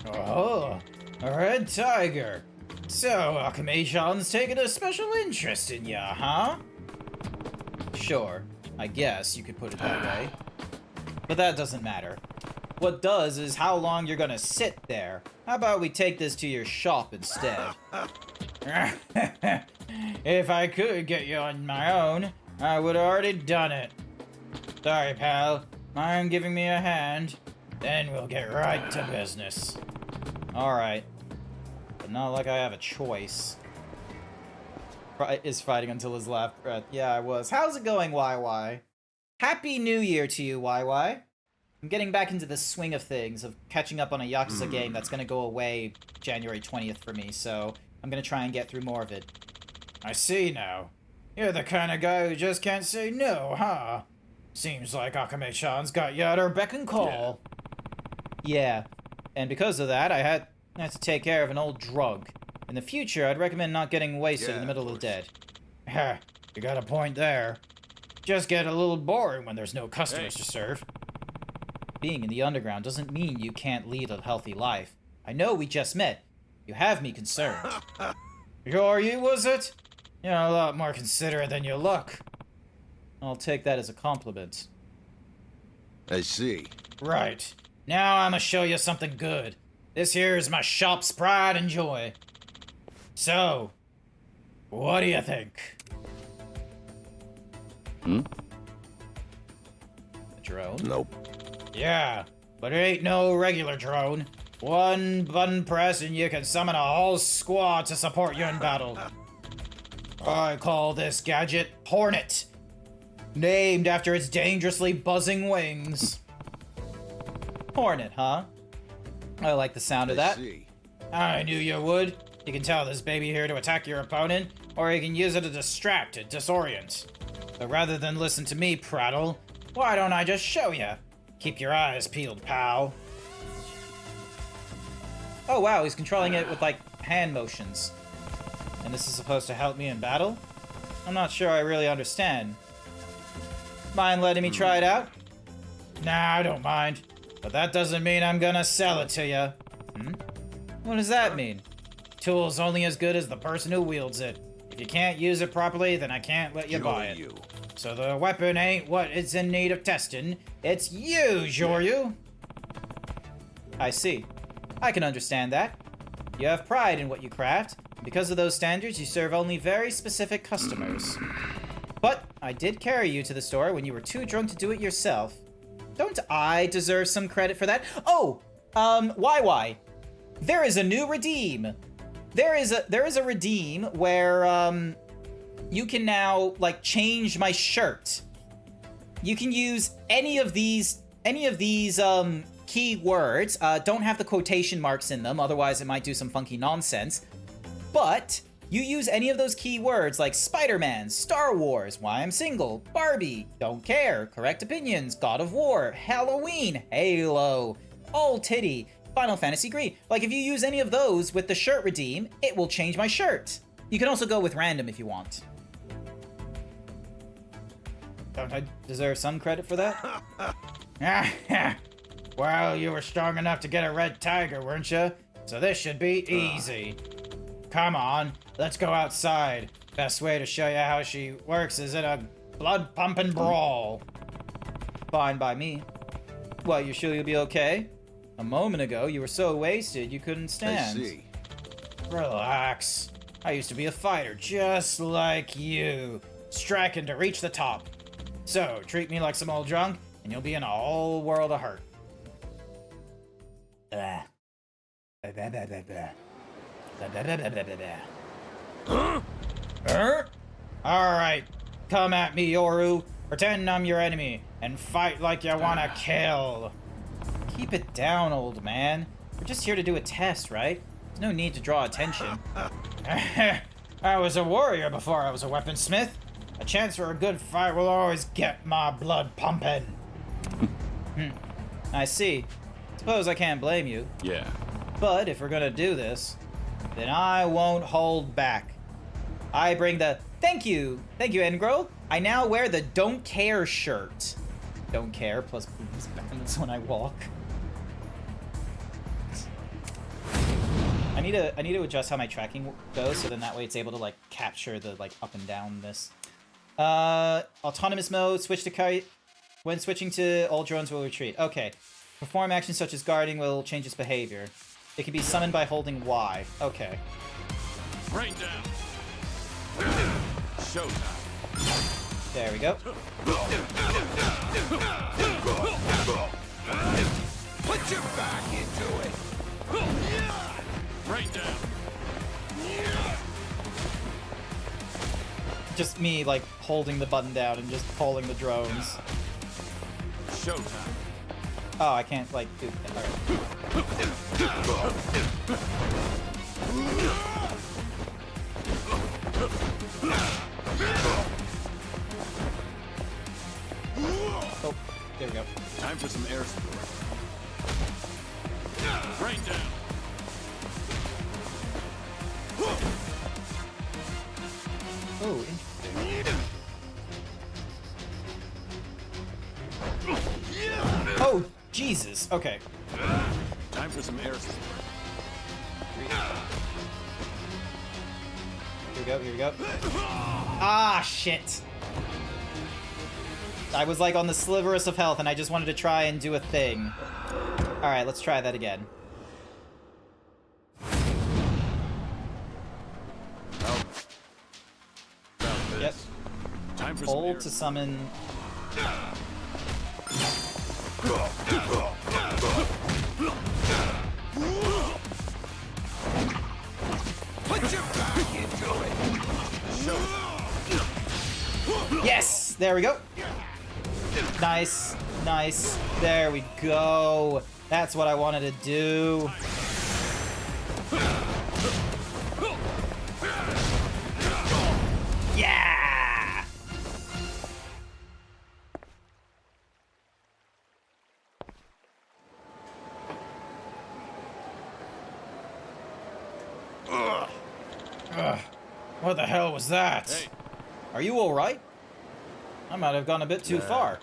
Speaker 1: Oh, a red tiger. So, Akame-chan's taken a special interest in ya, huh? Sure, I guess you could put it that way. But that doesn't matter. What does is how long you're gonna sit there. How about we take this to your shop instead? If I could get you on my own, I would have already done it. Sorry, pal. Mind giving me a hand? Then we'll get right to business. Alright. But not like I have a choice. Is fighting until his last breath. Yeah, I was. How's it going, YY? Happy New Year to you, YY. I'm getting back into the swing of things, of catching up on a Yakuza game that's gonna go away January 20th for me, so I'm gonna try and get through more of it. I see now. You're the kind of guy who just can't say no, huh? Seems like Akame-chan's got you at her beck and call. Yeah. And because of that, I had to take care of an old drug. In the future, I'd recommend not getting wasted in the middle of the dead. Ha, you got a point there. Just get a little boring when there's no customers to serve. Being in the underground doesn't mean you can't lead a healthy life. I know we just met. You have me concerned. You're you, was it? You're a lot more considerate than you look. I'll take that as a compliment.
Speaker 4: I see.
Speaker 1: Right. Now I'ma show you something good. This here is my shop's pride and joy. So, what do you think?
Speaker 3: Hmm?
Speaker 1: A drone?
Speaker 4: Nope.
Speaker 1: Yeah, but it ain't no regular drone. One button press and you can summon a whole squad to support you in battle. I call this gadget Hornet. Named after its dangerously buzzing wings. Hornet, huh? I like the sound of that. I knew you would. You can tell this baby here to attack your opponent, or you can use it to distract and disorient. But rather than listen to me prattle, why don't I just show you? Keep your eyes peeled, pal. Oh wow, he's controlling it with, like, hand motions. And this is supposed to help me in battle? I'm not sure I really understand. Mind letting me try it out? Nah, I don't mind. But that doesn't mean I'm gonna sell it to you. What does that mean? Tool's only as good as the person who wields it. If you can't use it properly, then I can't let you buy it. So the weapon ain't what it's in need of testing. It's you, Joryu! I see. I can understand that. You have pride in what you craft. Because of those standards, you serve only very specific customers. But I did carry you to the store when you were too drunk to do it yourself. Don't I deserve some credit for that? Oh! YY. There is a new redeem. There is a redeem where, you can now, like, change my shirt. You can use any of these key words. Don't have the quotation marks in them, otherwise it might do some funky nonsense. But you use any of those key words like Spider-Man, Star Wars, Why I'm Single, Barbie, Don't Care, Correct Opinions, God of War, Halloween, Halo, All Titty, Final Fantasy Green. Like, if you use any of those with the shirt redeem, it will change my shirt. You can also go with random if you want. Don't I deserve some credit for that? Well, you were strong enough to get a red tiger, weren't you? So this should be easy. Come on, let's go outside. Best way to show you how she works is in a blood-pumping brawl. Fine by me. What, you sure you'll be okay? A moment ago, you were so wasted you couldn't stand.
Speaker 4: I see.
Speaker 1: Relax. I used to be a fighter just like you, striking to reach the top. So, treat me like some old drunk, and you'll be in a whole world of hurt. Alright, come at me, Yoru. Pretend I'm your enemy, and fight like you wanna kill. Keep it down, old man. We're just here to do a test, right? There's no need to draw attention. I was a warrior before I was a weaponsmith. A chance for a good fight will always get my blood pumping. I see. Suppose I can't blame you.
Speaker 3: Yeah.
Speaker 1: But if we're gonna do this, then I won't hold back. I bring the thank you, Engro. I now wear the don't care shirt. Don't care plus booze bounce when I walk. I need to adjust how my tracking goes, so then that way it's able to like capture the like up and down this. Autonomous mode, switch to kite. When switching to all drones will retreat. Okay. Perform actions such as guarding will change its behavior. It can be summoned by holding Y. Okay.
Speaker 3: Rain down. Showtime.
Speaker 1: There we go.
Speaker 4: Put your back into it.
Speaker 3: Right down.
Speaker 1: Just me, like, holding the button down and just pulling the drones.
Speaker 3: Showtime.
Speaker 1: Oh, I can't, like, do that. Oh, there we go.
Speaker 3: Time for some air support. Right down.
Speaker 1: Oh, interesting. Oh, Jesus. Okay.
Speaker 3: Time for some air support.
Speaker 1: Here we go, here we go. Ah, shit. I was like on the sliverest of health and I just wanted to try and do a thing. Alright, let's try that again. Yep.
Speaker 3: Time for
Speaker 1: Hold to summon.
Speaker 4: Put your back into it.
Speaker 1: Yes! There we go. Nice. Nice. There we go. That's what I wanted to do. Yeah! Ugh. What the hell was that?
Speaker 3: Hey.
Speaker 1: Are you alright? I might have gone a bit too far.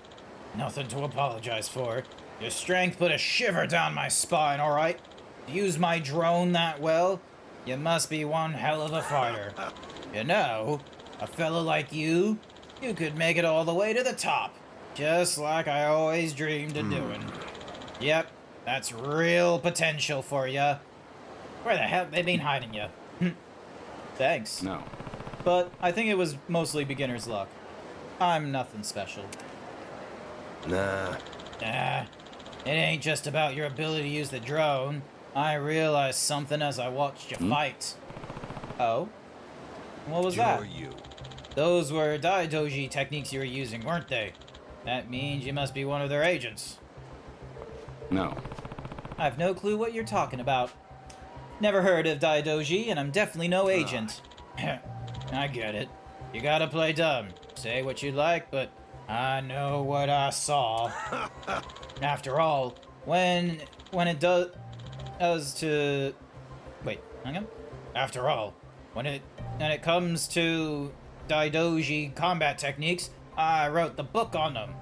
Speaker 1: Nothing to apologize for. Your strength put a shiver down my spine, alright? Use my drone that well? You must be one hell of a fighter. You know, a fella like you could make it all the way to the top. Just like I always dreamed of doing. Yep, that's real potential for ya. Where the hell they been hiding ya? Thanks.
Speaker 3: No.
Speaker 1: But I think it was mostly beginner's luck. I'm nothing special.
Speaker 4: Nah.
Speaker 1: It ain't just about your ability to use the drone. I realized something as I watched you fight. Oh? What was that?
Speaker 4: You.
Speaker 1: Those were Daidoji techniques you were using, weren't they? That means you must be one of their agents.
Speaker 3: No.
Speaker 1: I've no clue what you're talking about. Never heard of Daidoji, and I'm definitely no agent. I get it. You gotta play dumb. Say what you like, but I know what I saw. After all, when it does to... Wait, hang on. After all, when it comes to Daidoji combat techniques, I wrote the book on them.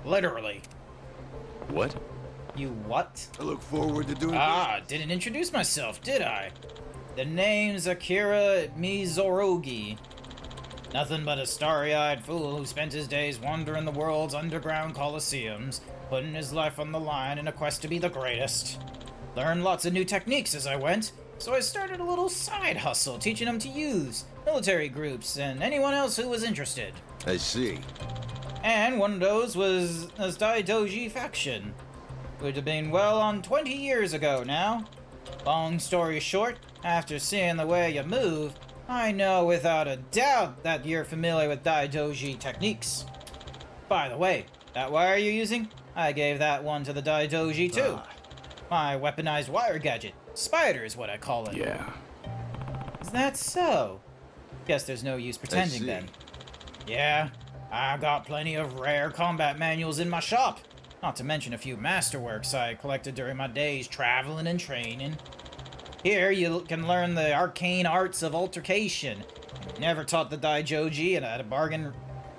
Speaker 1: Literally.
Speaker 3: What?
Speaker 1: You what?
Speaker 4: I look forward to doing
Speaker 1: Didn't introduce myself, did I? The name's Akira Mizorogi. Nothing but a starry-eyed fool who spent his days wandering the world's underground coliseums, putting his life on the line in a quest to be the greatest. Learned lots of new techniques as I went, so I started a little side hustle teaching them to use, military groups, and anyone else who was interested.
Speaker 4: I see.
Speaker 1: And one of those was a Daidoji faction. Would have been well on 20 years ago now. Long story short, after seeing the way you move, I know without a doubt that you're familiar with Daidoji techniques. By the way, that wire you're using, I gave that one to the Daidoji too. My weaponized wire gadget. Spider is what I call it.
Speaker 3: Yeah.
Speaker 1: Is that so? Guess there's no use pretending then. Yeah, I got plenty of rare combat manuals in my shop. Not to mention a few masterworks I collected during my days traveling and training. Here you can learn the arcane arts of altercation. Never taught the Daidoji and at a bargain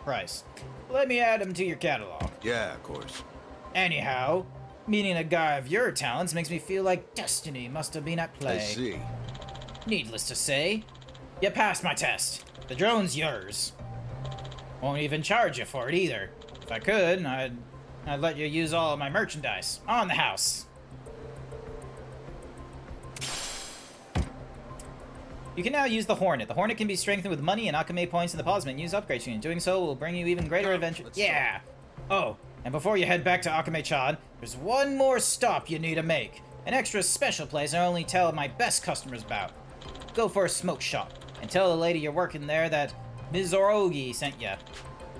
Speaker 1: price. Let me add them to your catalog.
Speaker 4: Yeah, of course.
Speaker 1: Anyhow, meeting a guy of your talents makes me feel like destiny must have been at play.
Speaker 4: I see.
Speaker 1: Needless to say, you passed my test. The drone's yours. Won't even charge you for it either. If I could, I'd let you use all of my merchandise on the house. You can now use the Hornet. The Hornet can be strengthened with money and Akame points in the pause menu. Use upgrade screen. Doing so will bring you even greater adventure. Yeah! Oh, and before you head back to Akame-chan, there's one more stop you need to make. An extra special place I only tell my best customers about. Go for a smoke shop, and tell the lady you're working there that Mizorogi sent you.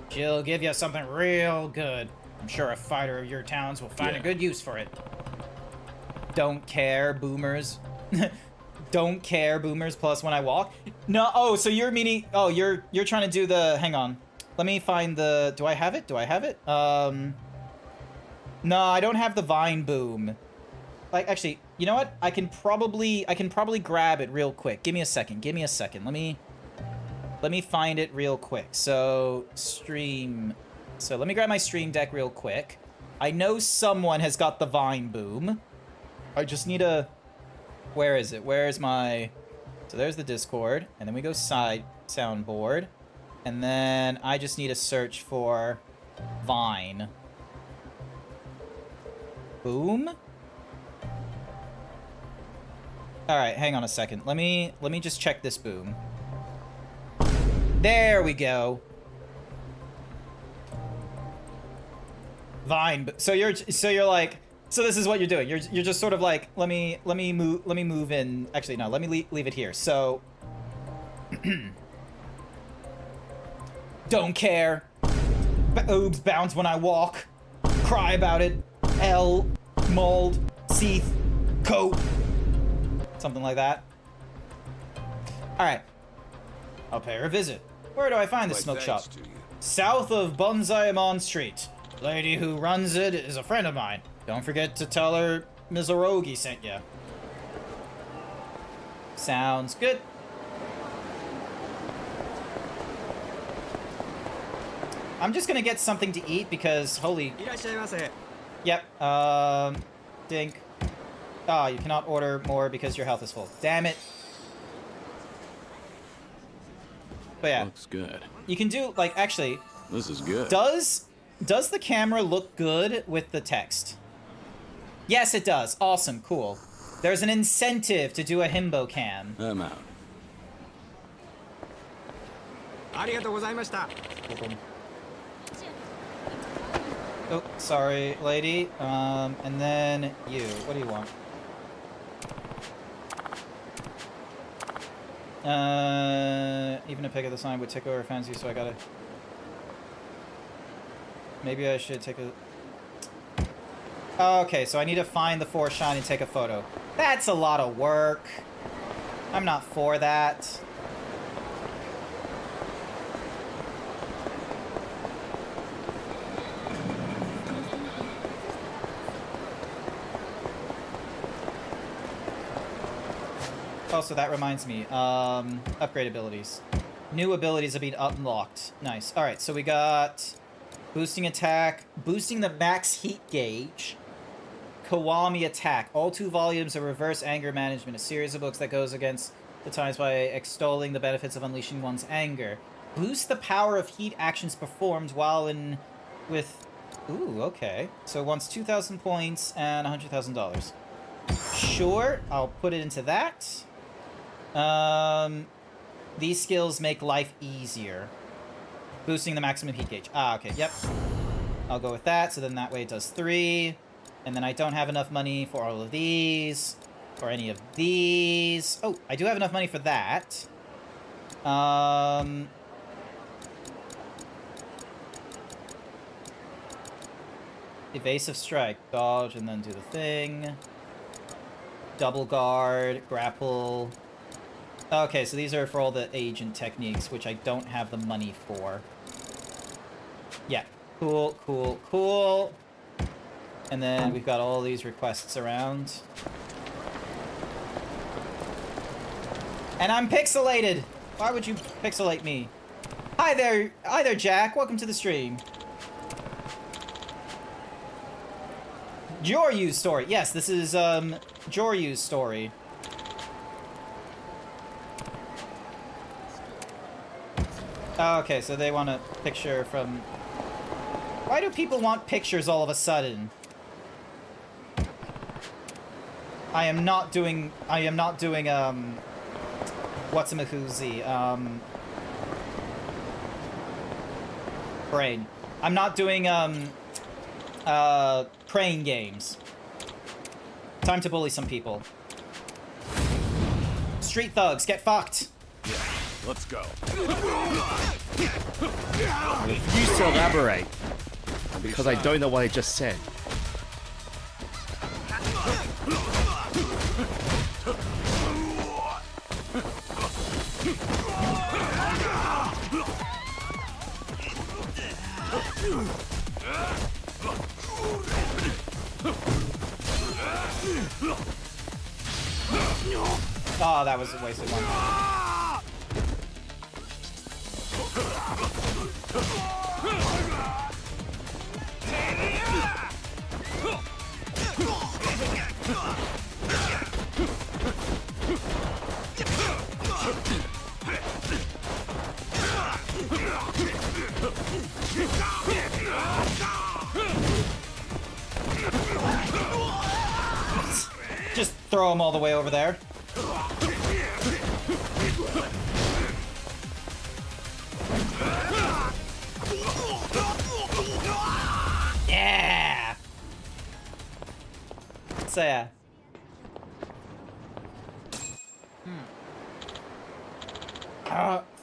Speaker 1: She'll give you something real good. I'm sure a fighter of your towns will find a good use for it. Don't care, boomers. Don't care, boomers, plus when I walk. No, oh, so you're meaning, oh, you're trying to do the, hang on. Let me find the, do I have it? Do I have it? No, I don't have the vine boom. Like, actually, you know what? I can probably grab it real quick. Give me a second. Give me a second. Let me find it real quick. So, stream. So, let me grab my stream deck real quick. I know someone has got the vine boom. I just need a... Where is it? Where's my... So, there's the Discord. And then we go side soundboard. And then I just need to search for vine. Boom? Alright, hang on a second. Let me just check this boom. There we go. Vine. So you're like, so this is what you're doing. You're just sort of like, let me move in. Actually, no, let me leave it here. So don't care. Oobs bounce when I walk. Cry about it. L, mold, seeth, coat. Something like that. Alright. I'll pay her a visit. Where do I find this smoke shop? South of Bunzaemon Street. Lady who runs it is a friend of mine. Don't forget to tell her Mizorogi sent you. Sounds good. I'm just gonna get something to eat because holy... Yep, dink. Ah, you cannot order more because your health is full. Damn it. But yeah.
Speaker 3: Looks good.
Speaker 1: You can do, like, actually...
Speaker 3: This is good.
Speaker 1: Does the camera look good with the text? Yes, it does. Awesome, cool. There's an incentive to do a himbo cam.
Speaker 3: I'm out.
Speaker 1: Oh, sorry, lady. And then you. What do you want? Even a pick of the sign would tickle or offend you, so I gotta... Maybe I should take a... Okay, so I need to find the 4 shine and take a photo. That's a lot of work. I'm not for that. Also, that reminds me, upgrade abilities. New abilities have been unlocked. Nice. Alright, so we got boosting attack, boosting the max heat gauge, Kiwami attack, all 2 volumes of reverse anger management, a series of books that goes against the times by extolling the benefits of unleashing one's anger. Boost the power of heat actions performed while in with... Ooh, okay. So it wants 2,000 points and $100,000. Sure, I'll put it into that. These skills make life easier. Boosting the maximum heat gauge. Ah, okay, yep. I'll go with that, so then that way it does 3. And then I don't have enough money for all of these. Or any of these. Oh, I do have enough money for that. Evasive strike. Dodge and then do the thing. Double guard. Grapple. Okay, so these are for all the agent techniques, which I don't have the money for. Yeah. Cool, cool, cool. And then we've got all these requests around. And I'm pixelated! Why would you pixelate me? Hi there, Jack. Welcome to the stream. Joryu's story. Yes, this is, Joryu's story. Oh, okay, so they want a picture from... Why do people want pictures all of a sudden? I am not doing, what's-a-mahoozy, brain. I'm not doing, crane games. Time to bully some people. Street thugs, get fucked.
Speaker 3: Yeah, let's go.
Speaker 9: I refuse to elaborate because I don't know what I just said.
Speaker 1: Oh, that was a wasted one. Just throw him all the way over there. Yeah! So yeah.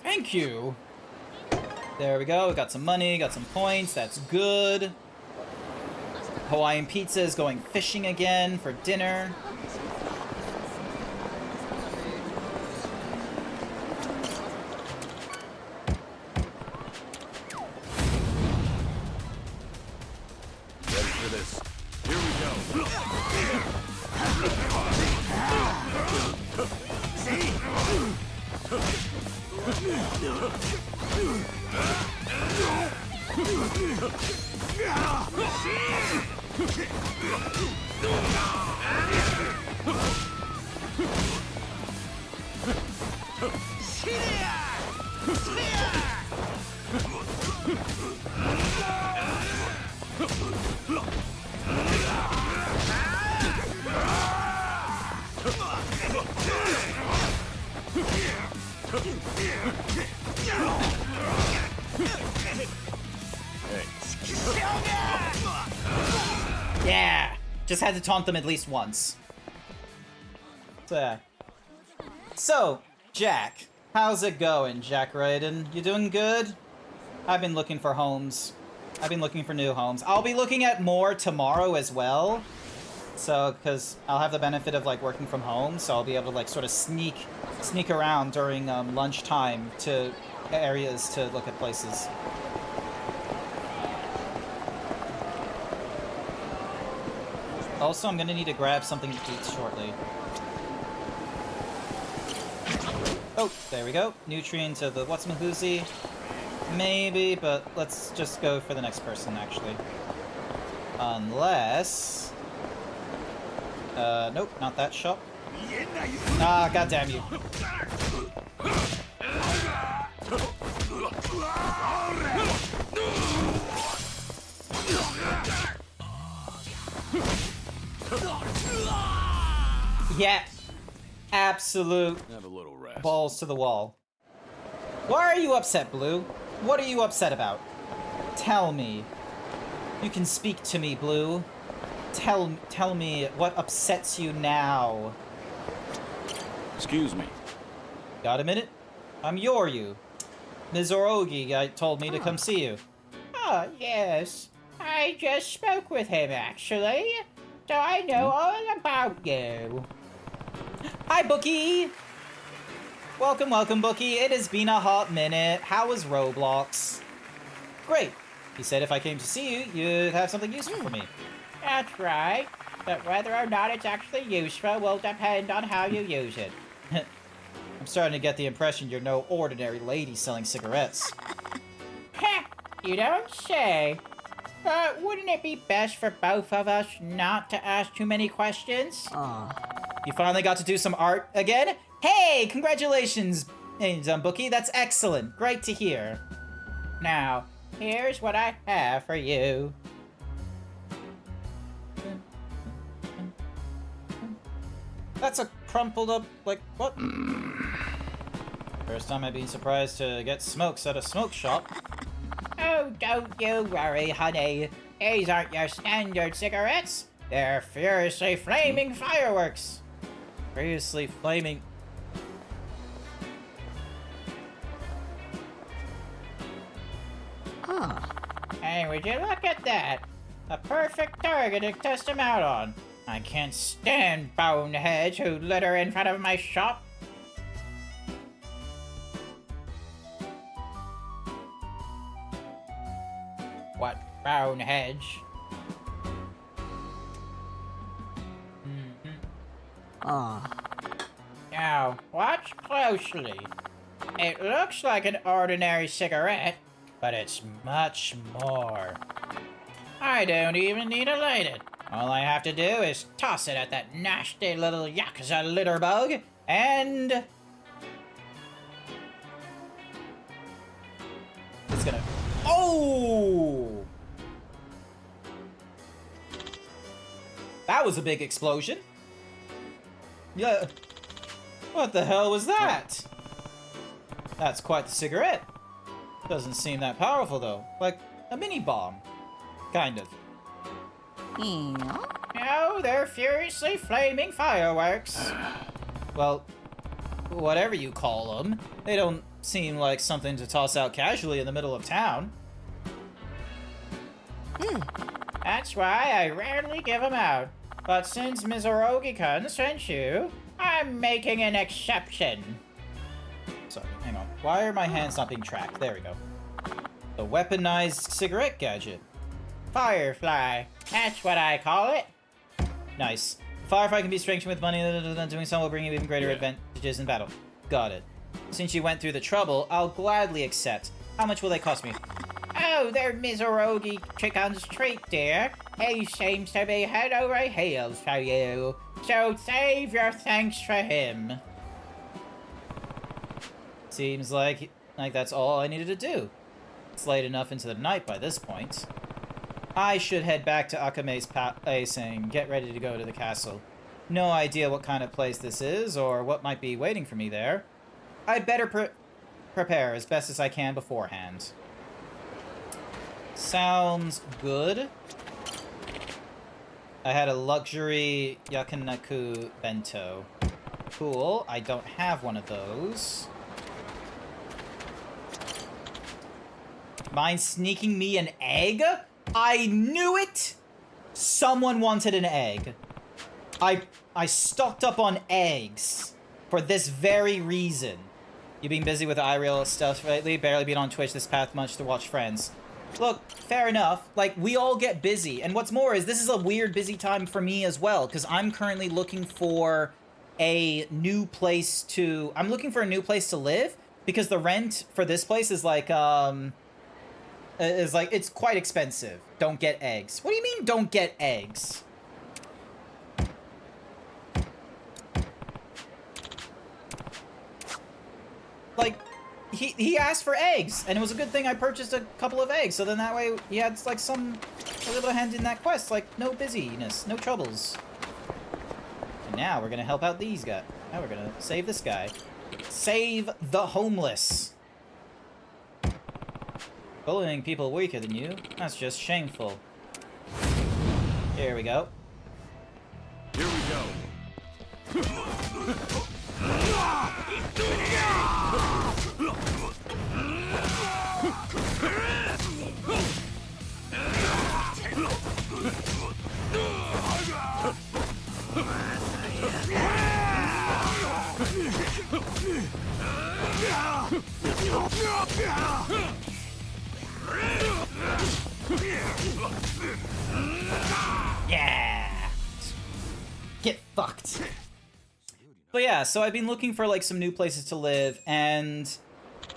Speaker 1: Thank you. There we go. We got some money, got some points. That's good. Hawaiian pizza is going fishing again for dinner.
Speaker 3: Ready for this? Here we go.
Speaker 1: Yeah! Just had to taunt them at least once. So, yeah. So, Jack. How's it going, Jack Raiden? You doing good? I've been looking for homes. I've been looking for new homes. I'll be looking at more tomorrow as well. So, because I'll have the benefit of, like, working from home, so I'll be able to, like, sort of sneak around during lunchtime to areas to look at places. Also, I'm gonna need to grab something to eat shortly. Oh, there we go. Nutrient to the what's-mahoozy. Maybe, but let's just go for the next person, actually. Unless... nope, not that shop. Ah, goddamn you. Yeah. Absolute
Speaker 3: Have a little rest.
Speaker 1: balls to the wall. Why are you upset, Blue? What are you upset about? Tell me. You can speak to me, Blue. Tell me what upsets you now.
Speaker 3: Excuse me.
Speaker 1: Got a minute? I'm Yoryu. Ms. Orogi told me to come see you. Oh, yes. I just spoke with him, actually. So I know all about you. Hi, Bookie! Welcome, welcome, Bookie. It has been a hot minute. How was Roblox? Great. He said if I came to see you, you'd have something useful for me. That's right. But whether or not it's actually useful will depend on how you use it. I'm starting to get the impression you're no ordinary lady selling cigarettes. Heh, you don't say. Wouldn't it be best for both of us not to ask too many questions? You finally got to do some art again? Hey, congratulations, Bookie. That's excellent. Great to hear. Now, here's what I have for you. That's a crumpled up, like, what? First time I've been surprised to get smokes at a smoke shop. Oh, don't you worry, honey. These aren't your standard cigarettes. They're furiously flaming fireworks. Furiously flaming. Hey, would you look at that? A perfect target to test them out on. I can't stand boneheads who litter in front of my shop. What boneheads? Now, watch closely. It looks like an ordinary cigarette, but it's much more. I don't even need to light it. All I have to do is toss it at that nasty little Yakuza litter bug, and... it's gonna... Oh! That was a big explosion. Yeah. What the hell was that? That's quite the cigarette. Doesn't seem that powerful, though. Like a mini bomb. Kind of. No, they're furiously flaming fireworks. Well, whatever you call them, they don't seem like something to toss out casually in the middle of town. That's why I rarely give them out. But since Mizorogi-kun sent you, I'm making an exception. Sorry, hang on. Why are my hands not being tracked? There we go. The weaponized cigarette gadget. Firefly. That's what I call it. Nice. Firefly can be strengthened with money. Doing so will bring you even greater advantages in battle. Got it. Since you went through the trouble, I'll gladly accept. How much will they cost me? Oh, they're Mizorogi Chicken's treat, dear. He seems to be head over heels for you. So save your thanks for him. Seems like that's all I needed to do. It's late enough into the night by this point. I should head back to Akame's place and get ready to go to the castle. No idea what kind of place this is or what might be waiting for me there. I'd better prepare as best as I can beforehand. Sounds good. I had a luxury yakinaku bento. Cool. I don't have one of those. Mind sneaking me an egg? I knew it! Someone wanted an egg. I stocked up on eggs for this very reason. You been busy with iReal stuff lately? Barely been on Twitch this past much to watch friends. Look, fair enough. Like, we all get busy. And what's more is this is a weird busy time for me as well, because I'm currently looking for a new place to... I'm looking for a new place to live, because the rent for this place is like, it's quite expensive. Don't get eggs. What do you mean, don't get eggs? Like, he asked for eggs, and it was a good thing I purchased a couple of eggs, so then that way he had, like, I was able to hand in that quest, like, no busyness, no troubles. And now we're gonna help out these guys. Now we're gonna save this guy. Save the homeless. Bullying people weaker than you, that's just shameful. Here we go.
Speaker 4: Here we go.
Speaker 1: Yeah! Get fucked. But yeah, so I've been looking for, like, some new places to live, and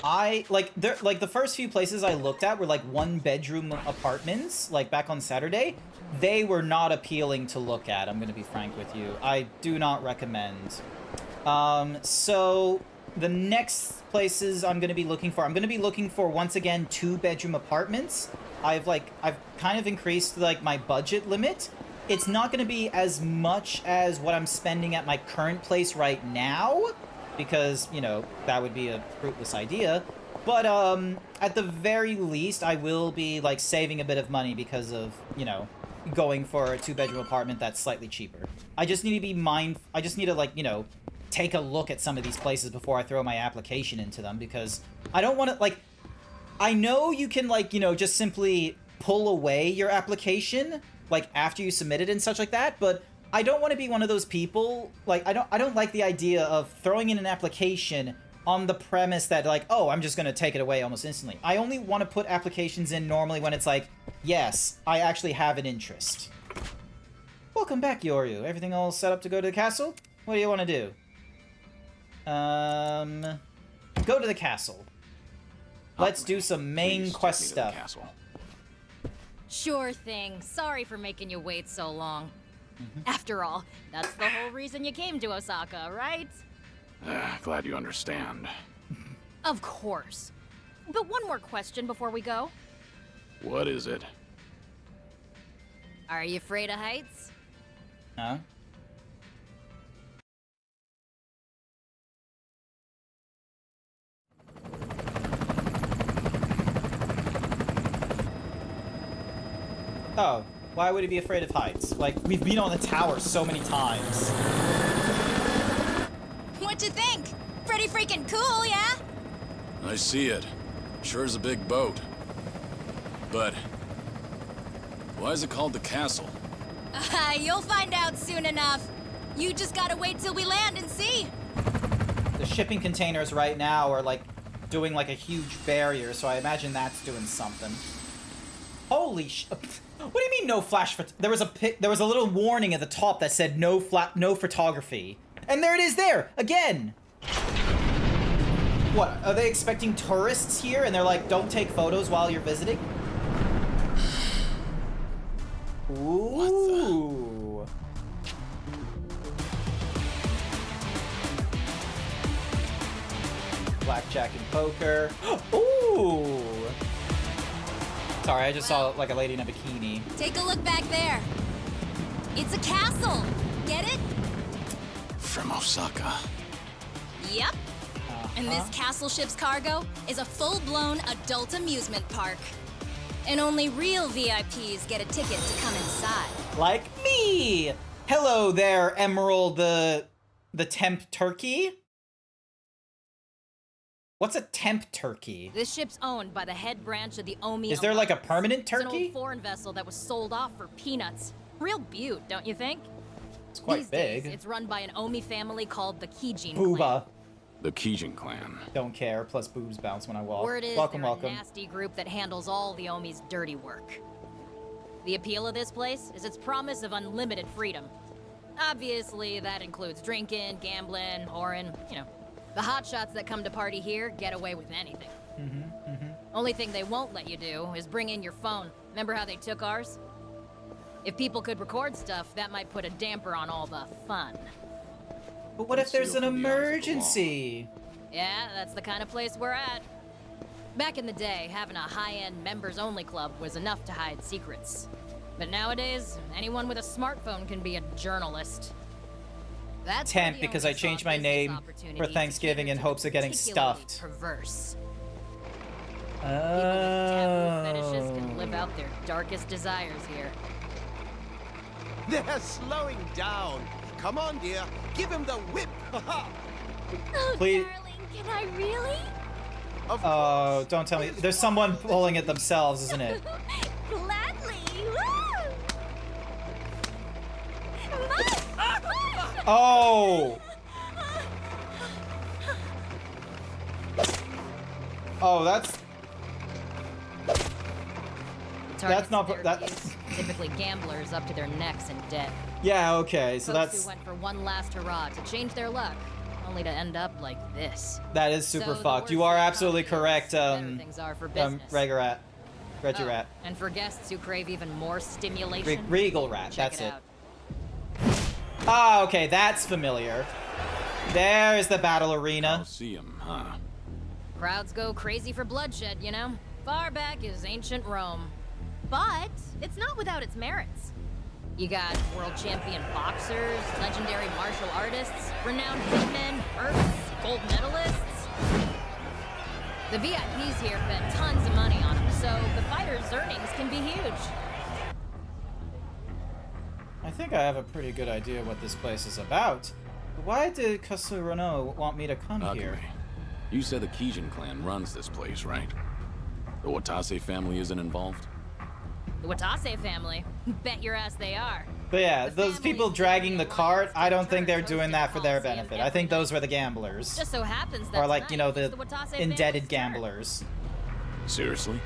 Speaker 1: the first few places I looked at were, like, one-bedroom apartments, like, back on Saturday. They were not appealing to look at, I'm gonna be frank with you. I do not recommend. So the next places I'm gonna be looking for, once again, two-bedroom apartments. I've kind of increased, like, my budget limit. It's not going to be as much as what I'm spending at my current place right now, because, you know, that would be a fruitless idea. But, at the very least, I will be, like, saving a bit of money because of, you know, going for a 2-bedroom apartment that's slightly cheaper. I just need to be I just need to, like, you know, take a look at some of these places before I throw my application into them, because I don't want to, like, I know you can, like, you know, just simply pull away your application, like, after you submit it and such like that, but I don't want to be one of those people, like, I don't like the idea of throwing in an application on the premise that, like, oh, I'm just going to take it away almost instantly. I only want to put applications in normally when it's like, yes, I actually have an interest. Welcome back, Yoryu. Everything all set up to go to the castle? What do you want to do? Go to the castle. Let's do some main quest stuff.
Speaker 6: Sure thing. Sorry for making you wait so long. After all, that's the whole reason you came to Osaka, right?
Speaker 3: Glad you understand.
Speaker 6: Of course. But one more question before we go.
Speaker 3: What is it?
Speaker 6: Are you afraid of heights?
Speaker 1: Huh? Oh, why would he be afraid of heights? Like, we've been on the tower so many times.
Speaker 6: What'd you think? Pretty freaking cool, yeah?
Speaker 3: I see it. Sure is a big boat. But why is it called the castle?
Speaker 6: You'll find out soon enough. You just gotta wait till we land and see.
Speaker 1: The shipping containers right now are, like, doing, like, a huge barrier, so I imagine that's doing something. Holy sh... What do you mean no flash? There was a little warning at the top that said no photography, and there it is there again. What are they expecting tourists here? And they're like, don't take photos while you're visiting. Ooh. Blackjack and poker. Ooh. Sorry, I just saw, like, a lady in a bikini.
Speaker 6: Take a look back there. It's a castle. Get it?
Speaker 3: From Osaka.
Speaker 6: Yep. And this castle ship's cargo is a full-blown adult amusement park. And only real VIPs get a ticket to come inside.
Speaker 1: Like me! Hello there, Emerald the temp turkey. What's a temp turkey?
Speaker 6: This ship's owned by the head branch of the Omi
Speaker 1: Is there like a
Speaker 6: Alliance.
Speaker 1: permanent
Speaker 6: It's an
Speaker 1: turkey?
Speaker 6: old foreign vessel that was sold off for peanuts. Real beaut, don't you think?
Speaker 1: It's quite
Speaker 6: These
Speaker 1: big.
Speaker 6: days, it's run by an Omi family called the Kijin
Speaker 1: Booba.
Speaker 6: clan.
Speaker 3: The Kijin clan.
Speaker 1: Don't care, plus boobs bounce when I walk.
Speaker 6: Word is
Speaker 1: Welcome,
Speaker 6: they're
Speaker 1: welcome.
Speaker 6: a nasty group that handles all the Omi's dirty work. The appeal of this place is its promise of unlimited freedom. Obviously, that includes drinking, gambling, whoring, you know. The hotshots that come to party here get away with anything. Only thing they won't let you do is bring in your phone. Remember how they took ours? If people could record stuff, that might put a damper on all the fun.
Speaker 1: But what if there's an
Speaker 3: Concealed from the eyes of the law.
Speaker 1: emergency?
Speaker 6: Yeah, that's the kind of place we're at. Back in the day, having a high-end members-only club was enough to hide secrets. But nowadays, anyone with a smartphone can be a journalist. That's where
Speaker 1: Temp,
Speaker 6: the
Speaker 1: because
Speaker 6: owners
Speaker 1: I changed
Speaker 6: saw
Speaker 1: my
Speaker 6: business
Speaker 1: name
Speaker 6: opportunities
Speaker 1: for
Speaker 6: to
Speaker 1: Thanksgiving
Speaker 6: cater
Speaker 1: in
Speaker 6: to
Speaker 1: hopes
Speaker 6: the
Speaker 1: of getting
Speaker 6: particularly
Speaker 1: stuffed.
Speaker 6: Perverse. People with taboo fetishes
Speaker 1: Oh.
Speaker 6: can live out their darkest desires here.
Speaker 10: They're slowing down. Come on, dear. Give him the whip.
Speaker 8: Oh,
Speaker 1: Please.
Speaker 8: darling, can I really?
Speaker 10: Of
Speaker 1: Oh,
Speaker 10: course.
Speaker 1: don't tell me. There's someone pulling it themselves, isn't it?
Speaker 8: Gladly.
Speaker 1: Oh! Oh, that's...
Speaker 6: Targets
Speaker 1: not-
Speaker 6: of their
Speaker 1: that-
Speaker 6: abuse, typically gamblers up to their necks in debt.
Speaker 1: Yeah, okay, so
Speaker 6: Folks
Speaker 1: that's...
Speaker 6: who went for one last hurrah to change their luck, only to end up like this.
Speaker 1: That is super
Speaker 6: So the
Speaker 1: fucked. You
Speaker 6: worse
Speaker 1: are
Speaker 6: the
Speaker 1: absolutely
Speaker 6: economy
Speaker 1: correct,
Speaker 6: is, the better things are for business.
Speaker 1: Regarat.
Speaker 6: Oh,
Speaker 1: Regirat.
Speaker 6: and for guests who crave even more stimulation,
Speaker 1: Regal Rat,
Speaker 6: check
Speaker 1: that's
Speaker 6: it
Speaker 1: it.
Speaker 6: out.
Speaker 1: Ah, okay, that's familiar. There's the battle arena.
Speaker 3: Colosseum, huh?
Speaker 6: Crowds go crazy for bloodshed, you know? Far back as ancient Rome. But it's not without its merits. You got world champion boxers, legendary martial artists, renowned hitmen, mercs, gold medalists. The VIPs here spend tons of money on them, so the fighters' earnings can be huge.
Speaker 1: think I have a pretty good idea what this place is about. Why did Kasurano want me to come here?
Speaker 3: You said the Kijin clan runs this place, right? The Watase family isn't involved?
Speaker 6: The Watase family? Bet your ass they are.
Speaker 1: But yeah,
Speaker 6: The
Speaker 1: those
Speaker 6: family
Speaker 1: people
Speaker 6: is
Speaker 1: dragging the
Speaker 6: the
Speaker 1: cart,
Speaker 6: alliance
Speaker 1: I don't
Speaker 6: that
Speaker 1: think they're
Speaker 6: turns
Speaker 1: doing
Speaker 6: hosted
Speaker 1: that for their
Speaker 6: Coliseum
Speaker 1: benefit.
Speaker 6: every
Speaker 1: I think
Speaker 6: night.
Speaker 1: those were the gamblers.
Speaker 6: Just so happens that
Speaker 1: Or like, you know,
Speaker 6: tonight
Speaker 1: the
Speaker 6: is Watase
Speaker 1: indebted
Speaker 6: family's turn.
Speaker 1: gamblers.
Speaker 3: Seriously?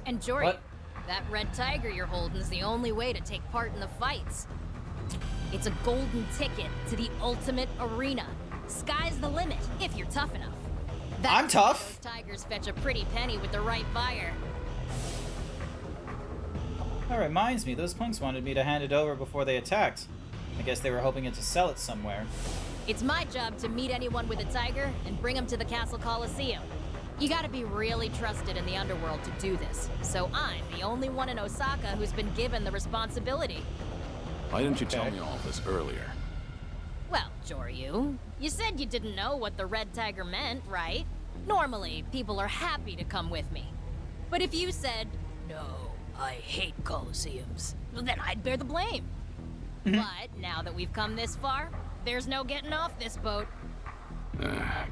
Speaker 6: And Jory,
Speaker 1: What?
Speaker 6: that red tiger you're holding is the only way to take part in the fights. It's a golden ticket to the ultimate arena. Sky's the limit, if you're tough enough.
Speaker 1: I'm tough.
Speaker 6: Those tigers fetch a pretty penny with the right buyer.
Speaker 1: That reminds me, those punks wanted me to hand it over before they attacked. I guess they were hoping to sell it somewhere.
Speaker 6: It's my job to meet anyone with a tiger and bring them to the Castle Coliseum. You gotta be really trusted in the underworld to do this, so I'm the only one in Osaka who's been given the responsibility.
Speaker 3: Why didn't you tell me all this earlier?
Speaker 6: Well, Joryu, you said you didn't know what the red tiger meant, right? Normally, people are happy to come with me. But if you said, no, I hate Colosseums, well, then I'd bear the blame. But now that we've come this far, there's no getting off this boat.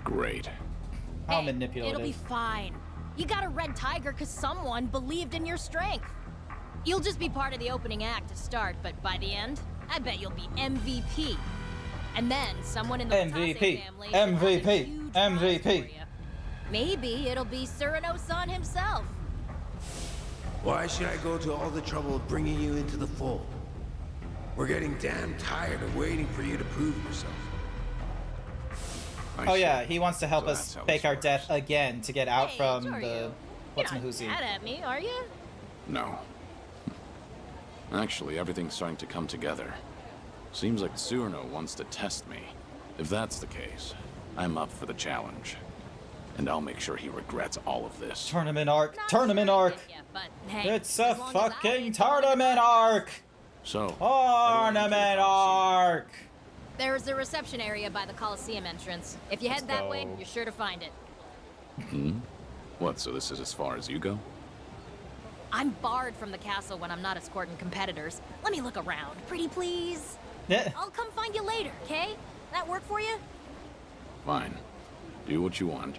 Speaker 3: Great.
Speaker 1: How
Speaker 6: Hey,
Speaker 1: manipulative.
Speaker 6: It'll be fine. You got a red tiger because someone believed in your strength. You'll just be part of the opening act to start, but by the end, I bet you'll be MVP. And then someone in the
Speaker 1: MVP,
Speaker 6: Watase family should have a
Speaker 1: MVP,
Speaker 6: huge prize
Speaker 1: MVP.
Speaker 6: for you. Maybe it'll be Surano-san himself.
Speaker 10: Why should I go to all the trouble of bringing you into the fold? We're getting damn tired of waiting for you to prove yourself.
Speaker 1: Oh yeah, he wants to help
Speaker 3: So
Speaker 1: us
Speaker 3: that's how
Speaker 1: fake
Speaker 3: this
Speaker 1: our
Speaker 3: works.
Speaker 1: death again to get out
Speaker 6: Hey,
Speaker 1: from
Speaker 6: Joryu,
Speaker 1: the
Speaker 6: You're
Speaker 1: what's
Speaker 6: not
Speaker 1: Mahuzi.
Speaker 6: mad at me, are you?
Speaker 3: No. Actually, everything's starting to come together. Seems like Tsurno wants to test me. If that's the case, I'm up for the challenge. And I'll make sure he regrets all of this.
Speaker 1: Tournament arc,
Speaker 6: Not
Speaker 1: tournament
Speaker 6: sure I
Speaker 1: arc.
Speaker 6: get ya, but hey,
Speaker 1: It's a
Speaker 6: as long as I
Speaker 1: fucking
Speaker 6: ain't going to
Speaker 1: tournament
Speaker 6: the-
Speaker 1: arc.
Speaker 3: So,
Speaker 1: Tournament arc.
Speaker 6: There's a reception area by the Coliseum entrance. If you head that way,
Speaker 1: go.
Speaker 6: you're sure to find it.
Speaker 3: What, so this is as far as you go?
Speaker 6: I'm barred from the castle when I'm not escorting competitors. Let me look around, pretty please.
Speaker 1: Yeah.
Speaker 6: I'll come find you later, okay? That work for you?
Speaker 3: Fine. Do what you want.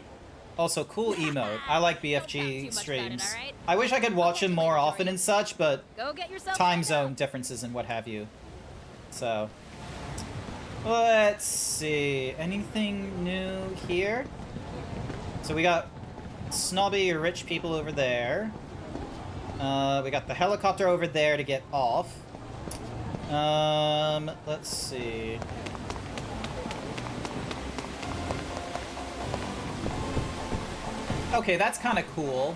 Speaker 1: Also, cool emote. I like
Speaker 6: Don't talk too
Speaker 1: BFG
Speaker 6: much
Speaker 1: streams.
Speaker 6: about it, alright?
Speaker 1: I wish I could watch him more often and such, but
Speaker 6: Go get yourself
Speaker 1: time
Speaker 6: set up.
Speaker 1: zone differences and what have you. So, let's see. Anything new here? So we got snobby rich people over there. We got the helicopter over there to get off. Let's see. Okay, that's kind of cool.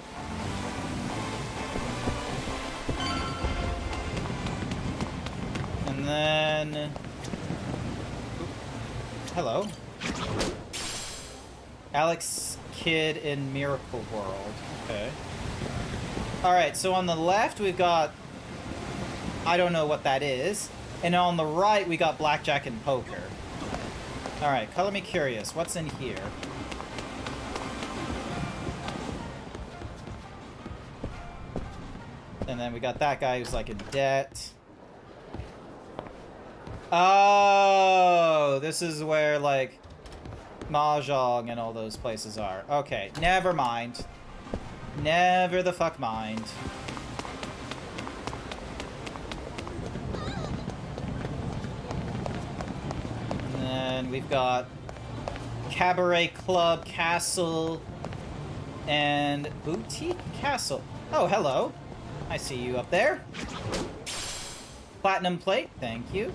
Speaker 1: And then... Hello. Alex Kidd in Miracle World. Okay. Alright, so on the left we've got... I don't know what that is. And on the right we got blackjack and poker. Alright, color me curious. What's in here? And then we got that guy who's like in debt. Oh, this is where like Mahjong and all those places are. Okay, never mind. Never the fuck mind. And then we've got Cabaret Club, Castle, and Boutique Castle. Oh, hello. I see you up there. Platinum plate, thank you.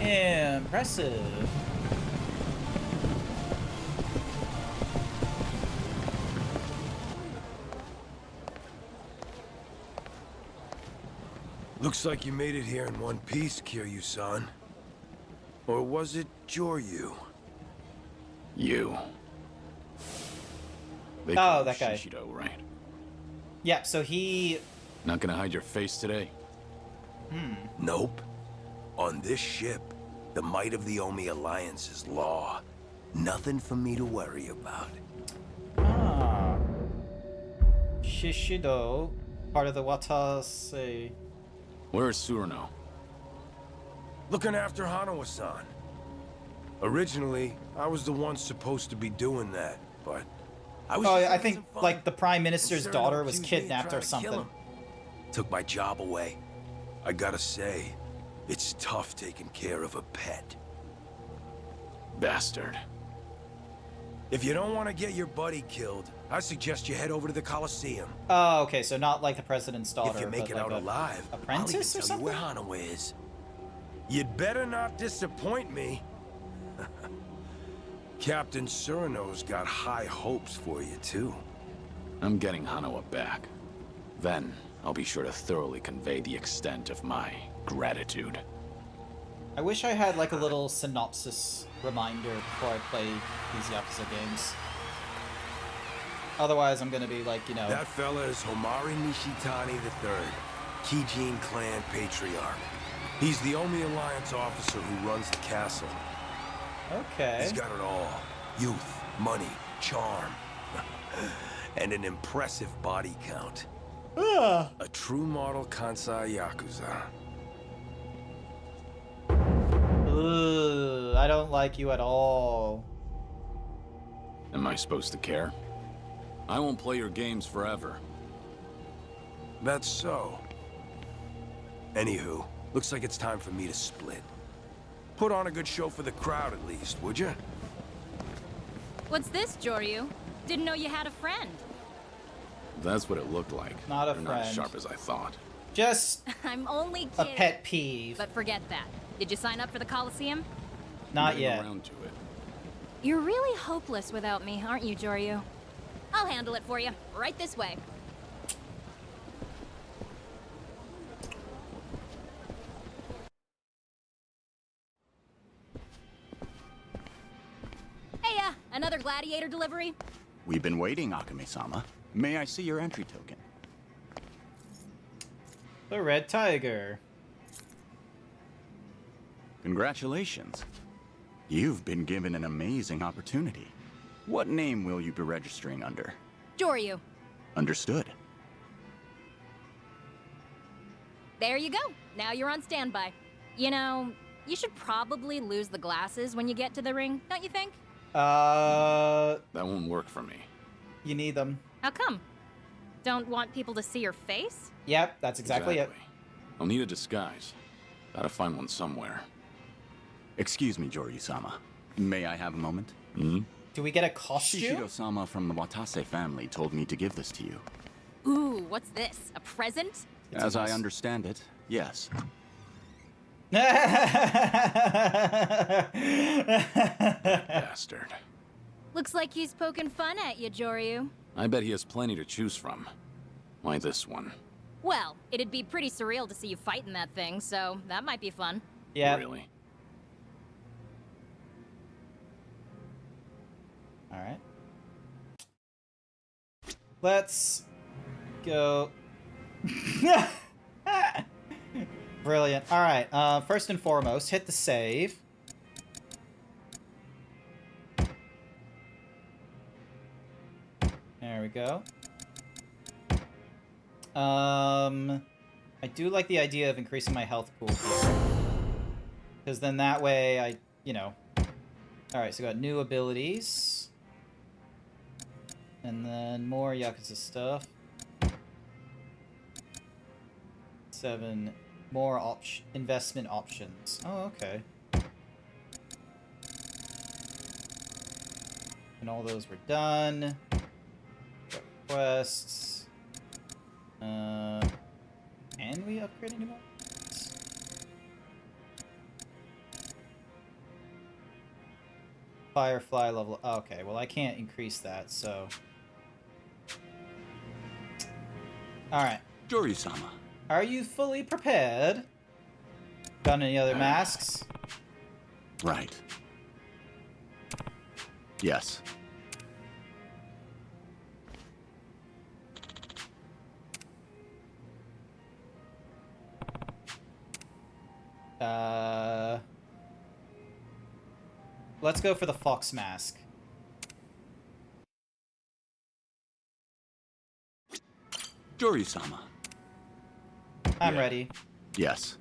Speaker 1: Impressive.
Speaker 10: Looks like you made it here in one piece, Kiryu-san. Or was it Joryu?
Speaker 3: You. They
Speaker 1: Oh,
Speaker 3: call
Speaker 1: that guy.
Speaker 3: Shishido, right?
Speaker 1: Yeah, so he...
Speaker 3: Not gonna hide your face today?
Speaker 10: Nope. On this ship, the might of the Omi Alliance is law. Nothing for me to worry about.
Speaker 1: Ah. Shishido, part of the Watase.
Speaker 3: Where's Surno?
Speaker 10: Looking after Hanawa-san. Originally, I was the one supposed to be doing that, but I was.
Speaker 1: Oh,
Speaker 10: just
Speaker 1: I
Speaker 10: having
Speaker 1: think
Speaker 10: some fun.
Speaker 1: like the Prime Minister's
Speaker 10: And Cyrano
Speaker 1: daughter was
Speaker 10: accused me of
Speaker 1: kidnapped
Speaker 10: trying
Speaker 1: or
Speaker 10: to kill
Speaker 1: something.
Speaker 10: him. Took my job away. I gotta say, it's tough taking care of a pet.
Speaker 3: Bastard.
Speaker 10: If you don't want to get your buddy killed, I suggest you head over to the Coliseum.
Speaker 1: Oh, okay, so not like the president's daughter,
Speaker 10: If you make
Speaker 1: but
Speaker 10: it
Speaker 1: like
Speaker 10: out alive,
Speaker 1: apprentice
Speaker 10: I'll
Speaker 1: or
Speaker 10: even tell you
Speaker 1: something?
Speaker 10: where Hanawa is. You'd better not disappoint me. Captain Cyrano's got high hopes for you, too.
Speaker 3: I'm getting Hanawa back. Then, I'll be sure to thoroughly convey the extent of my gratitude.
Speaker 1: I wish I had like a little synopsis reminder before I play these Yakuza games. Otherwise, I'm gonna be like, you know...
Speaker 10: That fella is Homari Nishitani III, Kijin clan patriarch. He's the only Alliance officer who runs the castle.
Speaker 1: Okay.
Speaker 10: He's got it all. Youth, money, charm, and an impressive body count. A true model Kansai Yakuza.
Speaker 1: Ugh, I don't like you at all.
Speaker 3: Am I supposed to care? I won't play your games forever.
Speaker 10: That's so. Anywho, looks like it's time for me to split. Put on a good show for the crowd at least, would you?
Speaker 6: What's this, Joryu? Didn't know you had a friend.
Speaker 3: That's what it looked like.
Speaker 1: Not a
Speaker 3: They're not as
Speaker 1: friend.
Speaker 3: sharp as I thought.
Speaker 1: Just
Speaker 6: I'm only
Speaker 1: a
Speaker 6: kidding.
Speaker 1: pet peeve.
Speaker 6: But forget that. Did you sign up for the Coliseum?
Speaker 1: Not
Speaker 3: Getting
Speaker 1: yet.
Speaker 3: around to it.
Speaker 6: You're really hopeless without me, aren't you, Joryu? I'll handle it for you. Right this way. Hey, another gladiator delivery?
Speaker 11: We've been waiting, Akame-sama. May I see your entry token?
Speaker 1: The Red Tiger.
Speaker 11: Congratulations. You've been given an amazing opportunity. What name will you be registering under?
Speaker 6: Joryu.
Speaker 11: Understood.
Speaker 6: There you go. Now you're on standby. You know, you should probably lose the glasses when you get to the ring, don't you think?
Speaker 3: That won't work for me.
Speaker 1: You need them.
Speaker 6: How come? Don't want people to see your face?
Speaker 1: Yep, that's exactly it.
Speaker 3: I'll need a disguise. Gotta find one somewhere.
Speaker 11: Excuse me, Joryu-sama. May I have a moment?
Speaker 3: Hmm?
Speaker 1: Do we get a costume?
Speaker 11: Shishido-sama from the Watase family told me to give this to you.
Speaker 6: Ooh, what's this? A present?
Speaker 11: As I understand it, yes.
Speaker 3: Bastard.
Speaker 6: Looks like he's poking fun at you, Joryu.
Speaker 3: I bet he has plenty to choose from. Why this one?
Speaker 6: Well, it'd be pretty surreal to see you fighting that thing, so that might be fun.
Speaker 1: Yeah.
Speaker 3: Really?
Speaker 1: Alright. Let's go. Brilliant. Alright, first and foremost, hit the save. There we go. I do like the idea of increasing my health pool here. Because then that way I, you know. Alright, so we got new abilities. And then more Yakuza stuff. 7 more investment options. Oh, okay. And all those were done. Quests. Can we upgrade anymore? Firefly level. Okay, well I can't increase that, so. Alright.
Speaker 11: Joryu-sama.
Speaker 1: Are you fully prepared? Got any other masks?
Speaker 11: Right. Yes.
Speaker 1: Let's go for the fox mask.
Speaker 11: Kiryu-sama.
Speaker 1: I'm ready.
Speaker 11: Yes.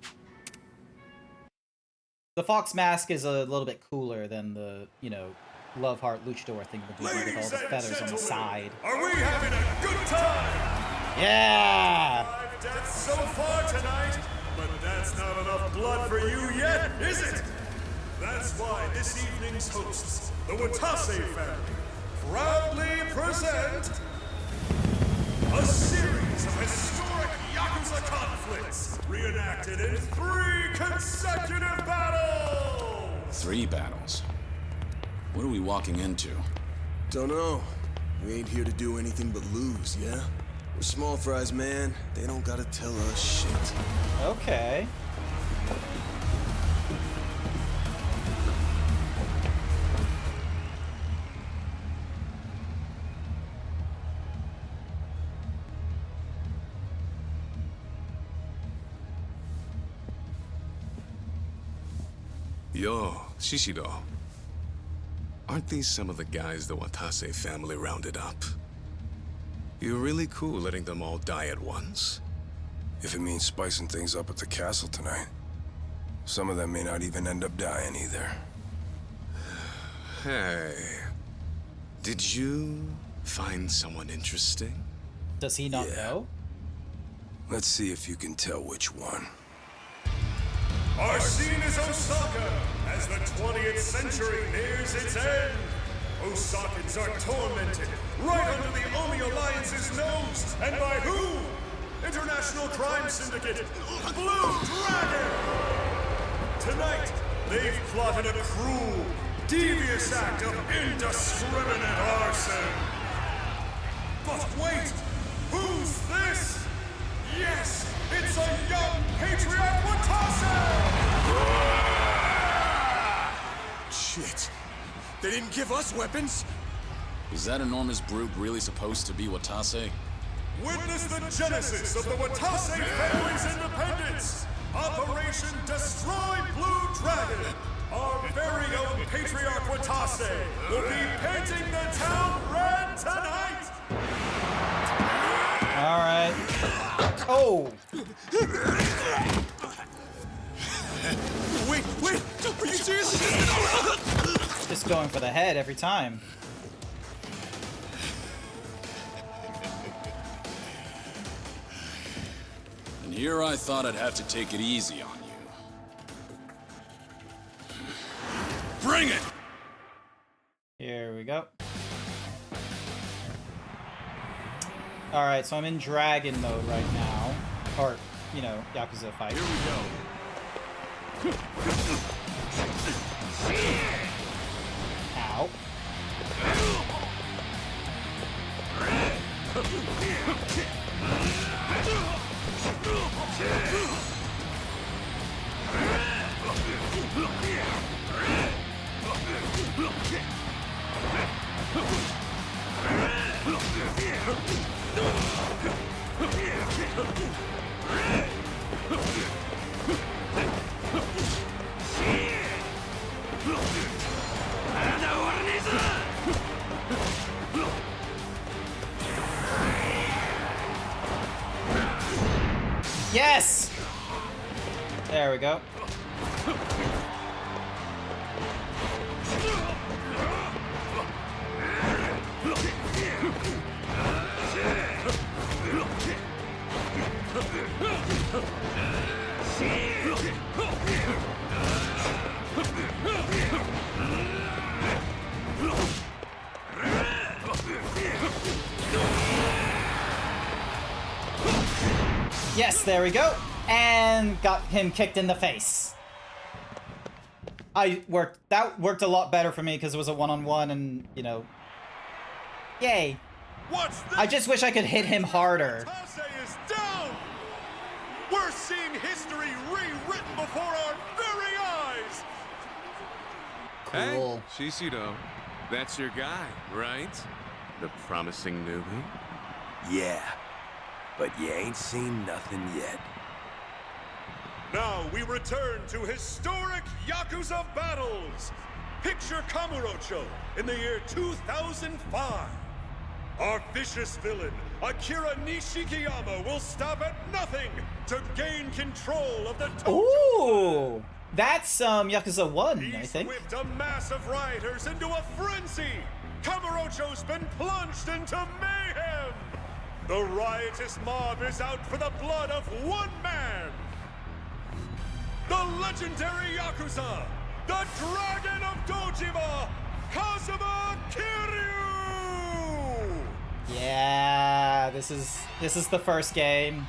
Speaker 1: The fox mask is a little bit cooler than the, you know, Love Heart Luchador thing with all the feathers on the side.
Speaker 4: Are we having a good time?
Speaker 1: Yeah!
Speaker 4: 5 deaths so far tonight, but that's not enough blood for you yet, is it? That's why this evening's hosts, the Watase family, proudly present a series of historic Yakuza conflicts reenacted in 3 consecutive battles!
Speaker 3: 3 battles? What are we walking into?
Speaker 10: Don't know. We ain't here to do anything but lose, yeah? We're small fries, man. They don't gotta tell us shit.
Speaker 1: Okay.
Speaker 12: Yo, Shishido. Aren't these some of the guys the Watase family rounded up? You're really cool letting them all die at once.
Speaker 10: If it means spicing things up at the castle tonight. Some of them may not even end up dying either.
Speaker 12: Hey, did you find someone interesting?
Speaker 1: Does he not know?
Speaker 10: Let's see if you can tell which one.
Speaker 4: Our scene is Osaka, as the 20th century nears its end. Osakans are tormented, right under the Omi Alliance's nose, and by who? International Crime Syndicate, Blue Dragon! Tonight, they've plotted a cruel, devious act of indiscriminate arson. But wait, who's this? Yes, it's a young patriot Watase!
Speaker 10: Shit. They didn't give us weapons?
Speaker 3: Is that enormous brute really supposed to be Watase?
Speaker 4: Witness the genesis of the Watase family's independence! Operation Destroy Blue Dragon! Our very own Patriarch Watase will be painting the town red tonight!
Speaker 1: Alright. Oh!
Speaker 10: Wait! Are you serious?
Speaker 1: Just going for the head every time.
Speaker 3: And here I thought I'd have to take it easy on you. Bring it!
Speaker 1: Here we go. Alright, so I'm in dragon mode right now. Or, you know, Yakuza fight.
Speaker 3: Here we go.
Speaker 1: Ow. Yes! There we go. Yes, there we go. And got him kicked in the face. That worked a lot better for me because it was a one-on-one and, you know, yay.
Speaker 4: What's this?
Speaker 1: I just wish I could hit him harder.
Speaker 4: Watase is down! We're seeing history rewritten before our very eyes!
Speaker 1: Cool.
Speaker 13: Hey, Shishido. That's your guy, right? The promising newbie?
Speaker 10: Yeah. But you ain't seen nothing yet.
Speaker 4: Now we return to historic Yakuza battles. Picture Kamurocho in the year 2005. Our vicious villain, Akira Nishikiyama will stop at nothing to gain control of the
Speaker 1: Ooh! That's Yakuza 1, I think.
Speaker 4: Whipped a mass of rioters into a frenzy! Kamurocho's been plunged into mayhem! The riotous mob is out for the blood of one man! The legendary Yakuza! The Dragon of Dojima! Kazuma Kiryu!
Speaker 1: Yeah, this is the first game.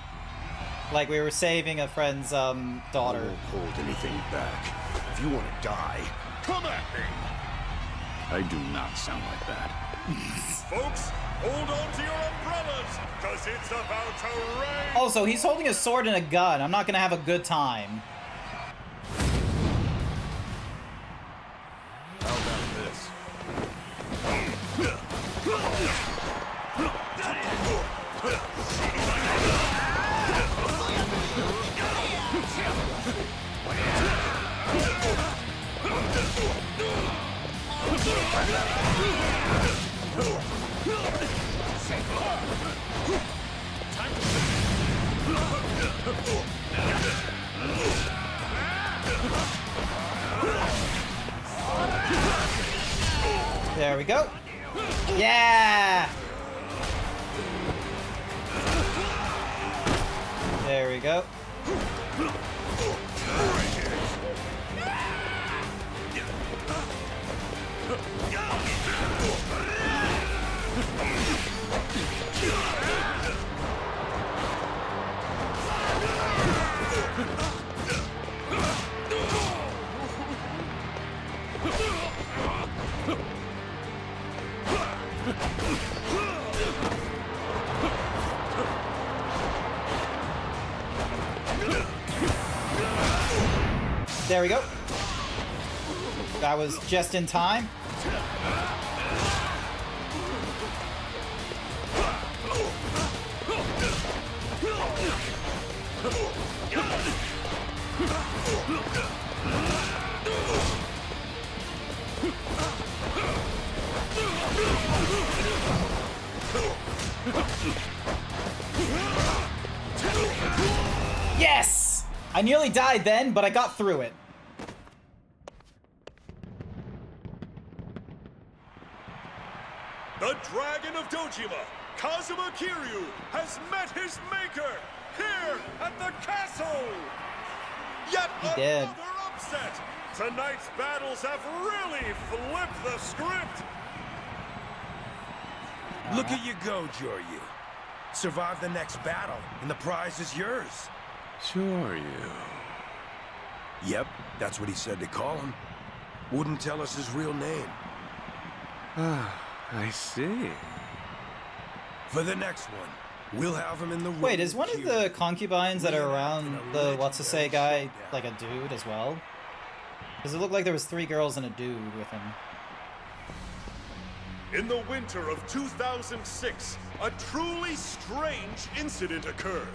Speaker 1: Like we were saving a friend's daughter.
Speaker 10: I won't hold anything back. If you want to die, come at me!
Speaker 3: I do not sound like that.
Speaker 4: Folks, hold on to your umbrellas, cause it's about to rain!
Speaker 1: Also, he's holding a sword and a gun. I'm not gonna have a good time.
Speaker 3: How about this?
Speaker 1: There we go. Yeah! There we go. There we go. That was just in time. Yes! I nearly died then, but I got through it.
Speaker 4: The Dragon of Dojima, Kazuma Kiryu, has met his maker here at the castle! Yet another upset! Tonight's battles have really flipped the script!
Speaker 10: Look at you go, Joryu. Survive the next battle, and the prize is yours.
Speaker 13: Sure you.
Speaker 10: Yep, that's what he said to call him. Wouldn't tell us his real name.
Speaker 13: Ah, I see.
Speaker 10: For the next one, we'll have him in the room.
Speaker 1: Wait, is one of the concubines that are around the what's-to-say guy like a dude as well? Because it looked like there was 3 girls and a dude with him.
Speaker 4: In the winter of 2006, a truly strange incident occurred.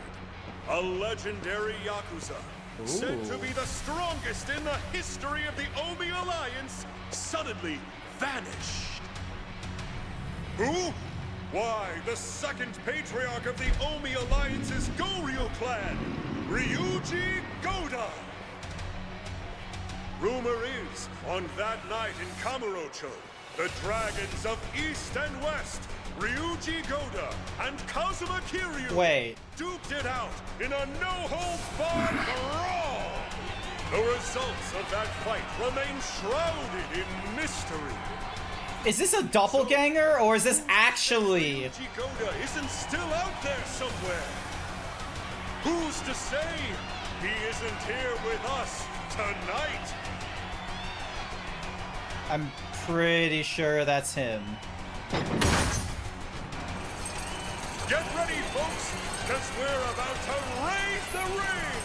Speaker 4: A legendary Yakuza, said to be the strongest in the history of the Omi Alliance, suddenly vanished. Who? Why, the second patriarch of the Omi Alliance's Goryu clan, Ryuji Goda. Rumor is, on that night in Kamurocho, the dragons of East and West, Ryuji Goda and Kazuma Kiryu, duked it out in a no-holds-barred brawl. The results of that fight remain shrouded in mystery.
Speaker 1: Is this a doppelganger, or is this actually...
Speaker 4: Ryuji Goda isn't still out there somewhere. Who's to say he isn't here with us tonight?
Speaker 1: I'm pretty sure that's him.
Speaker 4: Get ready, folks, because we're about to raise the ring!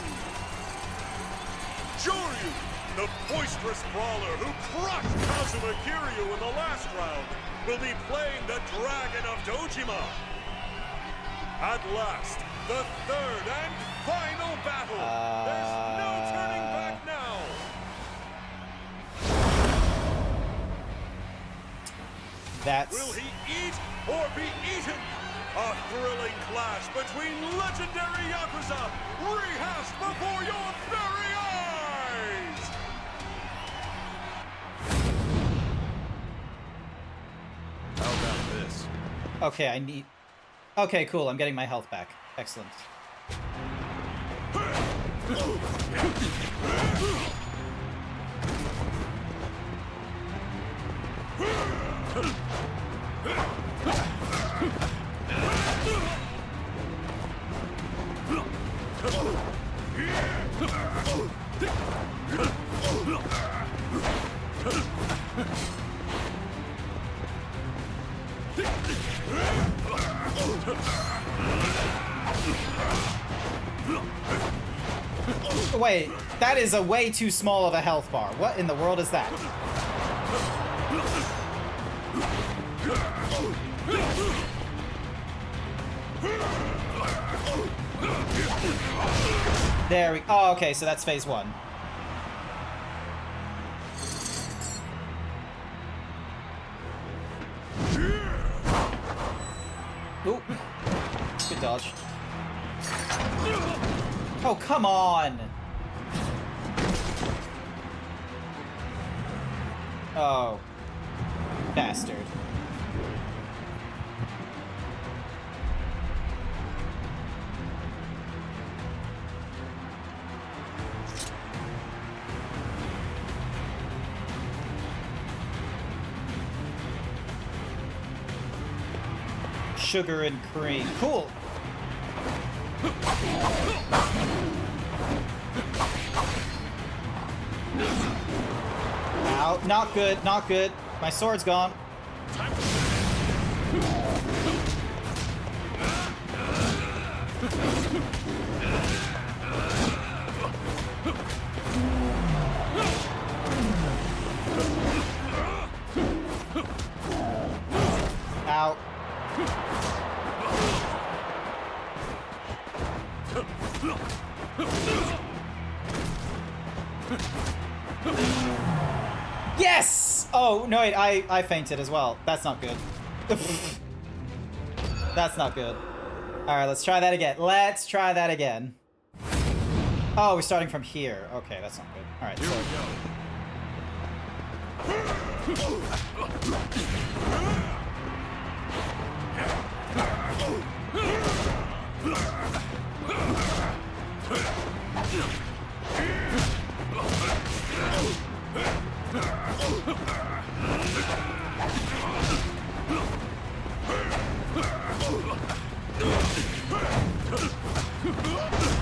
Speaker 4: Joryu, the boisterous brawler who crushed Kazuma Kiryu in the last round, will be playing the Dragon of Dojima. At last, the third and final battle. There's no turning back now.
Speaker 1: That's...
Speaker 4: Will he eat or be eaten? A thrilling clash between legendary Yakuza rehashed before your very eyes!
Speaker 13: How about this?
Speaker 1: Okay, I need... Okay, cool. I'm getting my health back. Excellent. Wait, that is a way too small of a health bar. What in the world is that? There we... Oh, okay, so that's phase 1. Ooh. Good dodge. Oh, come on! Oh. Bastard. Sugar and cream. Cool. Ow. Not good. Not good. My sword's gone. Ow. Yes! Oh, no, wait, I fainted as well. That's not good. That's not good. Alright, let's try that again. Let's try that again. Oh, we're starting from here. Okay, that's not good. Alright, so...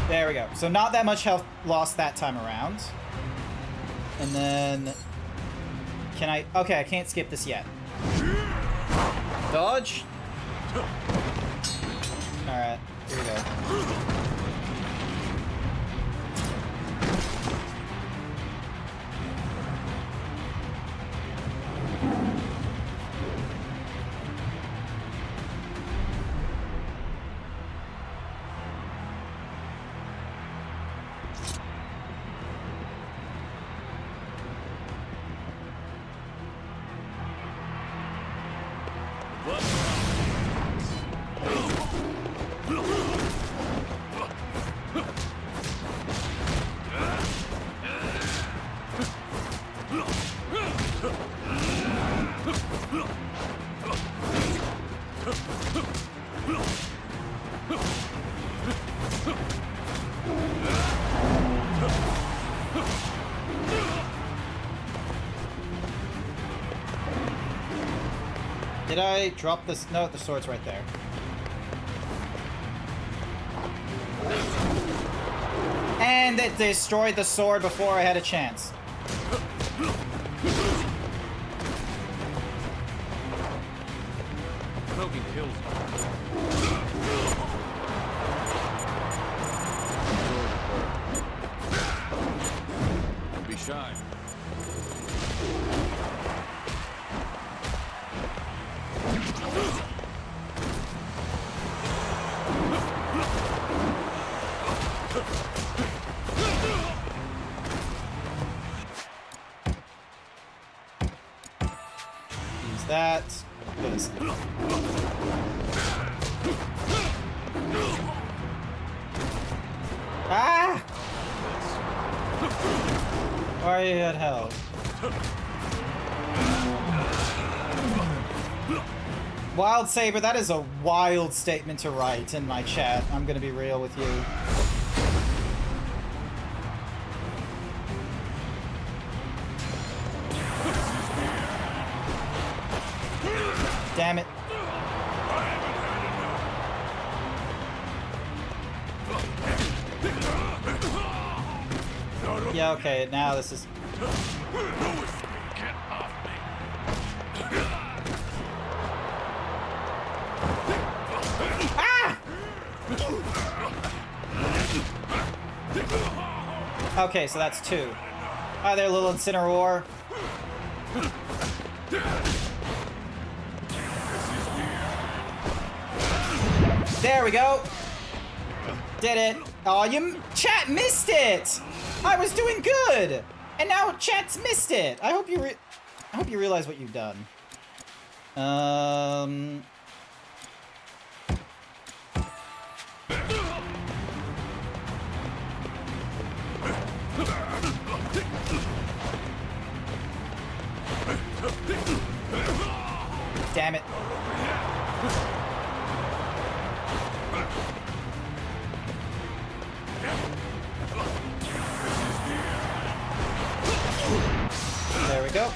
Speaker 1: There we go. So not that much health lost that time around. And then... Can I... Okay, I can't skip this yet. Dodge. Alright, here we go. Did I drop this? No, the sword's right there. And it destroyed the sword before I had a chance.
Speaker 13: Smoking kills. Don't be shy.
Speaker 1: Use that. This. Why are you at hell? Wild Saber, that is a wild statement to write in my chat. I'm gonna be real with you. Damn it. Yeah, okay, now this is... Ah! Okay, so that's 2. Hi there, little Incineroar. There we go. Did it. Oh, chat missed it. I was doing good, and now chat's missed it. I hope you realize what you've done. Damn it. There we go.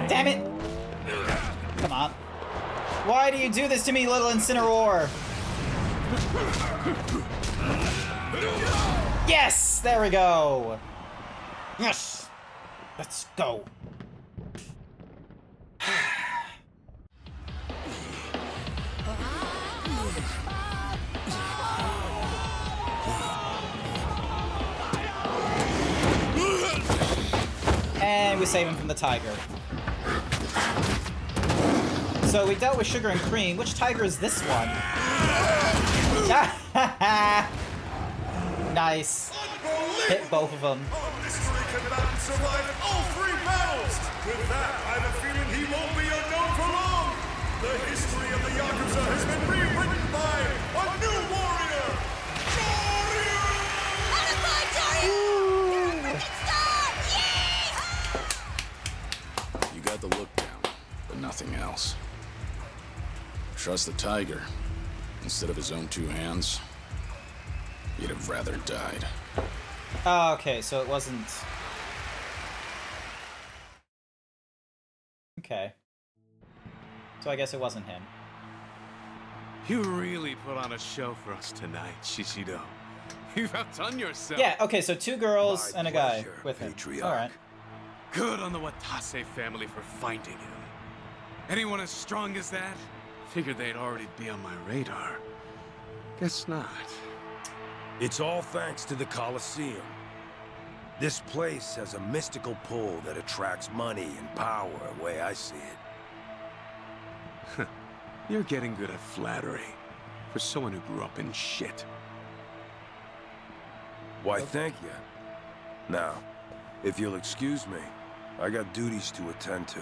Speaker 1: Damn it! Come on. Why do you do this to me, little Incineroar? Yes! There we go! Yes! Let's go. And we save him from the tiger. So we dealt with Sugar and Cream. Which tiger is this one? Nice. Hit both of them.
Speaker 4: Mystery combatant survived all 3 battles. With that, I have a feeling he won't be unknown for long. The history of the Yakuza has been rewritten by a new warrior,
Speaker 3: You got the look down, but nothing else. Trust the tiger. Instead of his own 2 hands, he'd have rather died.
Speaker 1: Oh, okay, so it wasn't... Okay. So I guess it wasn't him.
Speaker 13: You really put on a show for us tonight, Shishido. You've outdone yourself.
Speaker 1: Yeah, okay, so 2 girls and a guy with him. Alright.
Speaker 13: Good on the Watase family for finding him. Anyone as strong as that? Figured they'd already be on my radar. Guess not.
Speaker 10: It's all thanks to the Colosseum. This place has a mystical pull that attracts money and power, the way I see it.
Speaker 13: You're getting good at flattery. For someone who grew up in shit.
Speaker 10: Why, thank you. Now, if you'll excuse me, I got duties to attend to.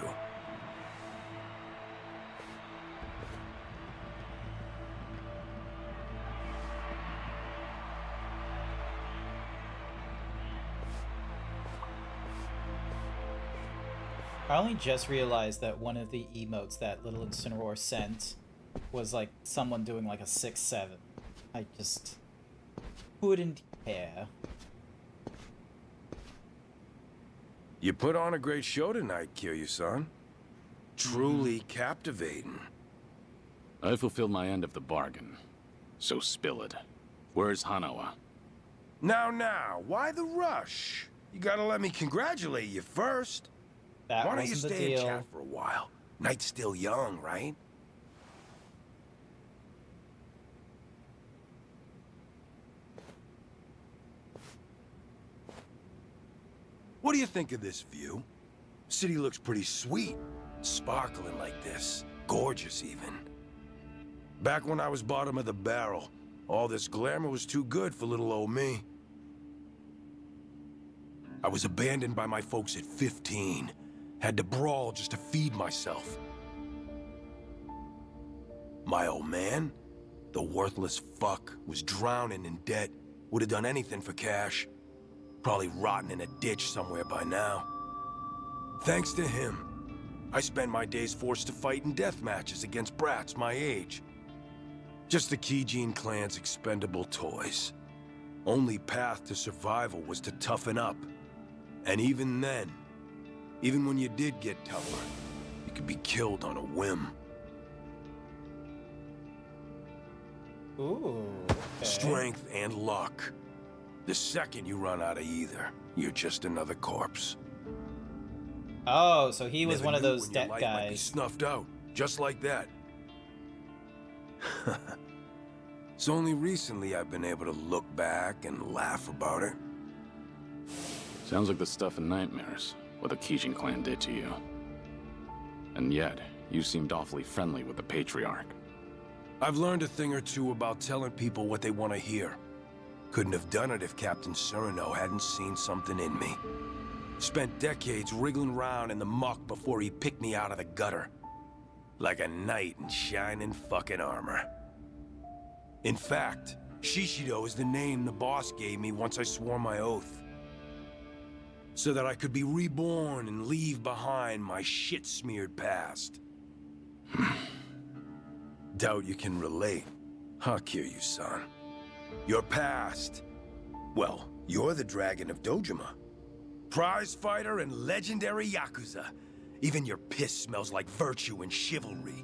Speaker 1: I only just realized that one of the emotes that little Incineroar sent was like someone doing like a 6-7. I just wouldn't care.
Speaker 10: You put on a great show tonight, Kiryu-san. Truly captivating.
Speaker 3: I fulfilled my end of the bargain. So spill it. Where's Hanawa?
Speaker 10: Now, why the rush? You gotta let me congratulate you first.
Speaker 1: That
Speaker 10: Why don't you
Speaker 1: wasn't the
Speaker 10: stay and
Speaker 1: deal.
Speaker 10: chat for a while? Night's still young, right? What do you think of this view? City looks pretty sweet. Sparkling like this. Gorgeous, even. Back when I was bottom of the barrel, all this glamour was too good for little old me. I was abandoned by my folks at 15. Had to brawl just to feed myself. My old man, the worthless fuck, was drowning in debt. Would have done anything for cash. Probably rotting in a ditch somewhere by now. Thanks to him, I spent my days forced to fight in death matches against brats my age. Just the Kijin clan's expendable toys. Only path to survival was to toughen up. And even then, even when you did get tougher, you could be killed on a whim.
Speaker 1: Ooh. Okay.
Speaker 10: Strength and luck. The second you run out of either, you're just another corpse.
Speaker 1: Oh, so he was
Speaker 10: Never
Speaker 1: one of
Speaker 10: knew
Speaker 1: those
Speaker 10: when your
Speaker 1: debt
Speaker 10: life might be
Speaker 1: guys.
Speaker 10: snuffed out, just like that. It's only recently I've been able to look back and laugh about it.
Speaker 3: Sounds like the stuff in nightmares, what the Kijin clan did to you. And yet, you seemed awfully friendly with the Patriarch.
Speaker 10: I've learned a thing or two about telling people what they want to hear. Couldn't have done it if Captain Cyrano hadn't seen something in me. Spent decades wriggling around in the muck before he picked me out of the gutter. Like a knight in shining fucking armor. In fact, Shishido is the name the boss gave me once I swore my oath. So that I could be reborn and leave behind my shit-smeared past. Doubt you can relate, huh, Kiryu-san? Your past. Well, you're the Dragon of Dojima. Prize fighter and legendary Yakuza. Even your piss smells like virtue and chivalry.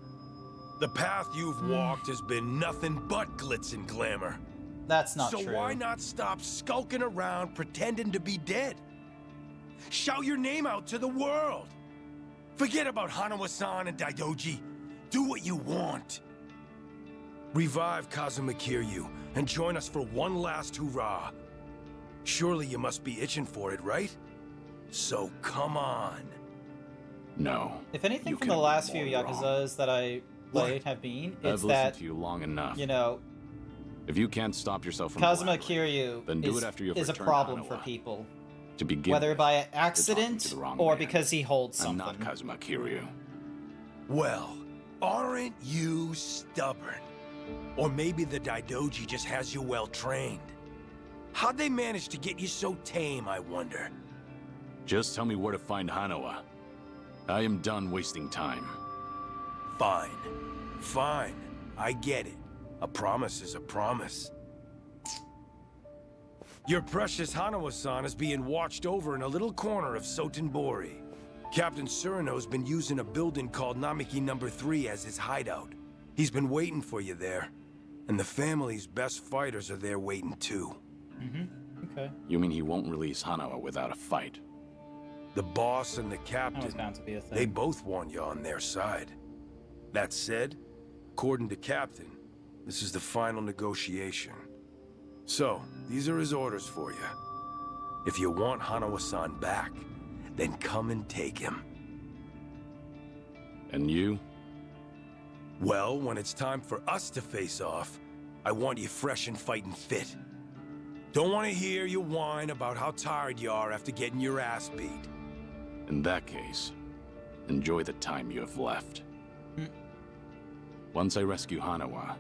Speaker 10: The path you've walked has been nothing but glitz and glamour.
Speaker 1: That's not
Speaker 10: true. So why not stop skulking around pretending to be dead? Shout your name out to the world. Forget about Hanawa-san and Daidoji. Do what you want. Revive Kazuma Kiryu and join us for one last hurrah. Surely you must be itching for it, right? So come on.
Speaker 3: No.
Speaker 1: If anything
Speaker 3: you
Speaker 1: from the
Speaker 3: couldn't
Speaker 1: last
Speaker 3: be
Speaker 1: few
Speaker 3: more wrong.
Speaker 1: Yakuzas that I played have been,
Speaker 3: I've
Speaker 1: it's
Speaker 3: listened
Speaker 1: that,
Speaker 3: to you long enough.
Speaker 1: you know,
Speaker 3: If you can't stop yourself from
Speaker 1: Kazuma
Speaker 3: blabbering,
Speaker 1: Kiryu
Speaker 3: then do it after you've
Speaker 1: is a
Speaker 3: returned
Speaker 1: problem
Speaker 3: Hanawa.
Speaker 1: for people.
Speaker 3: To begin
Speaker 1: Whether
Speaker 3: with,
Speaker 1: by
Speaker 3: you're talking
Speaker 1: accident
Speaker 3: to the wrong
Speaker 1: or
Speaker 3: man.
Speaker 1: because he holds
Speaker 3: I'm
Speaker 1: something.
Speaker 3: not Kazuma Kiryu.
Speaker 10: Well, aren't you stubborn? Or maybe the Daidoji just has you well trained. How'd they manage to get you so tame, I wonder?
Speaker 3: Just tell me where to find Hanawa. I am done wasting time.
Speaker 10: Fine. Fine. I get it. A promise is a promise. Your precious Hanawa-san is being watched over in a little corner of Sotenbori. Captain Cyrano's been using a building called Namiki No. 3 as his hideout. He's been waiting for you there. And the family's best fighters are there waiting too.
Speaker 1: Okay.
Speaker 3: You mean he won't release Hanawa without a fight?
Speaker 10: The boss and the
Speaker 1: That was
Speaker 10: captain,
Speaker 1: bound to be a thing.
Speaker 10: they both want you on their side. That said, according to Captain, this is the final negotiation. So, these are his orders for you. If you want Hanawa-san back, then come and take him.
Speaker 3: And you?
Speaker 10: Well, when it's time for us to face off, I want you fresh and fighting fit. Don't want to hear you whine about how tired you are after getting your ass beat.
Speaker 3: In that case, enjoy the time you have left. Once I rescue Hanawa,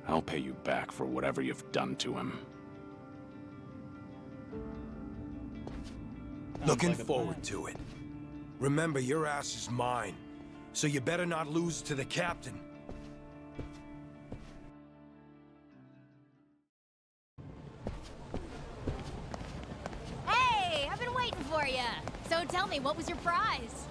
Speaker 3: I'll pay you back for whatever you've done to him.
Speaker 10: Looking
Speaker 1: like a
Speaker 10: forward to it. Remember, your ass is mine, so you better not lose to the captain.
Speaker 6: Hey, I've been waiting for you. So tell me, what was your prize?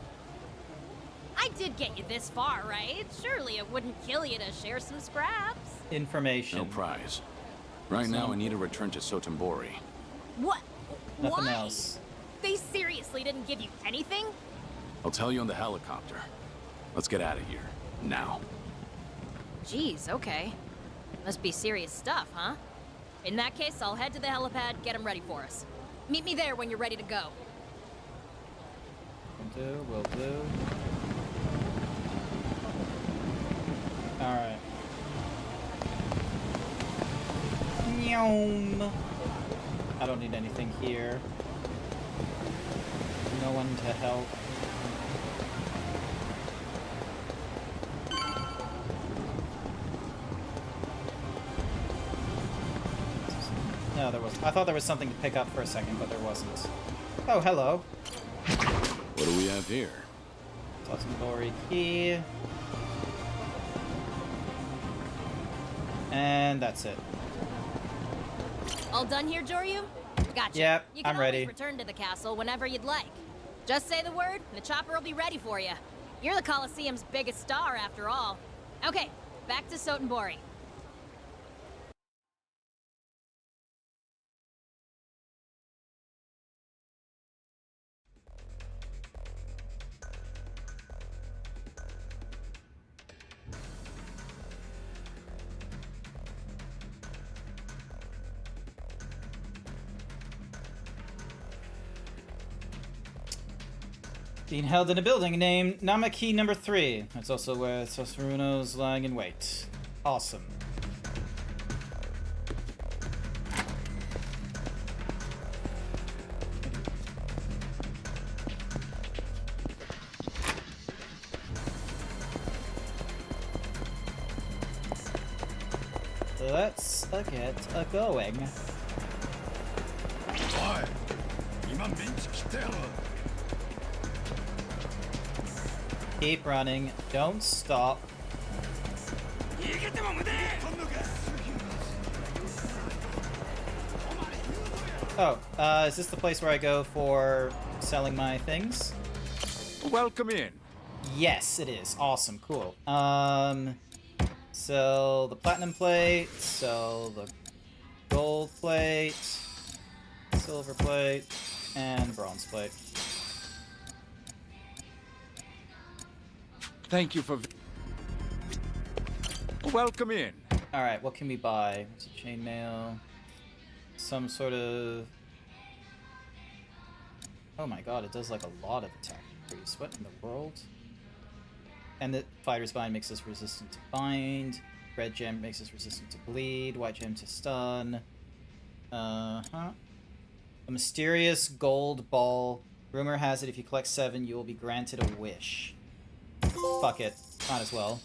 Speaker 6: I did get you this far, right? Surely it wouldn't kill you to share some scraps.
Speaker 1: Information.
Speaker 3: No prize. Right now, I need to return to Sotenbori.
Speaker 6: What?
Speaker 1: Nothing
Speaker 6: Why?
Speaker 1: else.
Speaker 6: They seriously didn't give you anything?
Speaker 3: I'll tell you on the helicopter. Let's get out of here. Now.
Speaker 6: Jeez, okay. Must be serious stuff, huh? In that case, I'll head to the helipad, get them ready for us. Meet me there when you're ready to go.
Speaker 1: Will do. Alright. Nyom. I don't need anything here. No one to help. No, there wasn't. I thought there was something to pick up for a second, but there wasn't. Oh, hello.
Speaker 3: What do we have here?
Speaker 1: Totsumori key. And that's it.
Speaker 6: All done here, Joryu? Gotcha.
Speaker 1: Yep,
Speaker 6: you can
Speaker 1: I'm ready.
Speaker 6: always return to the castle whenever you'd like. Just say the word, and the chopper will be ready for you. You're the Colosseum's biggest star, after all. Okay, back to Sotenbori.
Speaker 1: Being held in a building named Namaki Number 3. That's also where Sasuruno's lying in wait. Awesome. Let's get going. Keep running. Don't stop. Oh, is this the place where I go for selling my things?
Speaker 14: Welcome in.
Speaker 1: Yes, it is. Awesome. Cool. Sell the platinum plate, sell the gold plate, silver plate, and bronze plate.
Speaker 14: Thank you for... Welcome in.
Speaker 1: Alright, what can we buy? What's a chainmail? Some sort of... Oh my god, it does like a lot of attack increase. What in the world? And the fighter's bind makes us resistant to bind. Red gem makes us resistant to bleed. White gem to stun. A mysterious gold ball. Rumor has it if you collect 7, you will be granted a wish. Fuck it. Might as well.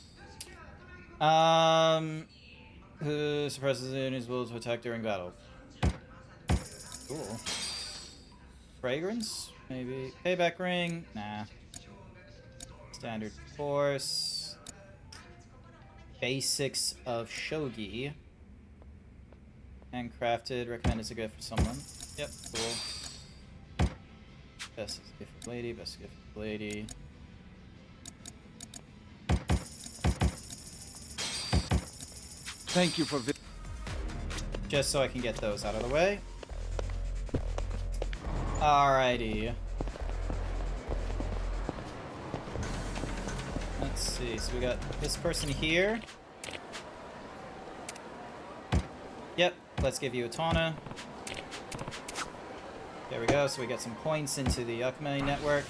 Speaker 1: Who suppresses enemies' will to attack during battle. Cool. Fragrance? Maybe. Payback ring? Nah. Standard force. Basics of shogi. Handcrafted. Recommended as a gift for someone. Yep, cool. Best gift for lady. Best gift for lady.
Speaker 14: Thank you for...
Speaker 1: Just so I can get those out of the way. Alrighty. Let's see. So we got this person here. Yep. Let's give you a Tana. There we go. So we get some points into the Akame network.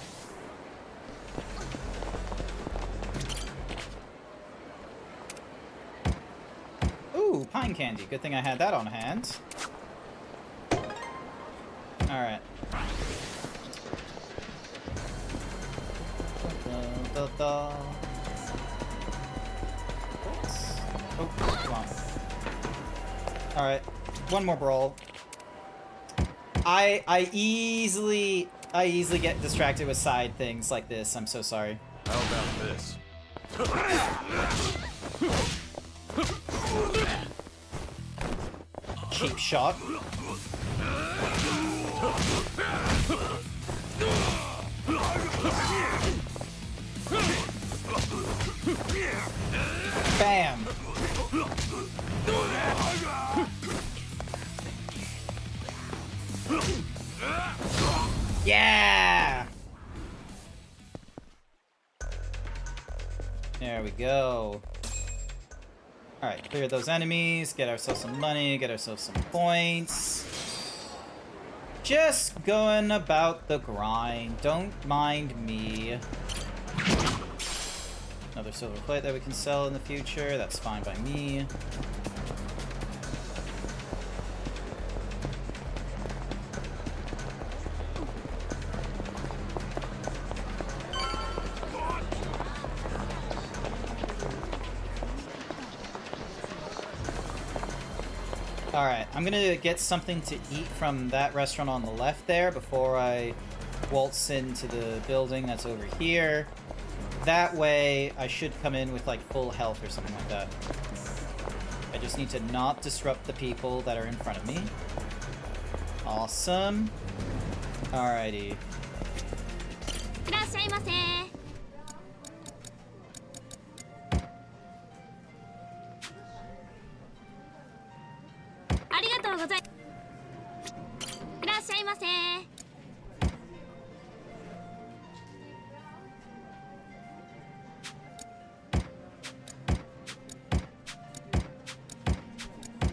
Speaker 1: Ooh, pine candy. Good thing I had that on hand. Alright. Oh, come on. Alright. One more brawl. I easily get distracted with side things like this. I'm so sorry.
Speaker 14: How about this?
Speaker 1: Cheap shot. Bam. Yeah. There we go. Alright, clear those enemies, get ourselves some money, get ourselves some points. Just going about the grind. Don't mind me. Another silver plate that we can sell in the future. That's fine by me. Alright, I'm gonna get something to eat from that restaurant on the left there before I waltz into the building that's over here. That way, I should come in with, like, full health or something like that. I just need to not disrupt the people that are in front of me. Awesome. Alrighty.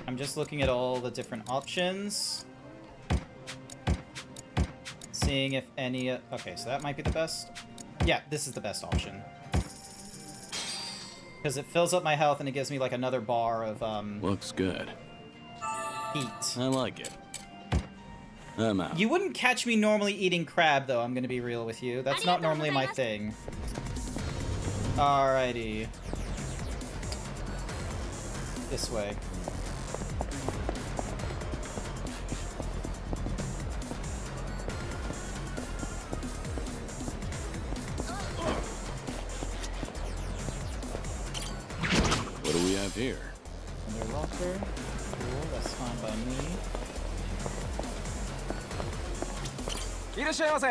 Speaker 1: I'm just looking at all the different options. Seeing if any... okay, so that might be the best. Yeah, this is the best option. Because it fills up my health and it gives me like another bar of
Speaker 3: Looks good.
Speaker 1: heat.
Speaker 3: I like it. I'm out.
Speaker 1: You wouldn't catch me normally eating crab, though, I'm gonna be real with you. That's not normally my thing. Alrighty. This way.
Speaker 3: What do we have here?
Speaker 1: Under locker. Cool, that's fine by me.
Speaker 15: いらっしゃいませ。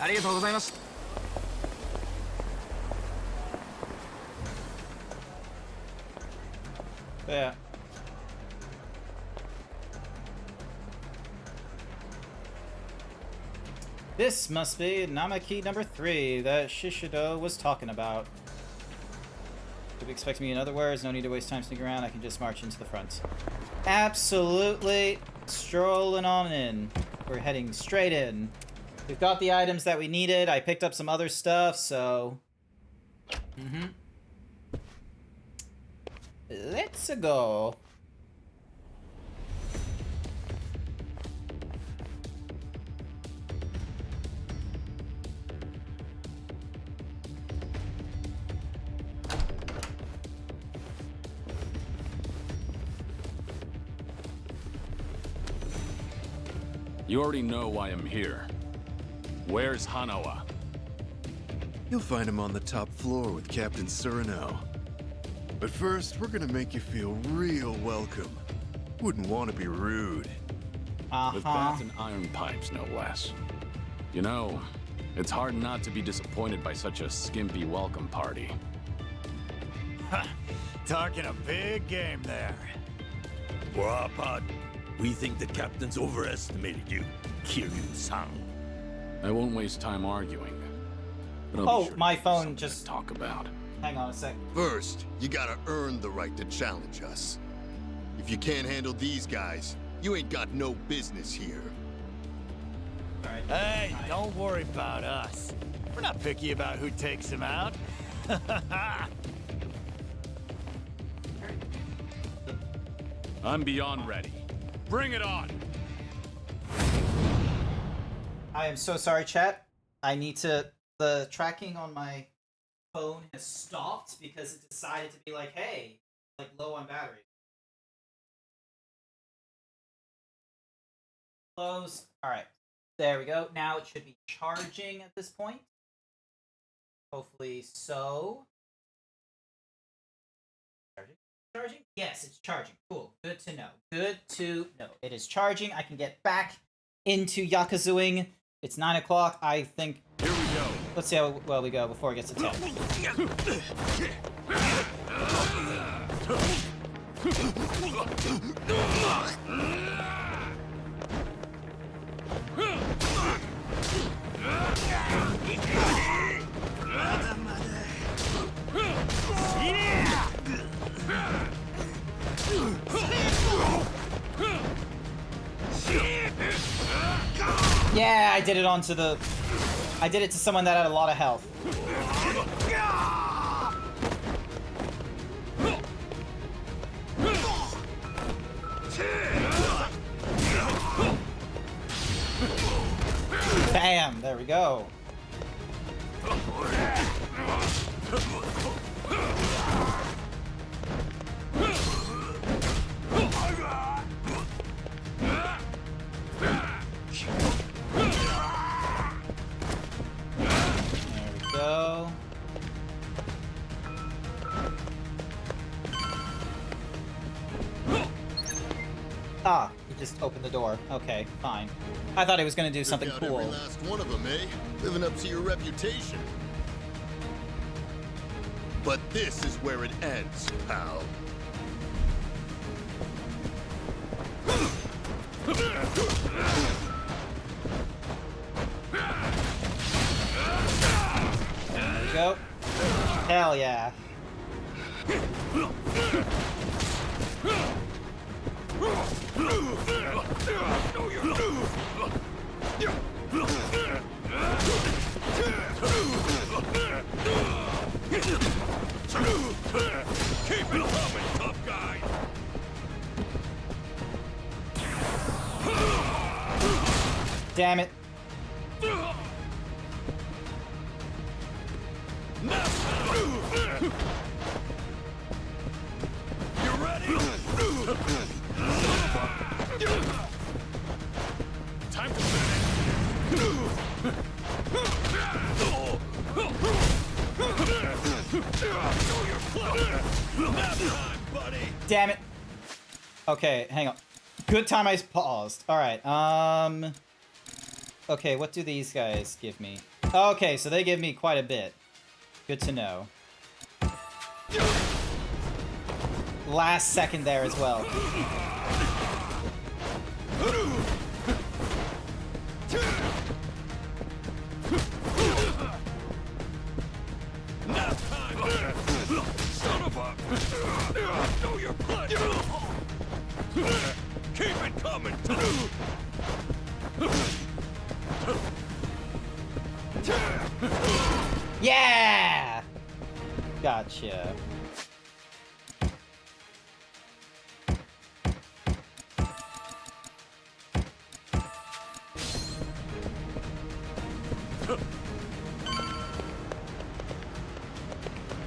Speaker 15: ありがとうございます。
Speaker 1: Yeah. This must be Namaki number 3 that Shishido was talking about. Could be expecting me in other words, no need to waste time sneaking around, I can just march into the front. Absolutely strolling on in. We're heading straight in. We've got the items that we needed, I picked up some other stuff, so... Let's go.
Speaker 3: You already know why I'm here. Where's Hanawa?
Speaker 16: You'll find him on the top floor with Captain Surino. But first, we're gonna make you feel real welcome. Wouldn't want to be rude.
Speaker 3: With bats and iron pipes, no less. You know, it's hard not to be disappointed by such a skimpy welcome party.
Speaker 10: Talking a big game there. For our part, we think the captain's overestimated you, Kiryu-chan.
Speaker 3: I won't waste time arguing. But I'll
Speaker 1: Oh,
Speaker 3: be sure to
Speaker 1: my
Speaker 3: give you
Speaker 1: phone
Speaker 3: something
Speaker 1: just...
Speaker 3: to talk about.
Speaker 1: Hang on a sec.
Speaker 16: First, you gotta earn the right to challenge us. If you can't handle these guys, you ain't got no business here.
Speaker 1: Alright.
Speaker 10: Hey, don't worry about us. We're not picky about who takes him out.
Speaker 3: I'm beyond ready. Bring it on!
Speaker 1: I am so sorry, chat. I need to... The tracking on my phone has stopped because it decided to be like, hey, like low on battery. Close. Alright. There we go. Now it should be charging at this point. Hopefully so. Charging? Yes, it's charging. Cool. Good to know. Good to know. It is charging. I can get back into Yakuzooing. It's 9 o'clock. I think...
Speaker 3: Here we go.
Speaker 1: Let's see how well we go before it gets to 10. Yeah, I did it onto the... I did it to someone that had a lot of health. Bam! There we go. There we go. Ah, he just opened the door. Okay, fine. I thought he was gonna do something
Speaker 17: Took out
Speaker 1: cool.
Speaker 17: every last one of them, eh? Living up to your reputation. But this is where it ends, pal.
Speaker 1: There we go. Hell yeah.
Speaker 4: Keep it coming, tough guy.
Speaker 1: Damn it.
Speaker 4: You ready? Time to
Speaker 1: Damn it. Okay, hang on. Good time I paused. Alright, okay, what do these guys give me? Okay, so they give me quite a bit. Good to know. Last second there as well.
Speaker 4: Son of a... Know your place! Keep it coming!
Speaker 1: Yeah! Gotcha.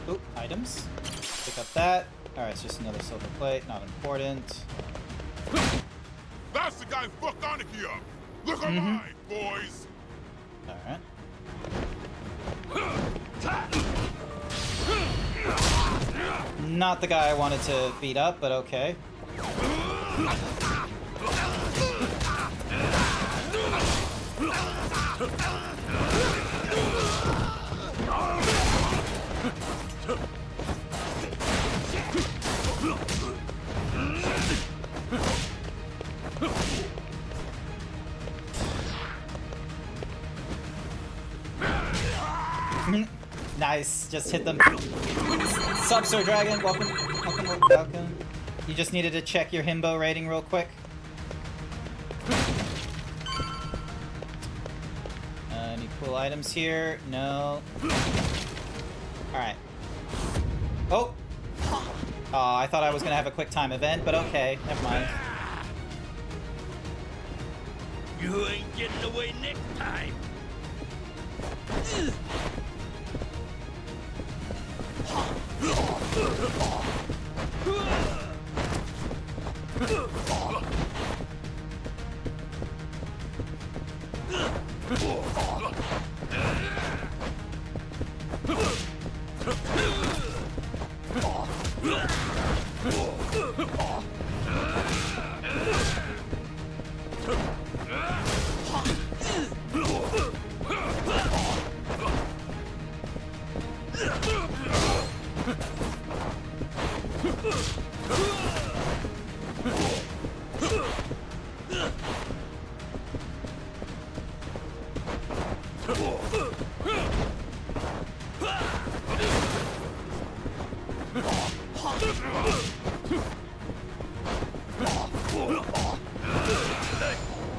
Speaker 1: Oop, items. Pick up that. Alright, it's just another silver plate, not important.
Speaker 4: That's the guy who fucked Anarchy up! Look alive, boys!
Speaker 1: Alright. Not the guy I wanted to beat up, but okay. Nice, just hit them. Sup, Sir Dragon? Welcome, welcome, welcome. You just needed to check your himbo rating real quick. Any cool items here? No. Alright. Oh! Oh, I thought I was gonna have a quick time event, but okay, never mind.
Speaker 4: You ain't getting away next time!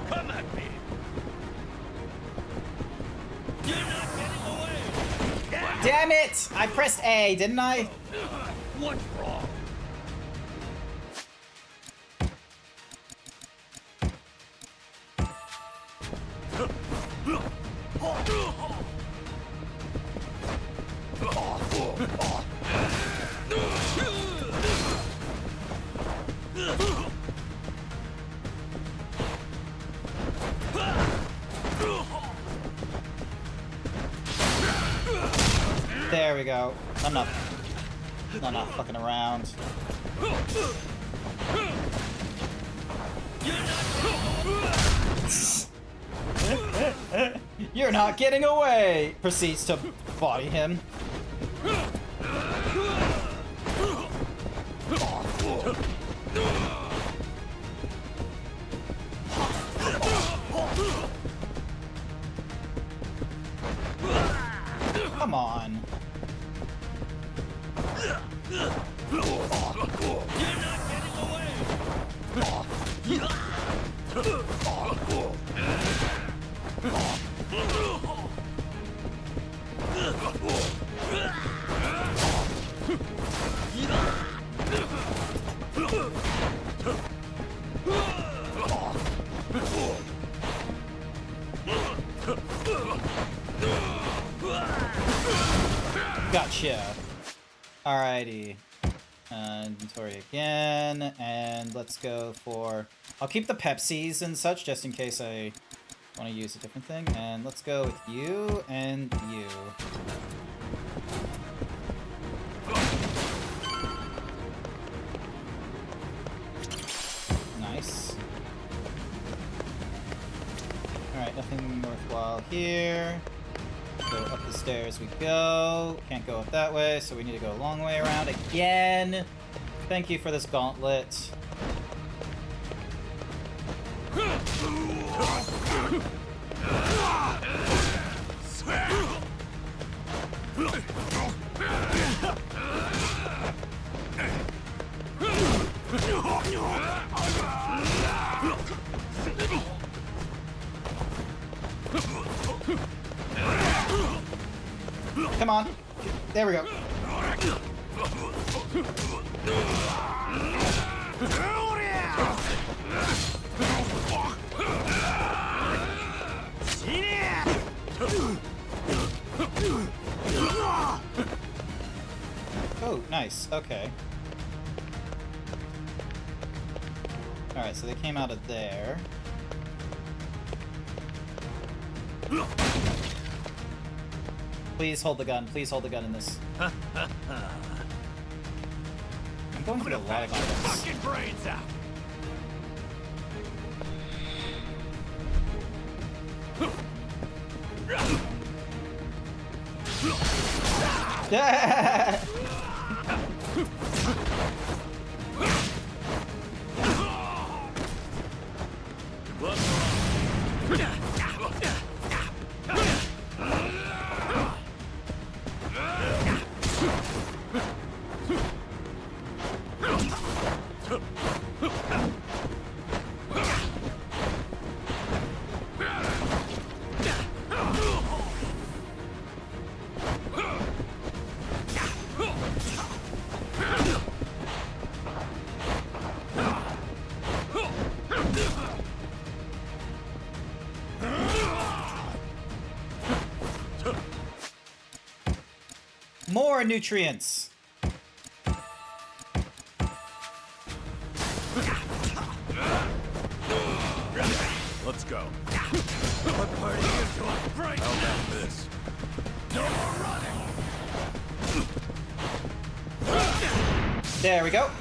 Speaker 4: Come at me! You're not getting away!
Speaker 1: Damn it! I pressed A, didn't I?
Speaker 4: What's wrong?
Speaker 1: There we go. I'm not fucking around. You're not getting away! Proceeds to body him. Come on. Gotcha. Alrighty. Inventory again, and let's go for... I'll keep the Pepsis and such, just in case I want to use a different thing. And let's go with you and you. Nice. Alright, nothing worthwhile here. Go up the stairs we go. Can't go up that way, so we need to go a long way around again. Thank you for this gauntlet. Come on. There we go. Oh, nice. Okay. Alright, so they came out of there. Please hold the gun. Please hold the gun in this. I'm going through a lot of items.
Speaker 4: Fucking brains out.
Speaker 1: More nutrients.
Speaker 10: Let's go. What part of you do I break? How about this? No more running.
Speaker 1: There we go.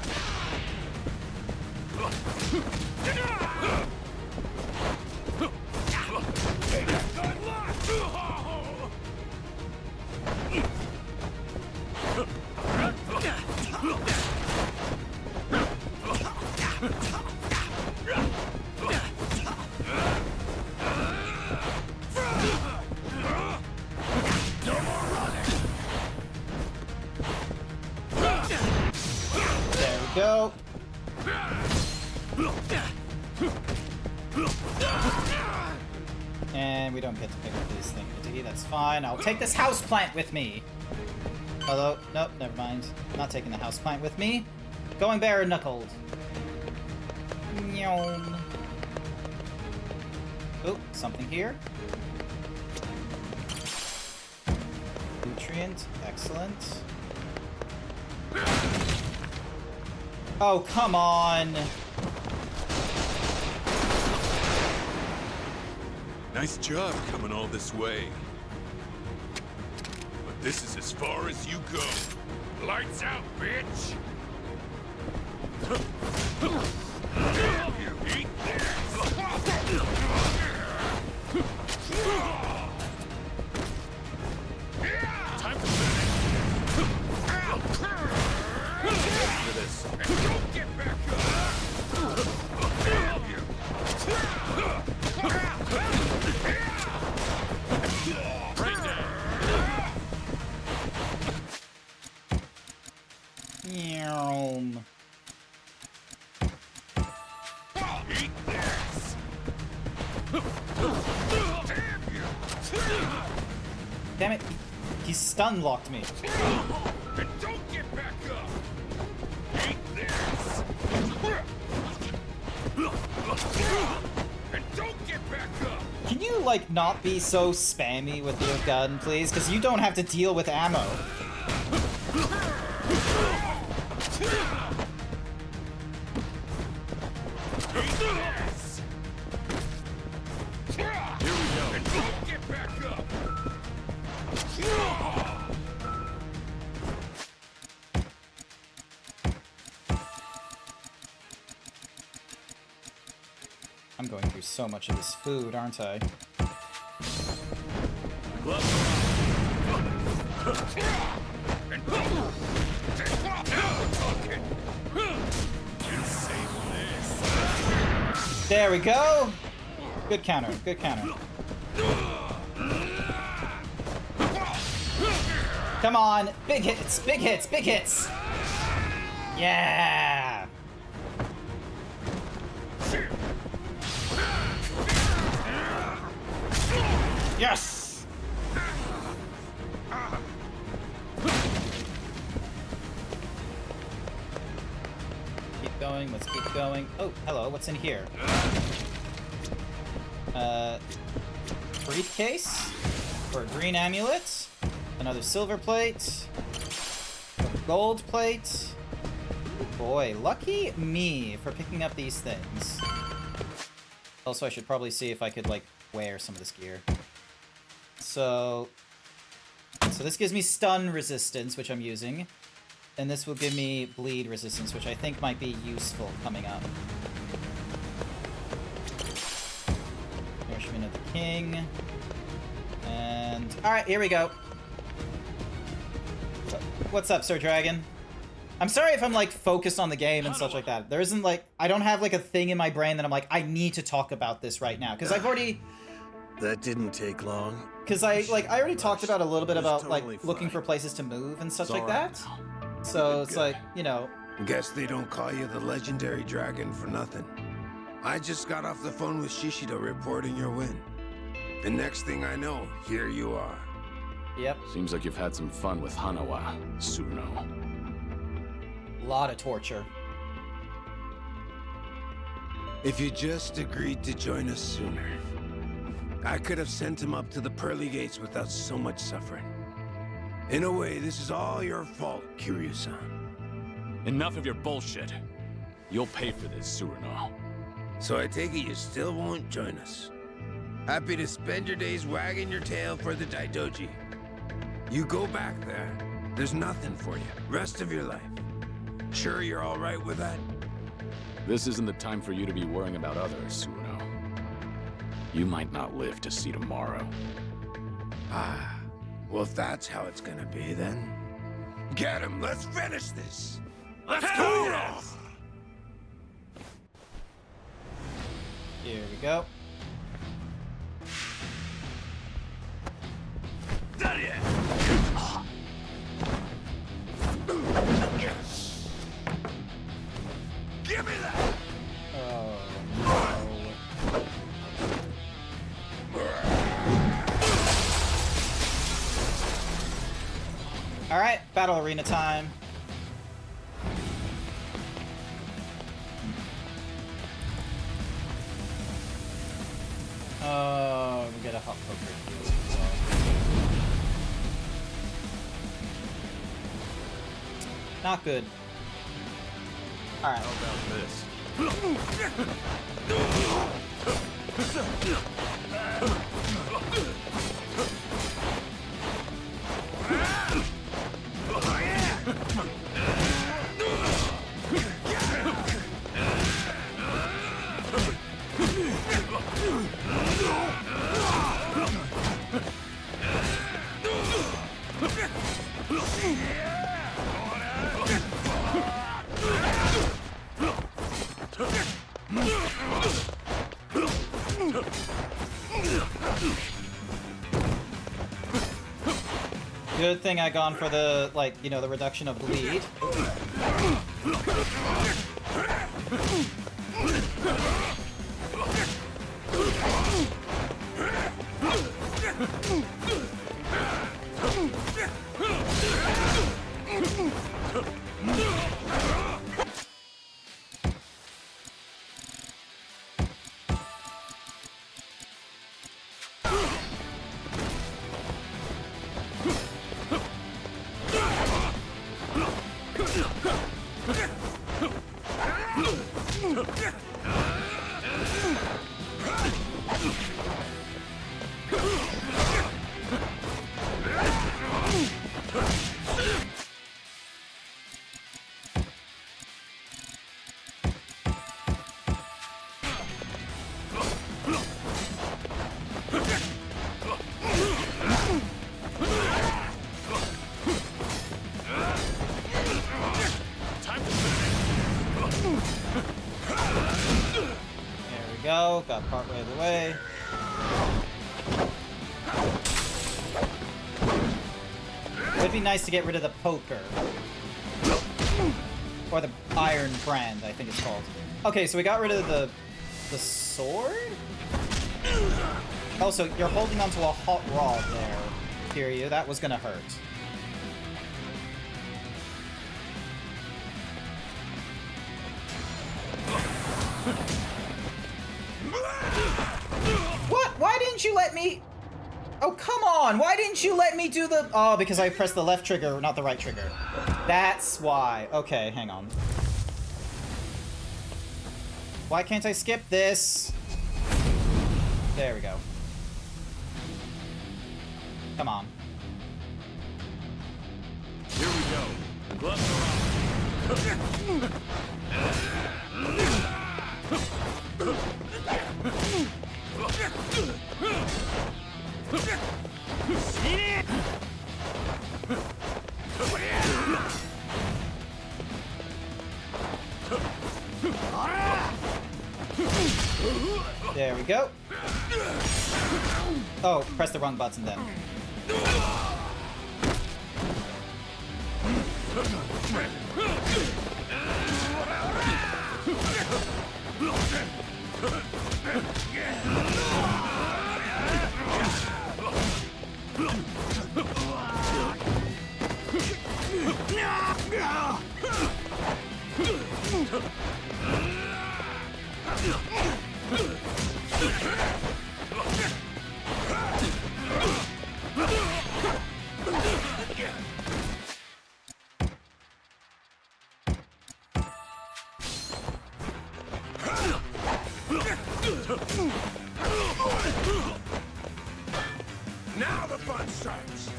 Speaker 1: Go. And we don't get to pick up this thing, that's fine. I'll take this houseplant with me. Although, nope, never mind. Not taking the houseplant with me. Going bare knuckled. Oh, something here. Nutrient, excellent. Oh, come on.
Speaker 16: Nice job coming all this way. But
Speaker 10: This is as far as you go. Lights out, bitch! Eat this! Time to finish! After this. Don't get back right there! Eat this!
Speaker 1: Damn it! He stun locked me.
Speaker 10: And don't get back up! Eat this! And don't get back up!
Speaker 1: Can you like not be so spammy with your gun, please? Because you don't have to deal with ammo. I'm going through so much of this food, aren't I? There we go! Good counter, good counter. Come on! Big hits, big hits, big hits! Yeah! Yes! Keep going, let's keep going. Oh, hello, what's in here? Briefcase for a green amulet, another silver plate, a gold plate. Oh boy, lucky me for picking up these things. Also, I should probably see if I could, like, wear some of this gear. So this gives me stun resistance, which I'm using. And this will give me bleed resistance, which I think might be useful coming up. Nourishment of the King. And... alright, here we go. What's up, Sir Dragon? I'm sorry if I'm, like, focused on the game and such like that. There isn't, like... I don't have, like, a thing in my brain that I'm like, I need to talk about this right now. Because I've already...
Speaker 10: That didn't take long.
Speaker 1: Because I already talked about a little bit about, like, looking for places to move and such like that. So it's like, you know...
Speaker 10: Guess they don't call you the legendary dragon for nothing. I just got off the phone with Shishido reporting your win. The next thing I know, here you are.
Speaker 1: Yep.
Speaker 3: Seems like you've had some fun with Hanawa, Tsuno.
Speaker 1: Lot of torture.
Speaker 10: If you just agreed to join us sooner, I could have sent him up to the pearly gates without so much suffering. In a way, this is all your fault, Kiryu-san.
Speaker 13: Enough of your bullshit. You'll pay for this, Tsuno.
Speaker 10: So I take it you still won't join us. Happy to spend your days wagging your tail for the Daidoji. You go back there, there's nothing for you, rest of your life. Sure you're all right with that?
Speaker 3: This isn't the time for you to be worrying about others, Tsuno. You might not live to see tomorrow.
Speaker 10: Ah, well if that's how it's gonna be then. Get him, let's finish this! Let's go!
Speaker 1: Here we go.
Speaker 10: Done yet! Give me that!
Speaker 1: Oh, no. Alright, battle arena time. Oh, we get a hot poker deal as well. Not good. Alright.
Speaker 14: How about this?
Speaker 1: Good thing I gone for the, like, you know, the reduction of bleed. Go, got part way of the way. It'd be nice to get rid of the poker. Or the iron brand, I think it's called. Okay, so we got rid of the sword? Oh, so you're holding onto a hot rod there, Kiryu. That was gonna hurt. What? Why didn't you let me... Oh, come on! Why didn't you let me do the... Oh, because I pressed the left trigger, not the right trigger. That's why. Okay, hang on. Why can't I skip this? There we go. Come on.
Speaker 14: Here we go. Gloves are on.
Speaker 1: There we go. Oh, press the wrong button then.
Speaker 10: Now the fun starts.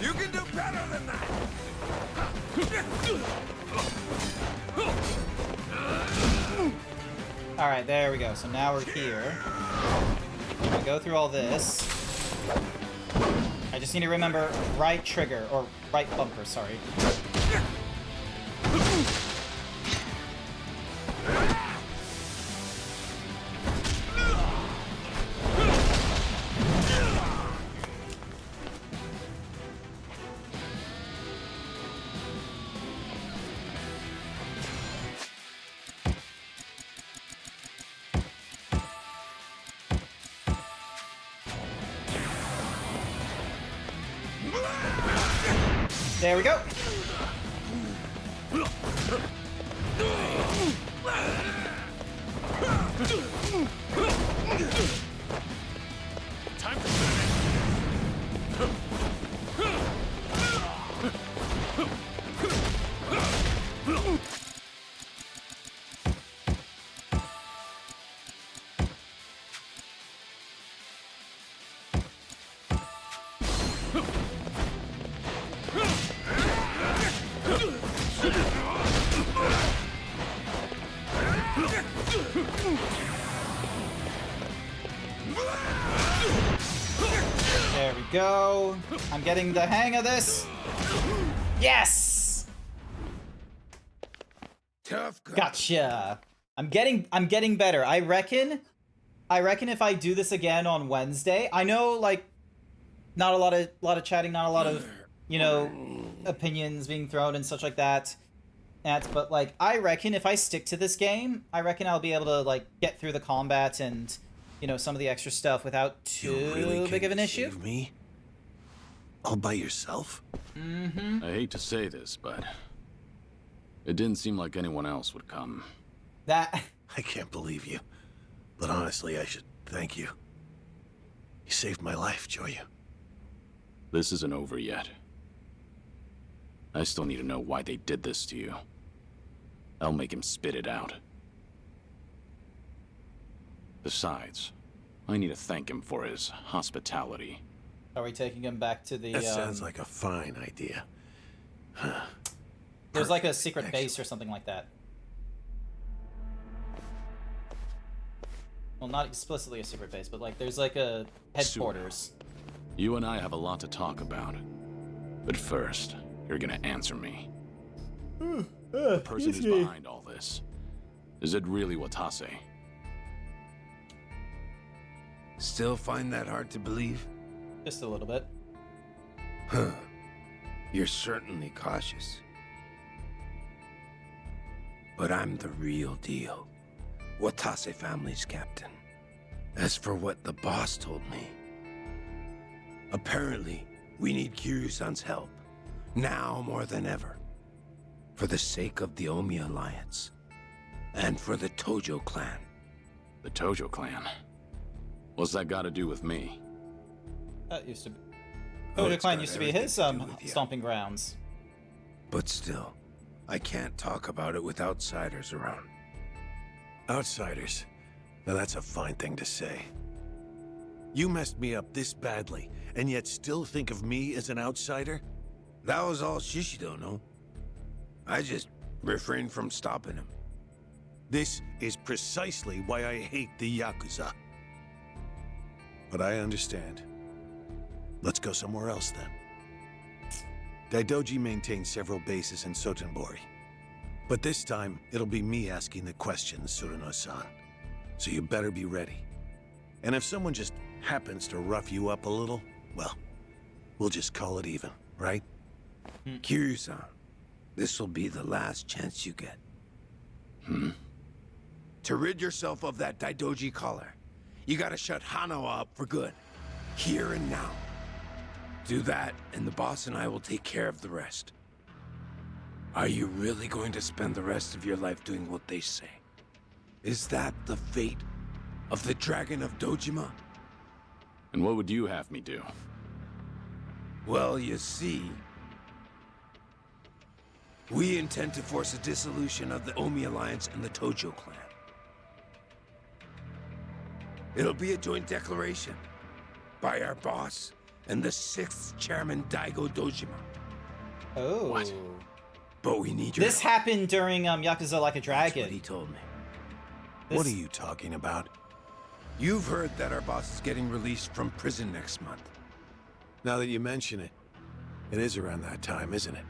Speaker 10: You can do better than that.
Speaker 1: All right, there we go. So now we're here. We go through all this. I just need to remember right trigger, or right bumper, sorry. There we go.
Speaker 14: Time
Speaker 1: There we go. I'm getting the hang of this. Yes!
Speaker 10: Tough.
Speaker 1: Gotcha. I'm getting better. I reckon if I do this again on Wednesday, I know like not a lot of chatting, not a lot of, you know, opinions being thrown and such like that. But like I reckon if I stick to this game, I reckon I'll be able to like get through the combat and, you know, some of the extra stuff without too big of an issue.
Speaker 10: Save me? All by yourself?
Speaker 1: Mm-hmm.
Speaker 3: I hate to say this, but it didn't seem like anyone else would come.
Speaker 1: That
Speaker 10: I can't believe you. But honestly, I should thank you. You saved my life, Joyu.
Speaker 3: This isn't over yet. I still need to know why they did this to you. I'll make him spit it out. Besides, I need to thank him for his hospitality.
Speaker 1: Are we taking him back to the...
Speaker 10: That sounds like a fine idea.
Speaker 1: There's like a secret base or something like that. Well, not explicitly a secret base, but like there's like a headquarters.
Speaker 3: You and I have a lot to talk about. But first, you're gonna answer me. The person who's behind all this. Is it really Watase?
Speaker 10: Still find that hard to believe?
Speaker 1: Just a little bit.
Speaker 10: Huh. You're certainly cautious. But I'm the real deal. Watase family's captain. As for what the boss told me, apparently we need Kiryu-san's help, now more than ever, for the sake of the Omi Alliance, and for the Tojo clan.
Speaker 3: The Tojo clan? What's that got to do with me?
Speaker 1: That used to be... Tojo clan used to be his stomping grounds.
Speaker 10: But still, I can't talk about it with outsiders around. Outsiders? Now that's a fine thing to say. You messed me up this badly, and yet still think of me as an outsider? That was all Shishido, no? I just refrained from stopping him. This is precisely why I hate the Yakuza. But I understand. Let's go somewhere else then. Daidoji maintains several bases in Sotenbori. But this time, it'll be me asking the questions, Tsuruno-san. So you better be ready. And if someone just happens to rough you up a little, well, we'll just call it even, right? Kiryu-san, this will be the last chance you get. To rid yourself of that Daidoji collar, you gotta shut Hanawa up for good. Here and now. Do that, and the boss and I will take care of the rest. Are you really going to spend the rest of your life doing what they say? Is that the fate of the Dragon of Dojima?
Speaker 3: And what would you have me do?
Speaker 10: Well, you see, we intend to force a dissolution of the Omi Alliance and the Tojo clan. It'll be a joint declaration by our boss and the 6th chairman, Daigo Dojima.
Speaker 1: Oh.
Speaker 3: What?
Speaker 10: But we need your
Speaker 1: This happened during Yakuza Like a Dragon.
Speaker 10: That's what he told me. What are you talking about? You've heard that our boss is getting released from prison next month. Now that you mention it, it is around that time, isn't it?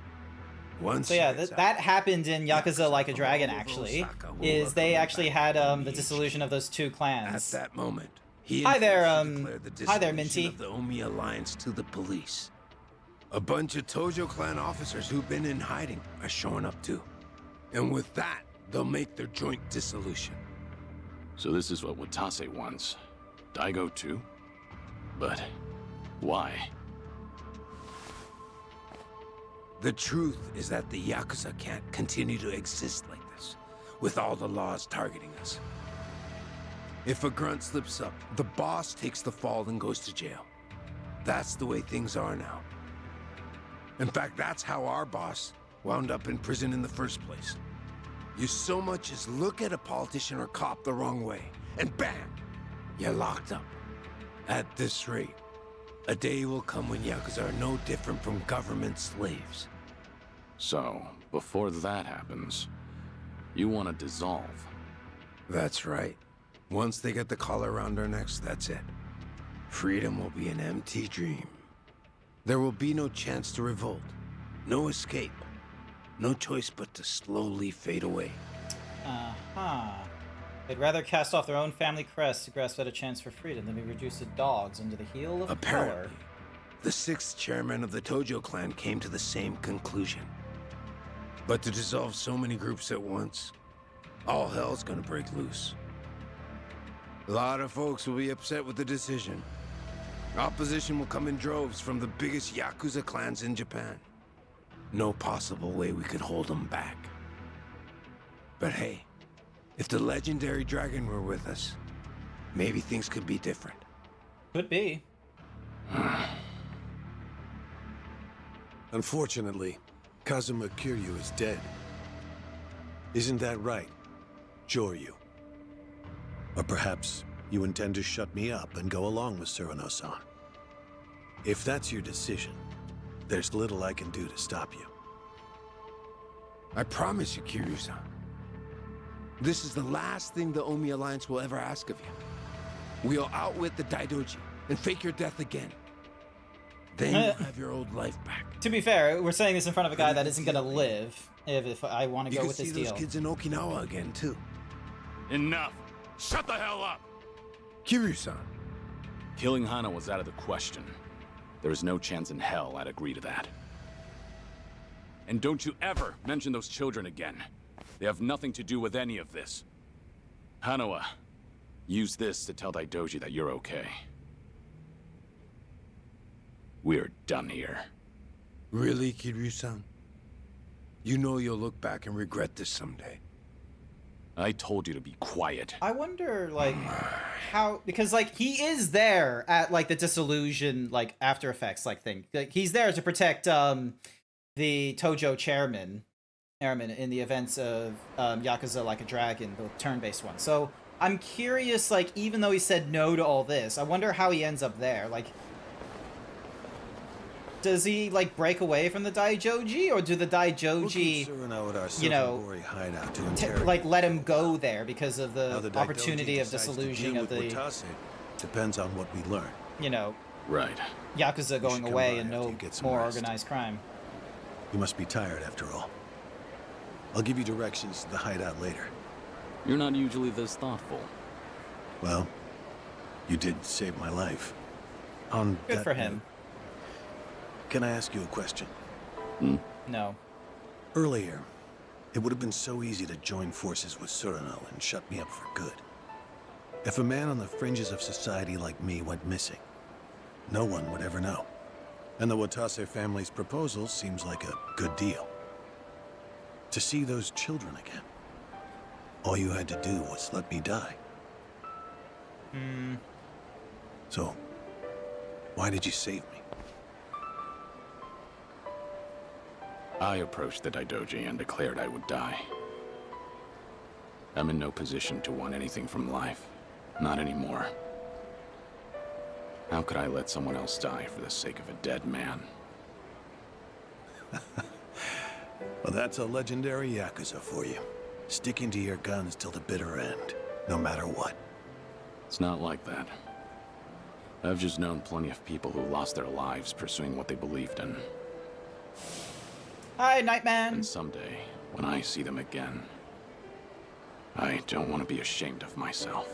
Speaker 1: So yeah, that happened in Yakuza Like a Dragon, actually. Is they actually had the dissolution of those two clans.
Speaker 10: At that moment, he
Speaker 1: hi there,
Speaker 10: declared the
Speaker 1: hi there,
Speaker 10: dissolution
Speaker 1: Minty.
Speaker 10: of the Omi Alliance to the police. A bunch of Tojo clan officers who've been in hiding are showing up too. And with that, they'll make their joint dissolution.
Speaker 3: So this is what Watase wants. Daigo too? But why?
Speaker 10: The truth is that the Yakuza can't continue to exist like this, with all the laws targeting us. If a grunt slips up, the boss takes the fall and goes to jail. That's the way things are now. In fact, that's how our boss wound up in prison in the first place. You so much as look at a politician or cop the wrong way, and bam, you're locked up. At this rate, a day will come when Yakuza are no different from government slaves.
Speaker 3: So, before that happens, you want to dissolve?
Speaker 10: That's right. Once they get the collar around our necks, that's it. Freedom will be an empty dream. There will be no chance to revolt, no escape, no choice but to slowly fade away.
Speaker 1: Uh-huh. They'd rather cast off their own family crest to grasp at a chance for freedom than be reduced to dogs under the heel of
Speaker 10: Apparently,
Speaker 1: power.
Speaker 10: the 6th chairman of the Tojo clan came to the same conclusion. But to dissolve so many groups at once, all hell's gonna break loose. A lot of folks will be upset with the decision. Opposition will come in droves from the biggest Yakuza clans in Japan. No possible way we could hold them back. But hey, if the legendary dragon were with us, maybe things could be different.
Speaker 1: Could be.
Speaker 18: Unfortunately, Kazuma Kiryu is dead. Isn't that right, Joryu? Or perhaps you intend to shut me up and go along with Surano-san. If that's your decision, there's little I can do to stop you.
Speaker 10: I promise you, Kiryu-san. This is the last thing the Omi Alliance will ever ask of you. We'll outwit the Daidoji and fake your death again. Then you'll have your old life back.
Speaker 1: To be fair, we're saying this in front of a guy that isn't gonna live if I want to go with this deal.
Speaker 10: You can see those kids in Okinawa again, too.
Speaker 13: Enough! Shut the hell up!
Speaker 10: Kiryu-san.
Speaker 3: Killing Hana was out of the question. There is no chance in hell I'd agree to that. And don't you ever mention those children again. They have nothing to do with any of this. Hanawa, use this to tell Daidoji that you're okay. We're done here.
Speaker 10: Really, Kiryu-san? You know you'll look back and regret this someday.
Speaker 3: I told you to be quiet.
Speaker 1: I wonder, like, how, because, like, he is there at, like, the disillusion, like, After Effects, like, thing. Like, he's there to protect, the Tojo chairman in the events of, Yakuza Like a Dragon, the turn-based one. So, I'm curious, like, even though he said no to all this, I wonder how he ends up there. Like, does he, like, break away from the Daijoji, or do the Daijoji, you know, like, let him go there because of the opportunity of disillusion of the,
Speaker 18: depends on what we learn.
Speaker 1: You know,
Speaker 3: right.
Speaker 1: Yakuza going away and no more organized crime.
Speaker 18: You must be tired after all. I'll give you directions to the hideout later.
Speaker 3: You're not usually this thoughtful.
Speaker 18: Well, you did save my life. On
Speaker 1: Good for him.
Speaker 18: Note, can I ask you a question?
Speaker 1: No.
Speaker 18: Earlier, it would have been so easy to join forces with Surano and shut me up for good. If a man on the fringes of society like me went missing, no one would ever know. And the Watase family's proposal seems like a good deal. To see those children again, all you had to do was let me die. So, why did you save me?
Speaker 3: I approached the Daidoji and declared I would die. I'm in no position to want anything from life. Not anymore. How could I let someone else die for the sake of a dead man?
Speaker 18: Well, that's a legendary Yakuza for you. Sticking to your guns till the bitter end, no matter what.
Speaker 3: It's not like that. I've just known plenty of people who lost their lives pursuing what they believed in.
Speaker 1: Hi, Nightman.
Speaker 3: And someday, when I see them again, I don't want to be ashamed of myself.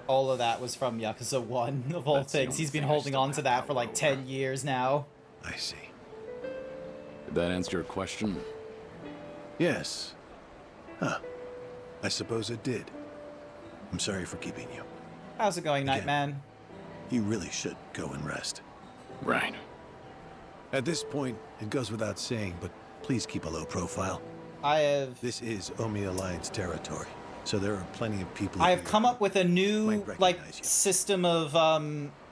Speaker 1: All of that was from Yakuza 1, of all things. He's been holding on to that for like 10 years now.
Speaker 18: I see.
Speaker 3: Did that answer your question?
Speaker 18: Yes. Huh. I suppose it did. I'm sorry for keeping you.
Speaker 1: How's it going, Nightman?
Speaker 18: You really should go and rest.
Speaker 3: Right.
Speaker 18: At this point, it goes without saying, but please keep a low profile. This is Omi Alliance territory, so there are plenty of people.
Speaker 1: I have come up with a new, like, system of,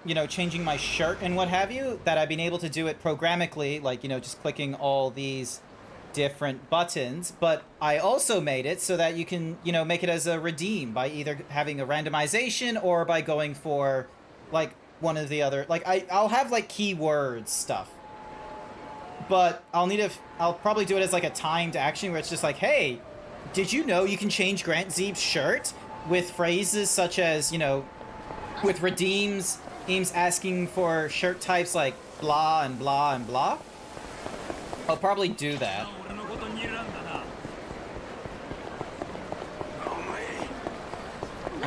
Speaker 1: you know, changing my shirt and what have you, that I've been able to do it programmatically, like, you know, just clicking all these different buttons, but I also made it so that you can, you know, make it as a redeem by either having a randomization or by going for, like, one of the other, like, I'll have, like, keywords stuff. But I'll probably do it as like a timed action where it's just like, hey, did you know you can change GrantZeebs' shirt with phrases such as, you know, with redeems asking for shirt types like blah and blah and blah? I'll probably do that.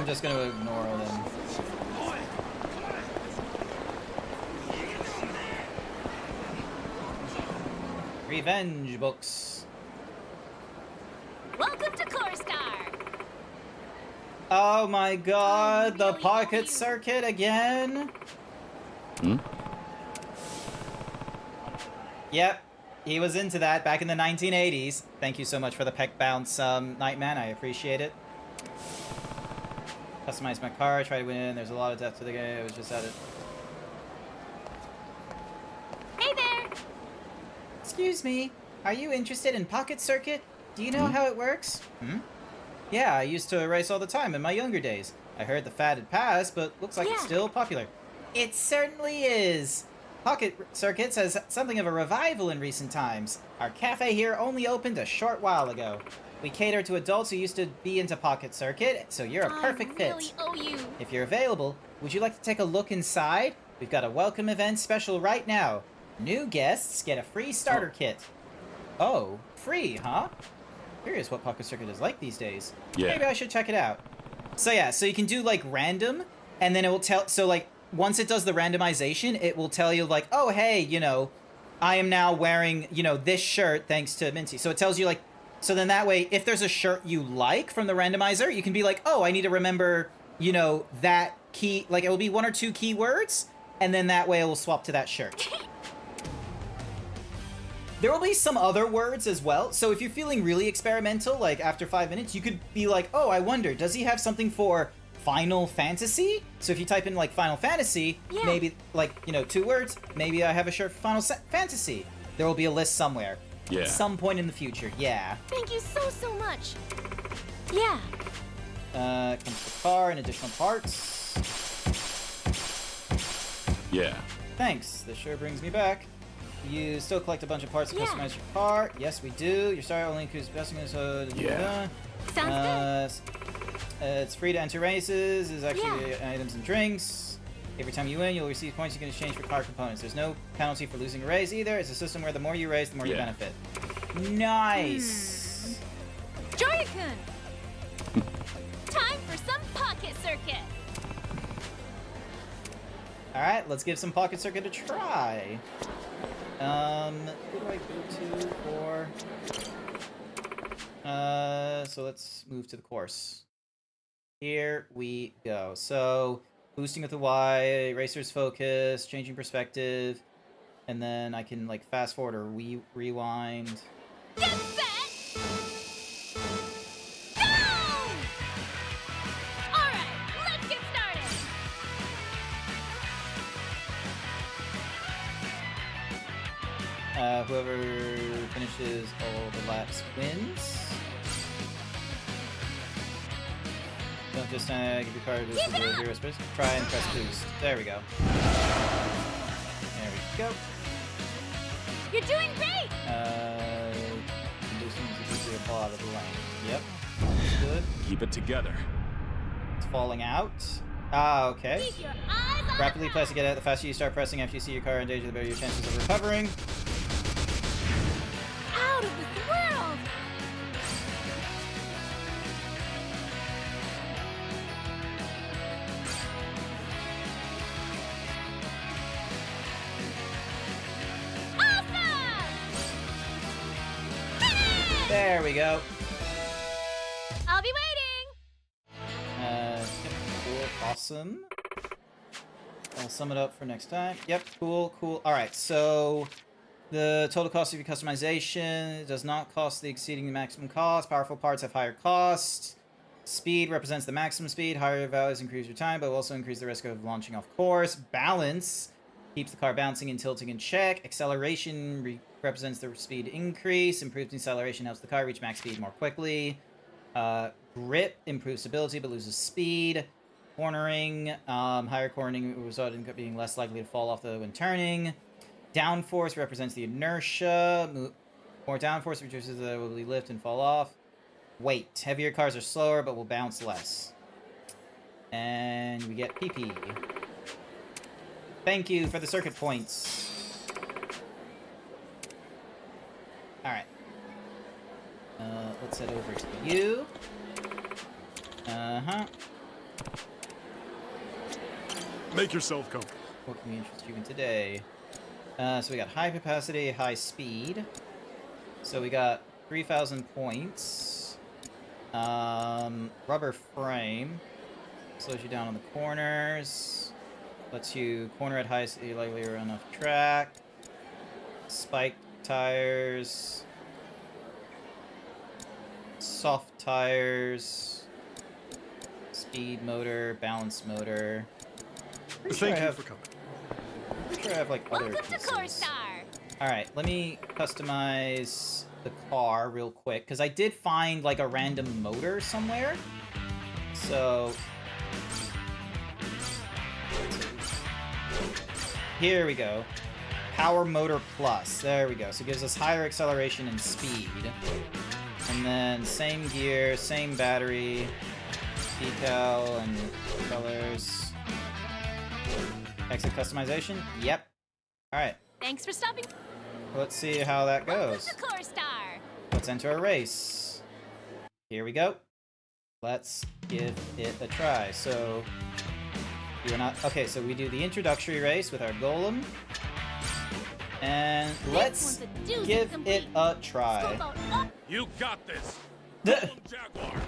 Speaker 1: I'm just gonna ignore them. Revenge books.
Speaker 6: Welcome to Corstar.
Speaker 1: Oh my god, the pocket circuit again?
Speaker 9: Hmm?
Speaker 1: Yep, he was into that back in the 1980s. Thank you so much for the peck bounce, Nightman. I appreciate it. Customize my car, try to win. There's a lot of depth to the game. I was just at it.
Speaker 6: Hey there.
Speaker 1: Excuse me, are you interested in pocket circuit? Do you know how it works? Hmm? Yeah, I used to race all the time in my younger days. I heard the fad had passed, but looks like it's still popular. It certainly is. Pocket circuits has something of a revival in recent times. Our cafe here only opened a short while ago. We cater to adults who used to be into pocket circuit, so you're a perfect
Speaker 6: I really
Speaker 1: fit.
Speaker 6: owe you.
Speaker 1: If you're available, would you like to take a look inside? We've got a welcome event special right now. New guests get a free starter kit. Oh, free, huh? Curious what pocket circuit is like these days.
Speaker 9: Yeah.
Speaker 1: Maybe I should check it out. So yeah, so you can do like random, and then it will tell, so like once it does the randomization, it will tell you like, oh hey, you know, I am now wearing, you know, this shirt thanks to Minty. So it tells you like, so then that way, if there's a shirt you like from the randomizer, you can be like, oh, I need to remember, you know, that key, like it will be 1 or 2 keywords, and then that way it will swap to that shirt. There will be some other words as well, so if you're feeling really experimental, like after 5 minutes, you could be like, oh, I wonder, does he have something for Final Fantasy? So if you type in like Final Fantasy, maybe like, you know, 2 words, maybe I have a shirt for Final Fantasy. There will be a list somewhere.
Speaker 9: Yeah.
Speaker 1: At some point in the future, yeah.
Speaker 6: Thank you so much. Yeah.
Speaker 1: Comes the car and additional parts.
Speaker 9: Yeah.
Speaker 1: Thanks, this sure brings me back. You still collect a bunch of parts to customize your car. Yes, we do. Your start only includes besting, so...
Speaker 9: Yeah.
Speaker 6: Sounds
Speaker 1: good. It's free to enter races. There's actually items and drinks. Every time you win, you'll receive points you can exchange for car components. There's no penalty for losing a race either. It's a system where the more you race, the more you benefit. Nice!
Speaker 6: Joya-kun! Time for some pocket circuit!
Speaker 1: Alright, let's give some pocket circuit a try. Who do I go to for? So let's move to the course. Here we go. So, boosting with the Y, racer's focus, changing perspective, and then I can like fast forward or rewind.
Speaker 6: Get set! Go! Alright, let's get started!
Speaker 1: Whoever finishes all the laps wins. Don't just give your card boost to the hero space. Try and press boost. There we go. There we go.
Speaker 6: You're doing great!
Speaker 1: Boosting to fall out of the lane. Yep. Good.
Speaker 9: Keep it together.
Speaker 1: It's falling out. Ah, okay.
Speaker 6: Keep your eyes on
Speaker 1: Rapidly press to get out. The faster you start pressing after you see your car in danger, the better your chances of recovering.
Speaker 6: out of this world!
Speaker 1: There we go.
Speaker 6: I'll be waiting!
Speaker 1: Cool, awesome. I'll sum it up for next time. Yep, cool, cool. Alright, so the total cost of your customization does not cost the exceeding the maximum cost. Powerful parts have higher costs. Speed represents the maximum speed. Higher values increase your time, but will also increase the risk of launching off course. Balance keeps the car bouncing and tilting in check. Acceleration represents the speed increase. Improved acceleration helps the car reach max speed more quickly. Grip improves stability but loses speed. Cornering, higher cornering will result in being less likely to fall off when turning. Downforce represents the inertia. More downforce reduces the ability to lift and fall off. Weight. Heavier cars are slower but will bounce less. And we get PP. Thank you for the circuit points. Alright. Let's head over to you. Uh-huh.
Speaker 14: Make yourself comfortable.
Speaker 1: What can we interest you in today? So we got high capacity, high speed. So we got 3,000 points. Rubber frame. Slows you down on the corners. Lets you corner at high speed, likely run off track. Spiked tires. Soft tires. Speed motor, balance motor.
Speaker 14: Thank you for coming.
Speaker 1: Pretty sure I have like other
Speaker 6: Welcome to
Speaker 1: pieces.
Speaker 6: Corstar.
Speaker 1: Alright, let me customize the car real quick, because I did find like a random motor somewhere. So here we go. Power Motor Plus. There we go. So it gives us higher acceleration and speed. And then same gear, same battery, decal and colors. Exit customization? Yep. Alright.
Speaker 6: Thanks for stopping.
Speaker 1: Let's see how that goes.
Speaker 6: Welcome to Corstar.
Speaker 1: Let's enter a race. Here we go. Let's give it a try. So, you're not... Okay, so we do the introductory race with our golem. And let's give it a try.
Speaker 14: You got this.
Speaker 1: The
Speaker 14: Jaguar.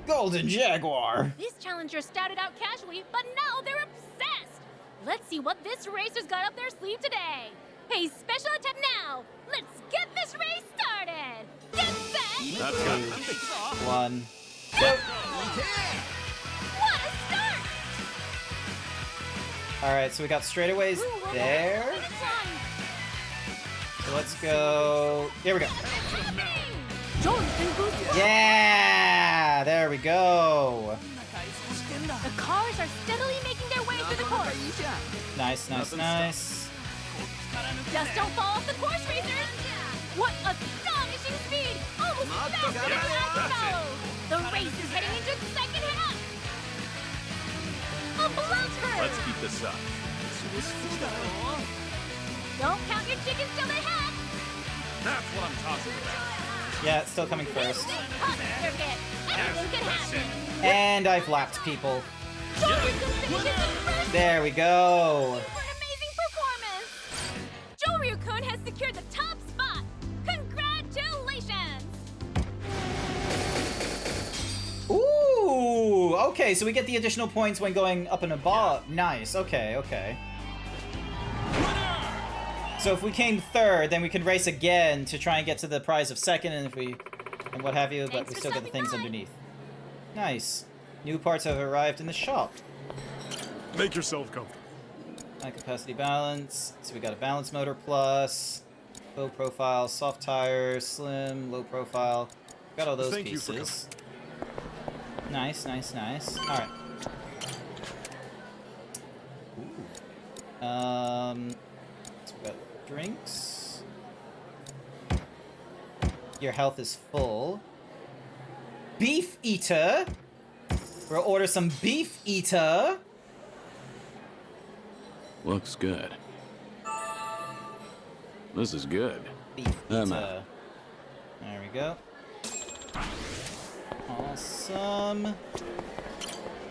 Speaker 1: Golden Jaguar.
Speaker 6: These challengers started out casually, but now they're obsessed. Let's see what this racer's got up their sleeve today. Pay special attention now. Let's get this race started. Get set.
Speaker 14: That's got it.
Speaker 1: 1.
Speaker 6: Go. What a start!
Speaker 1: Alright, so we got straightaways there. So let's go... Here we go. Yeah! There we go.
Speaker 6: The cars are steadily making their way through the course.
Speaker 1: Nice, nice, nice.
Speaker 6: Just don't fall off the course, racers! What astonishing speed! Almost faster than Mexico! The race is heading into its second half! A blocker!
Speaker 14: Let's keep this up.
Speaker 6: Don't count your chickens till they hatch!
Speaker 14: That's what I'm talking about.
Speaker 1: Yeah, it's still coming first.
Speaker 6: Hot circuit! Anything can happen!
Speaker 1: And I've lapped people. There we go.
Speaker 6: For an amazing performance! Joryu-kun has secured the top spot! Congratulations!
Speaker 1: Ooh, okay, so we get the additional points when going up and above. Nice, okay, okay. So if we came third, then we could race again to try and get to the prize of second, and if we, and what have you, but we still get the things underneath. Nice. New parts have arrived in the shop.
Speaker 14: Make yourself comfortable.
Speaker 1: High capacity balance. So we got a balance motor plus, low profile, soft tires, slim, low profile. Got all those pieces. Nice, nice, nice. All right. So we got drinks. Your health is full. Beef eater. We'll order some beef eater.
Speaker 3: Looks good. This is good.
Speaker 1: Beef eater. There we go. Awesome.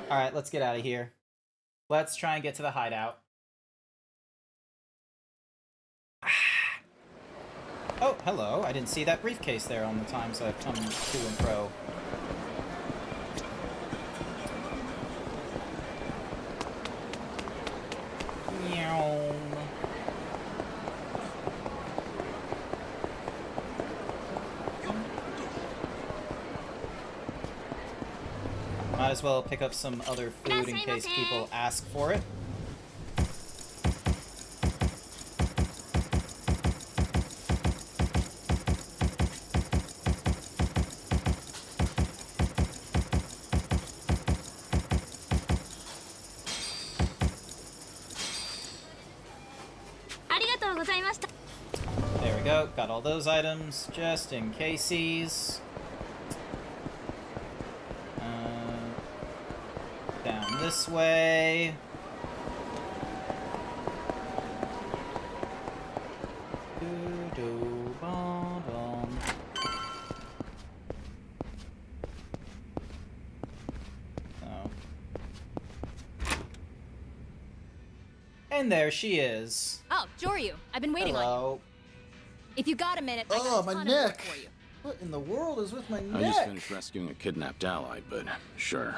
Speaker 1: Alright, let's get out of here. Let's try and get to the hideout. Oh, hello. I didn't see that briefcase there on the time, so I've come to and fro. Meow. Might as well pick up some other food in case people ask for it. There we go. Got all those items just in cases. Down this way. Doo-doo-bum-bum. Oh. And there she is.
Speaker 6: Oh, Joryu, I've been waiting on
Speaker 1: Hello.
Speaker 6: you. If you got a minute, I
Speaker 1: Oh,
Speaker 6: got a
Speaker 1: my
Speaker 6: ton of work
Speaker 1: neck.
Speaker 6: for you.
Speaker 1: What in the world is with my
Speaker 3: I
Speaker 1: neck?
Speaker 3: just finished rescuing a kidnapped ally, but sure.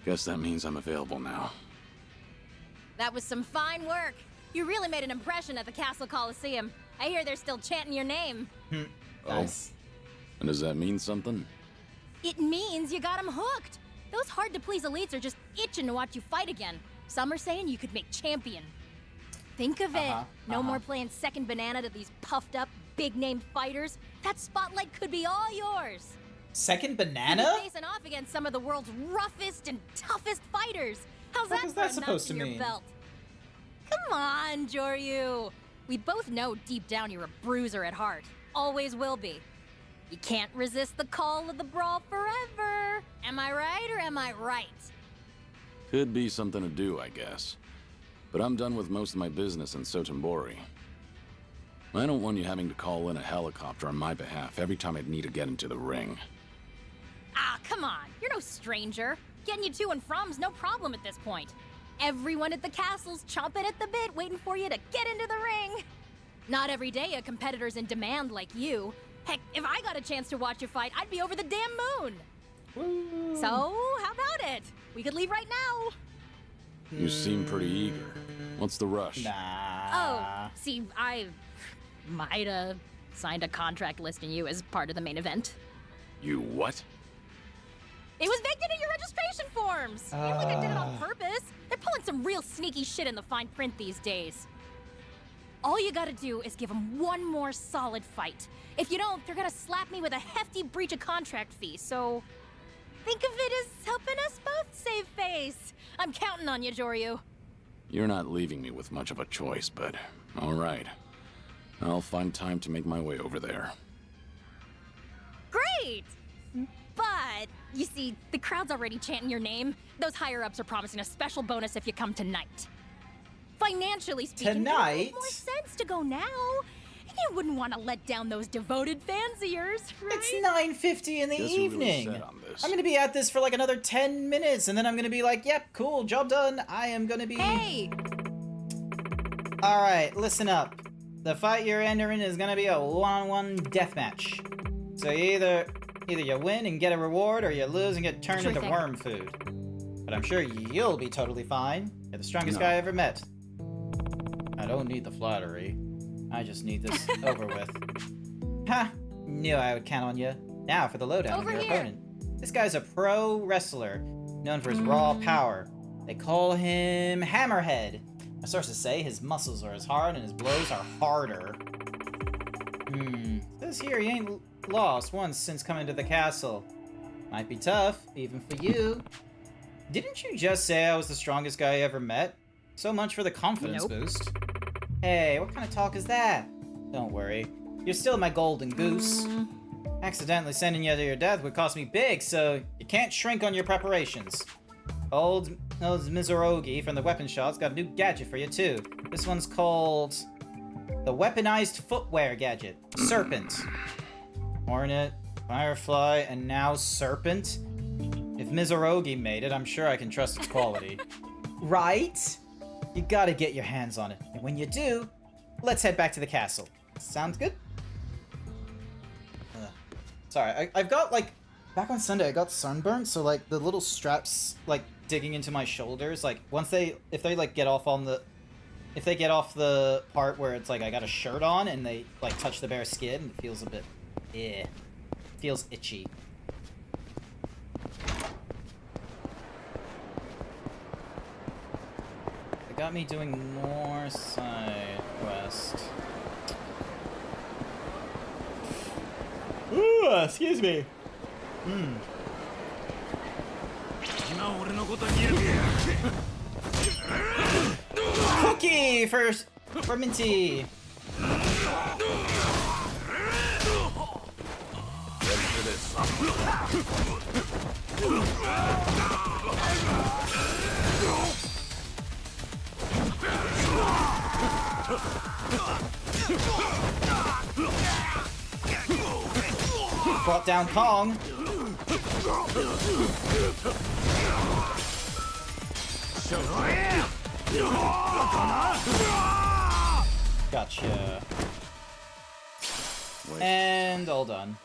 Speaker 3: Guess that means I'm available now.
Speaker 6: That was some fine work. You really made an impression at the Castle Coliseum. I hear they're still chanting your name.
Speaker 1: Nice.
Speaker 3: And does that mean something?
Speaker 6: It means you got them hooked. Those hard-to-please elites are just itching to watch you fight again. Some are saying you could make champion. Think of it. No more playing second banana to these puffed-up, big-name fighters. That spotlight could be all yours.
Speaker 1: Second
Speaker 6: You'll
Speaker 1: banana?
Speaker 6: be facing off against some of the world's roughest and toughest fighters. How's
Speaker 1: What
Speaker 6: that
Speaker 1: is
Speaker 6: for
Speaker 1: that
Speaker 6: a notch
Speaker 1: supposed to
Speaker 6: in your
Speaker 1: mean?
Speaker 6: belt? Come on, Joryu. We both know deep down you're a bruiser at heart. Always will be. You can't resist the call of the brawl forever. Am I right or am I right?
Speaker 3: Could be something to do, I guess. But I'm done with most of my business in Sotenbori. I don't want you having to call in a helicopter on my behalf every time I'd need to get into the ring.
Speaker 6: Ah, come on. You're no stranger. Getting you to and from's no problem at this point. Everyone at the castle's chomping at the bit, waiting for you to get into the ring. Not every day a competitor's in demand like you. Heck, if I got a chance to watch you fight, I'd be over the damn moon. So, how about it? We could leave right now.
Speaker 3: You seem pretty eager. What's the rush?
Speaker 6: Oh, see, I might have signed a contract listing you as part of the main event.
Speaker 3: You what?
Speaker 6: It was vacant in your registration forms. It ain't like I did it on purpose. They're pulling some real sneaky shit in the fine print these days. All you gotta do is give them one more solid fight. If you don't, they're gonna slap me with a hefty breach of contract fee, so think of it as helping us both save face. I'm counting on you, Joryu.
Speaker 3: You're not leaving me with much of a choice, but all right. I'll find time to make my way over there.
Speaker 6: Great! But, you see, the crowd's already chanting your name. Those higher-ups are promising a special bonus if you come tonight. Financially speaking, it would make more sense to go now. You wouldn't want to let down those devoted fans of yours, right?
Speaker 1: It's 9:50 in the
Speaker 3: Guess you're really
Speaker 1: evening.
Speaker 3: set on this.
Speaker 1: I'm gonna be at this for like another 10 minutes, and then I'm gonna be like, yep, cool, job done. I am gonna be...
Speaker 6: Hey!
Speaker 1: Alright, listen up. The fight you're entering is gonna be a one-on-one deathmatch. So either you win and get a reward, or you lose and get turned
Speaker 6: Sure
Speaker 1: into
Speaker 6: thing.
Speaker 1: worm food. But I'm sure you'll be totally fine. You're the strongest
Speaker 3: No.
Speaker 1: guy I ever met. I don't need the flattery. I just need this over with. Ha! Knew I would count on you. Now for the lowdown
Speaker 6: Over
Speaker 1: of your
Speaker 6: here.
Speaker 1: opponent. This guy's a pro wrestler, known for his raw power. They call him Hammerhead. My sources say his muscles are as hard and his blows are harder. Says here he ain't lost once since coming to the castle. Might be tough, even for you. Didn't you just say I was the strongest guy I ever met? So much for the confidence boost. Hey, what kind of talk is that? Don't worry. You're still my golden goose. Accidentally sending you to your death would cost me big, so you can't shrink on your preparations. Old Mizurogi from the weapon shop's got a new gadget for you, too. This one's called the Weaponized Footwear Gadget. Serpent. Hornet, Firefly, and now Serpent? If Mizurogi made it, I'm sure I can trust its quality. Right? You gotta get your hands on it. And when you do, let's head back to the castle. Sounds good? Sorry, I've got, like, back on Sunday I got sunburned, so, like, the little straps, like, digging into my shoulders, like, if they, like, get off the part where it's, like, I got a shirt on and they, like, touch the bare skin, it feels a bit, feels itchy. It got me doing more side quest. Ooh, excuse me. Cookie for Minty.
Speaker 3: Ready for this.
Speaker 1: Brought down Kong. Gotcha.
Speaker 11: Wait.
Speaker 1: And all done.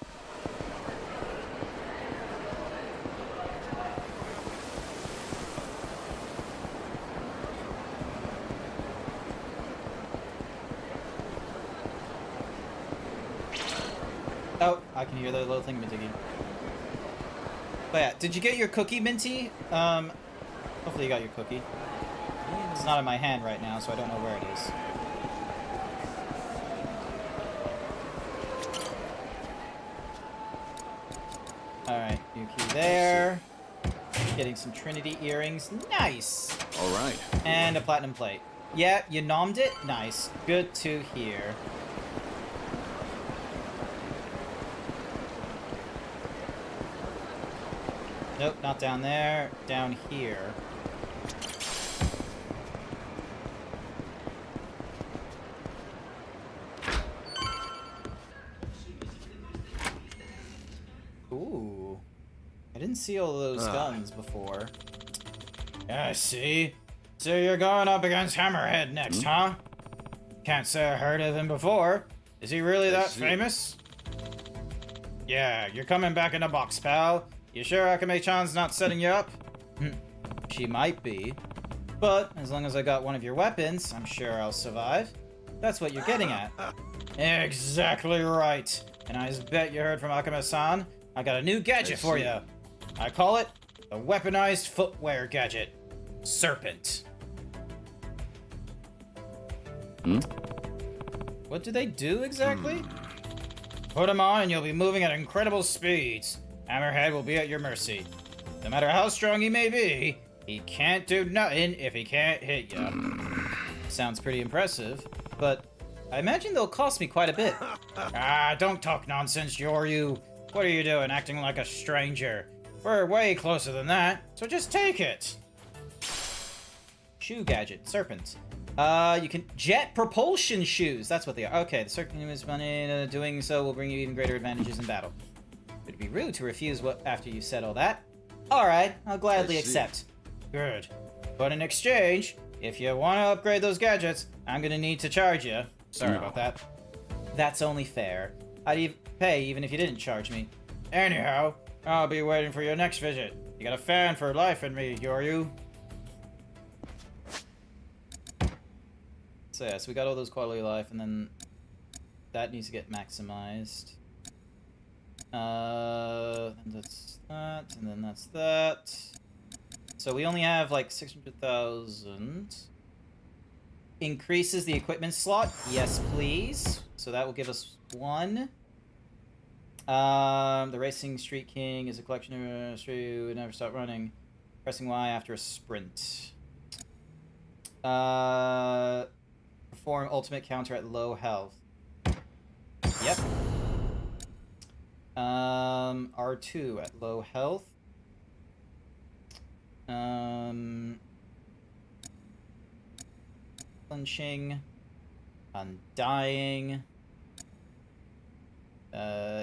Speaker 1: Oh, I can hear the little thing, Minty. But yeah, did you get your cookie, Minty? Hopefully you got your cookie. It's not in my hand right now, so I don't know where it is. Alright, Yuki there. Getting some Trinity earrings. Nice!
Speaker 3: Alright.
Speaker 1: And a platinum plate. Yeah, you nommed it? Nice. Good to hear. Nope, not down there. Down here. Ooh. I didn't see all those guns before. I see. So you're going up against Hammerhead next, huh? Can't say I heard of him before. Is he really that famous? Yeah, you're coming back in a box, pal. You sure Akame-chan's not setting you up? She might be. But as long as I got one of your weapons, I'm sure I'll survive. That's what you're getting at. Exactly right. And I bet you heard from Akame-san. I got a new gadget for you. I call it a weaponized footwear gadget. Serpent. What do they do exactly? Put them on and you'll be moving at incredible speeds. Hammerhead will be at your mercy. No matter how strong he may be, he can't do nothing if he can't hit you. Sounds pretty impressive, but I imagine they'll cost me quite a bit. Don't talk nonsense, Yoryu. What are you doing, acting like a stranger? We're way closer than that, so just take it. Shoe gadget, serpent. You can jet propulsion shoes. That's what they are. Okay, the serpent is money. Doing so will bring you even greater advantages in battle. It'd be rude to refuse after you said all that. All right, I'll gladly accept. Good. But in exchange, if you want to upgrade those gadgets, I'm gonna need to charge you. Sorry about that. That's only fair. I'd pay even if you didn't charge me. Anyhow, I'll be waiting for your next visit. You got a fan for life in me, Yoryu. So yeah, so we got all those quality of life, and then that needs to get maximized. And that's that, and then that's that. So we only have like 600,000. Increases the equipment slot. Yes, please. So that will give us 1. The Racing Street King is a collection of street would never stop running. Pressing Y after a sprint. Perform ultimate counter at low health. Yep. R2 at low health. Clenching. Undying.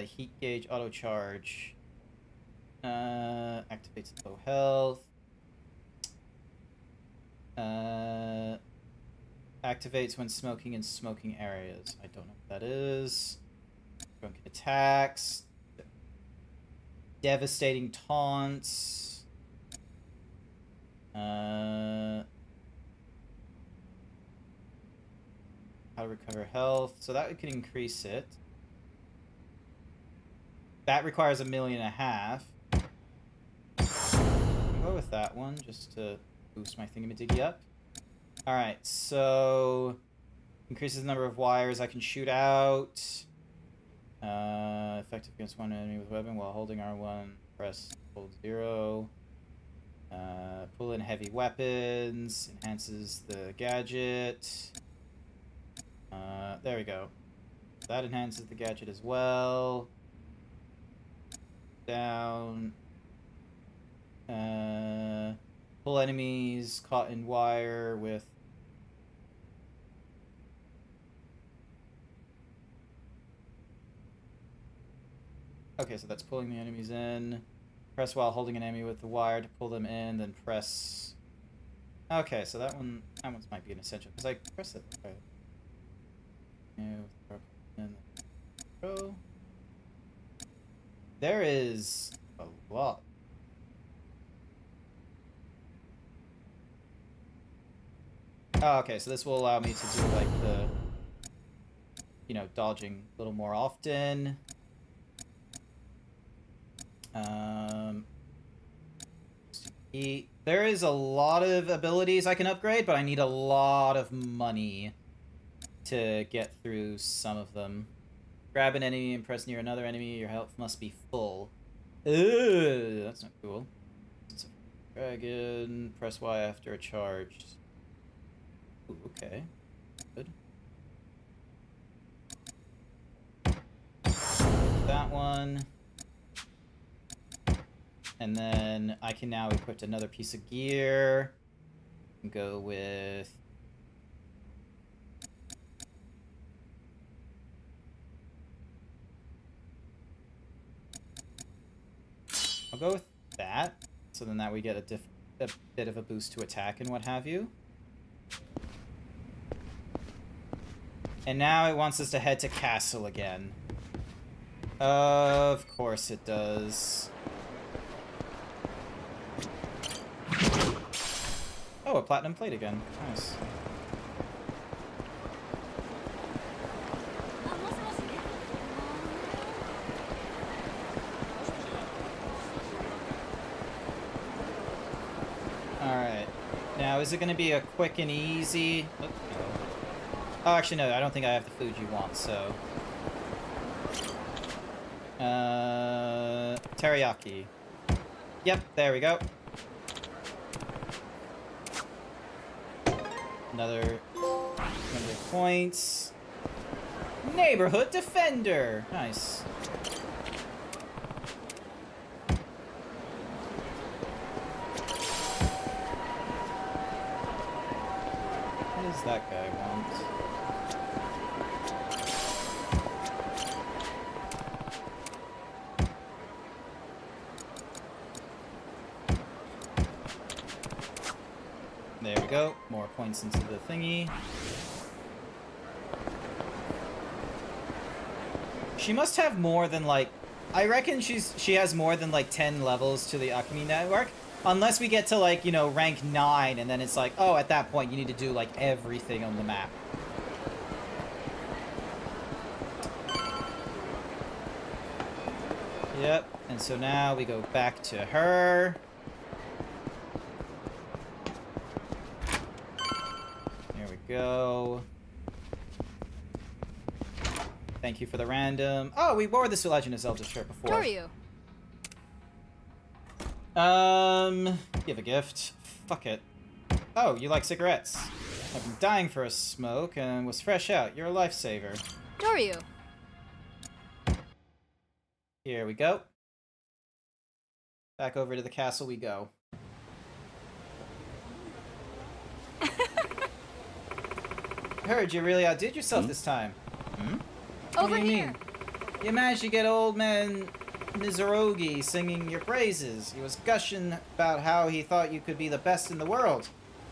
Speaker 1: Heat gauge auto charge. Activates at low health. Activates when smoking in smoking areas. I don't know what that is. Drunken attacks. Devastating taunts. How to recover health. So that could increase it. That requires 1.5 million. I'll go with that one just to boost my thingamadiggy up. Alright, so increases the number of wires I can shoot out. Effective against one enemy with weapon while holding R1. Press hold 0. Pull in heavy weapons. Enhances the gadget. There we go. That enhances the gadget as well. Down. Pull enemies caught in wire with... Okay, so that's pulling the enemies in. Press while holding an enemy with the wire to pull them in, then press... Okay, so that one might be an essential, because I pressed it. Okay. There is a lot. Oh, okay, so this will allow me to do like the, you know, dodging a little more often. There is a lot of abilities I can upgrade, but I need a lot of money to get through some of them. Grab an enemy and press near another enemy. Your health must be full. Ugh, that's not cool. It's a dragon. Press Y after a charge. Ooh, okay. Good. That one. And then I can now equip another piece of gear. Go with... I'll go with that. So then that we get a bit of a boost to attack and what have you. And now it wants us to head to Castle again. Of course it does. Oh, a platinum plate again. Nice. Alright. Now, is it going to be a quick and easy... Oh, actually, no. I don't think I have the food you want, so... Teriyaki. Yep, there we go. Another 100 points. Neighborhood Defender! Nice. What does that guy want? There we go. More points into the thingy. She must have more than, like... I reckon she has more than, like, 10 levels to the Akemi network. Unless we get to, like, you know, rank 9, and then it's like, oh, at that point you need to do, like, everything on the map. Yep, and so now we go back to her. There we go. Thank you for the random. Oh, we wore this Legend of Zelda shirt before.
Speaker 6: Kiryu.
Speaker 1: Give a gift. Fuck it. Oh, you like cigarettes? I've been dying for a smoke and was fresh out. You're a lifesaver.
Speaker 6: Kiryu.
Speaker 1: Here we go. Back over to the castle we go. Heard you really outdid yourself this time. Hmm?
Speaker 6: Over
Speaker 1: what do you
Speaker 6: here.
Speaker 1: mean? You managed to get old man Mizurogi singing your praises. He was gushing about how he thought you could be the best in the world.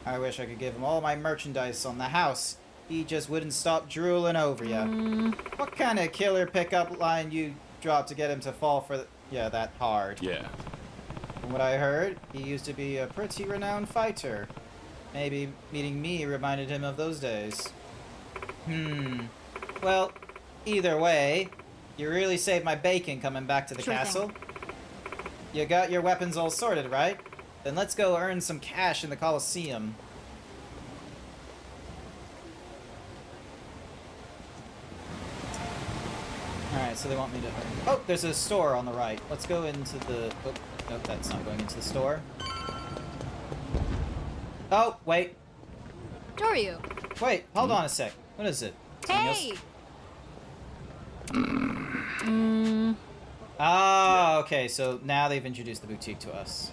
Speaker 1: I wish I could give him all my merchandise on the house. He just wouldn't stop drooling over you. What kind of killer pickup line you dropped to get him to fall for that hard?
Speaker 11: Yeah.
Speaker 1: From what I heard, he used to be a pretty renowned fighter. Maybe meeting me reminded him of those days. Well, either way, you really saved my bacon coming back to the castle. You got your weapons all sorted, right? Then let's go earn some cash in the Colosseum. Alright, so they want me to... Oh, there's a store on the right. Let's go into the... Oh, nope, that's not going into the store. Oh, wait.
Speaker 6: Kiryu.
Speaker 1: Wait, hold on a sec. What is it?
Speaker 6: Hey!
Speaker 1: Ah, okay, so now they've introduced the boutique to us.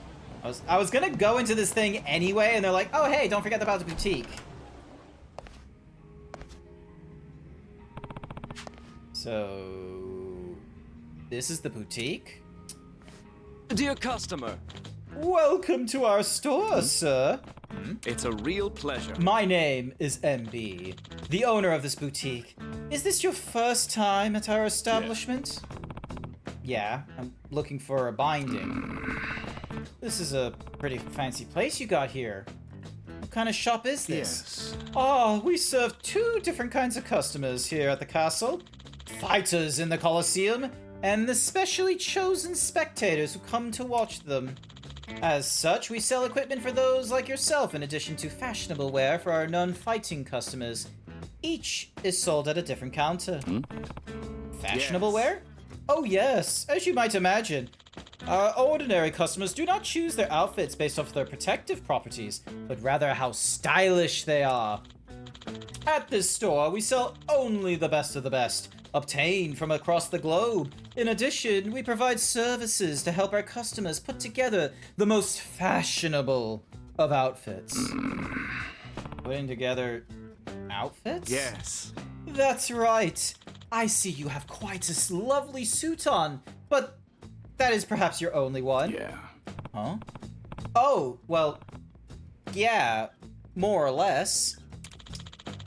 Speaker 1: I was gonna go into this thing anyway, and they're like, oh, hey, don't forget about the boutique. So... this is the boutique?
Speaker 19: Dear customer.
Speaker 1: Welcome to our store, sir.
Speaker 19: It's a real pleasure.
Speaker 1: My name is MB, the owner of this boutique. Is this your first time at our establishment? Yeah, I'm looking for a binding. This is a pretty fancy place you got here. What kind of shop is this?
Speaker 12: Yes.
Speaker 1: Oh, we serve 2 different kinds of customers here at the castle. Fighters in the Colosseum, and the specially chosen spectators who come to watch them. As such, we sell equipment for those like yourself in addition to fashionable wear for our non-fighting customers. Each is sold at a different counter. Fashionable wear? Oh yes, as you might imagine. Our ordinary customers do not choose their outfits based off their protective properties, but rather how stylish they are. At this store, we sell only the best of the best, obtained from across the globe. In addition, we provide services to help our customers put together the most fashionable of outfits. Putting together outfits?
Speaker 12: Yes.
Speaker 1: That's right. I see you have quite a lovely suit on, but that is perhaps your only one.
Speaker 3: Yeah.
Speaker 1: Huh? Oh, well, yeah, more or less.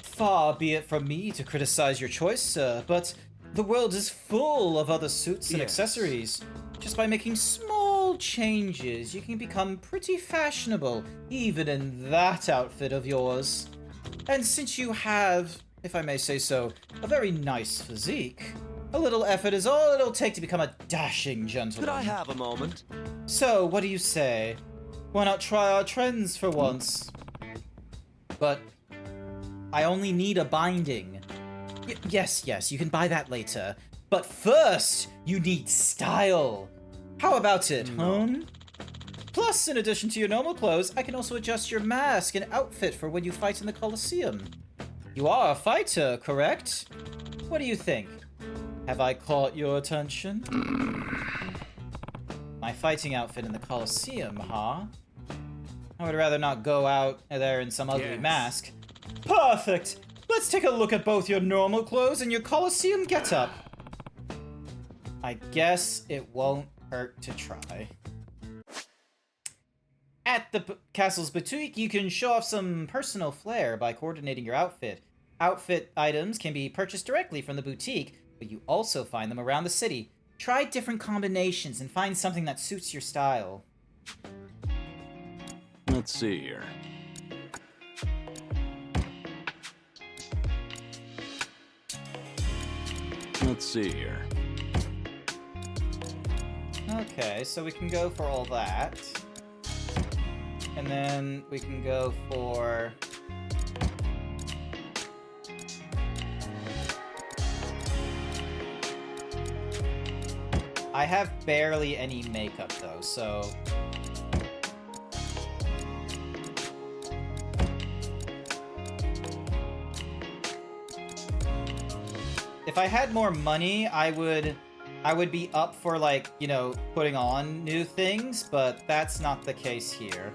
Speaker 1: Far be it from me to criticize your choice, sir, but the world is full of other suits and accessories. Just by making small changes, you can become pretty fashionable, even in that outfit of yours. And since you have, if I may say so, a very nice physique, a little effort is all it'll take to become a dashing gentleman.
Speaker 19: Could I have a moment?
Speaker 1: So, what do you say? Why not try our trends for once? But I only need a binding. Yes, you can buy that later. But first, you need style. How about it, huh? Plus, in addition to your normal clothes, I can also adjust your mask and outfit for when you fight in the Colosseum. You are a fighter, correct? What do you think? Have I caught your attention? My fighting outfit in the Colosseum, huh? I would rather not go out there in some ugly mask. Perfect! Let's take a look at both your normal clothes and your Colosseum getup. I guess it won't hurt to try. At the castle's boutique, you can show off some personal flair by coordinating your outfit. Outfit items can be purchased directly from the boutique, but you also find them around the city. Try different combinations and find something that suits your style.
Speaker 11: Let's see here. Let's see here.
Speaker 1: Okay, so we can go for all that. And then we can go for... I have barely any makeup though, so... If I had more money, I would be up for, like, you know, putting on new things, but that's not the case here.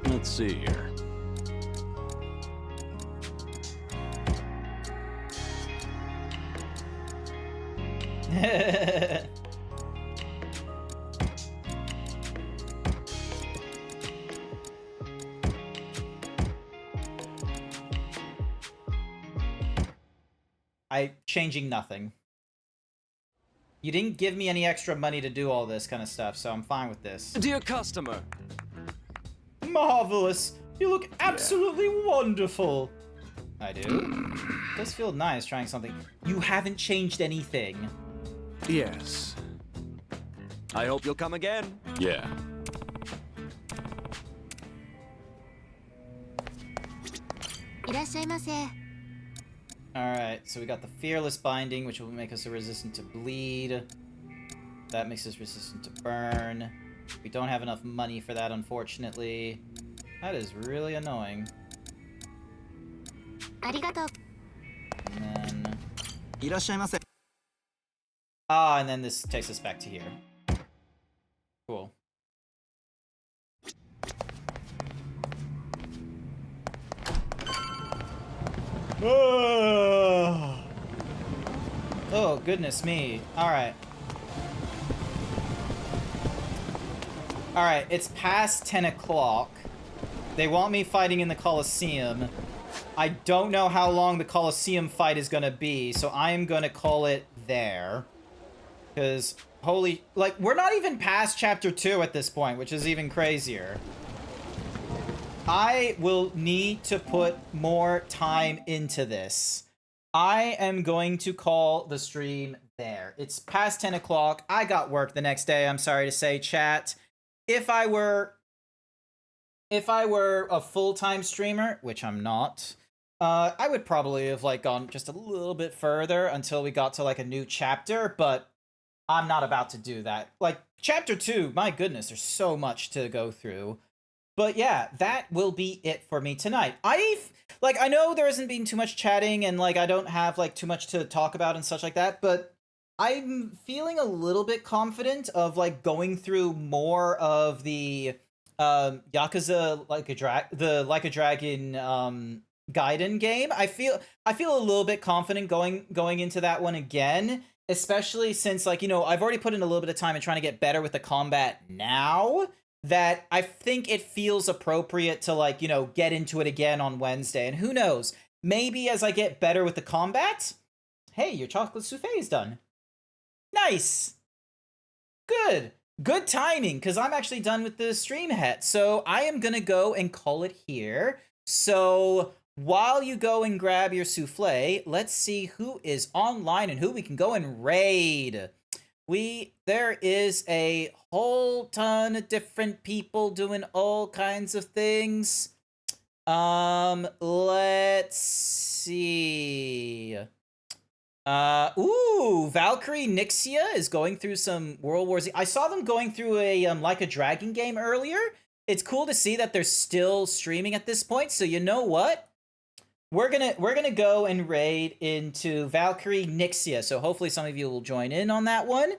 Speaker 11: Let's see here.
Speaker 1: Changing nothing. You didn't give me any extra money to do all this kind of stuff, so I'm fine with this.
Speaker 19: Dear customer.
Speaker 1: Marvelous! You look absolutely wonderful! I do? It does feel nice trying something. You haven't changed anything.
Speaker 11: Yes.
Speaker 19: I hope you'll come again.
Speaker 11: Yeah.
Speaker 1: Alright, so we got the Fearless Binding, which will make us resistant to bleed. That makes us resistant to burn. We don't have enough money for that, unfortunately. That is really annoying. And then... Ah, and then this takes us back to here. Cool. Oh, goodness me. Alright. Alright, it's past 10 o'clock. They want me fighting in the Colosseum. I don't know how long the Colosseum fight is gonna be, so I'm gonna call it there. Because, holy... Like, we're not even past Chapter 2 at this point, which is even crazier. I will need to put more time into this. I am going to call the stream there. It's past 10 o'clock. I got work the next day, I'm sorry to say, chat. If I were a full-time streamer, which I'm not, I would probably have like gone just a little bit further until we got to like a new chapter, but I'm not about to do that. Like chapter 2, my goodness, there's so much to go through. But yeah, that will be it for me tonight. I know there hasn't been too much chatting and like I don't have like too much to talk about and such like that, but I'm feeling a little bit confident of like going through more of the Yakuza Like a Dragon Gaiden game. I feel a little bit confident going into that one again, especially since like, you know, I've already put in a little bit of time in trying to get better with the combat now, that I think it feels appropriate to like, you know, get into it again on Wednesday. And who knows, maybe as I get better with the combat, hey, your chocolate souffle is done. Nice. Good timing, because I'm actually done with the stream hat. So I am going to go and call it here. So while you go and grab your souffle, let's see who is online and who we can go and raid. There is a whole ton of different people doing all kinds of things. Let's see. Valkyrie Nixia is going through some World War Z. I saw them going through a Like a Dragon game earlier. It's cool to see that they're still streaming at this point. So you know what? We're gonna go and raid into Valkyrie Nixia. So hopefully some of you will join in on that one.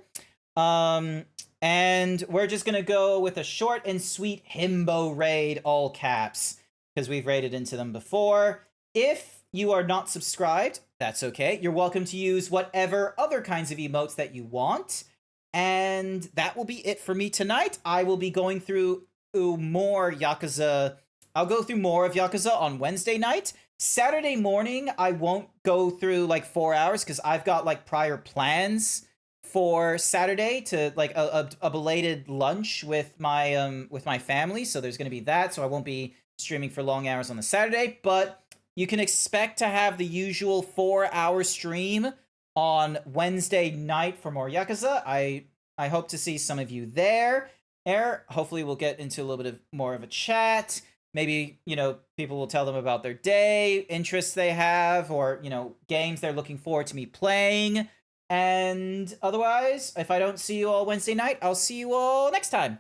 Speaker 1: And we're just gonna go with a short and sweet himbo raid, all caps, because we've raided into them before. If you are not subscribed, that's okay. You're welcome to use whatever other kinds of emotes that you want. And that will be it for me tonight. I will be going through more Yakuza. I'll go through more of Yakuza on Wednesday night. Saturday morning, I won't go through like 4 hours because I've got like prior plans for Saturday to like a belated lunch with my family. So there's going to be that. So I won't be streaming for long hours on the Saturday, but you can expect to have the usual 4-hour stream on Wednesday night for more Yakuza. I hope to see some of you there. Hopefully we'll get into a little bit more of a chat. Maybe, you know, people will tell them about their day, interests they have, or, you know, games they're looking forward to me playing. And otherwise, if I don't see you all Wednesday night, I'll see you all next time.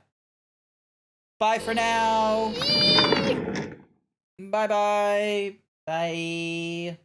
Speaker 1: Bye for now. Bye-bye. Bye.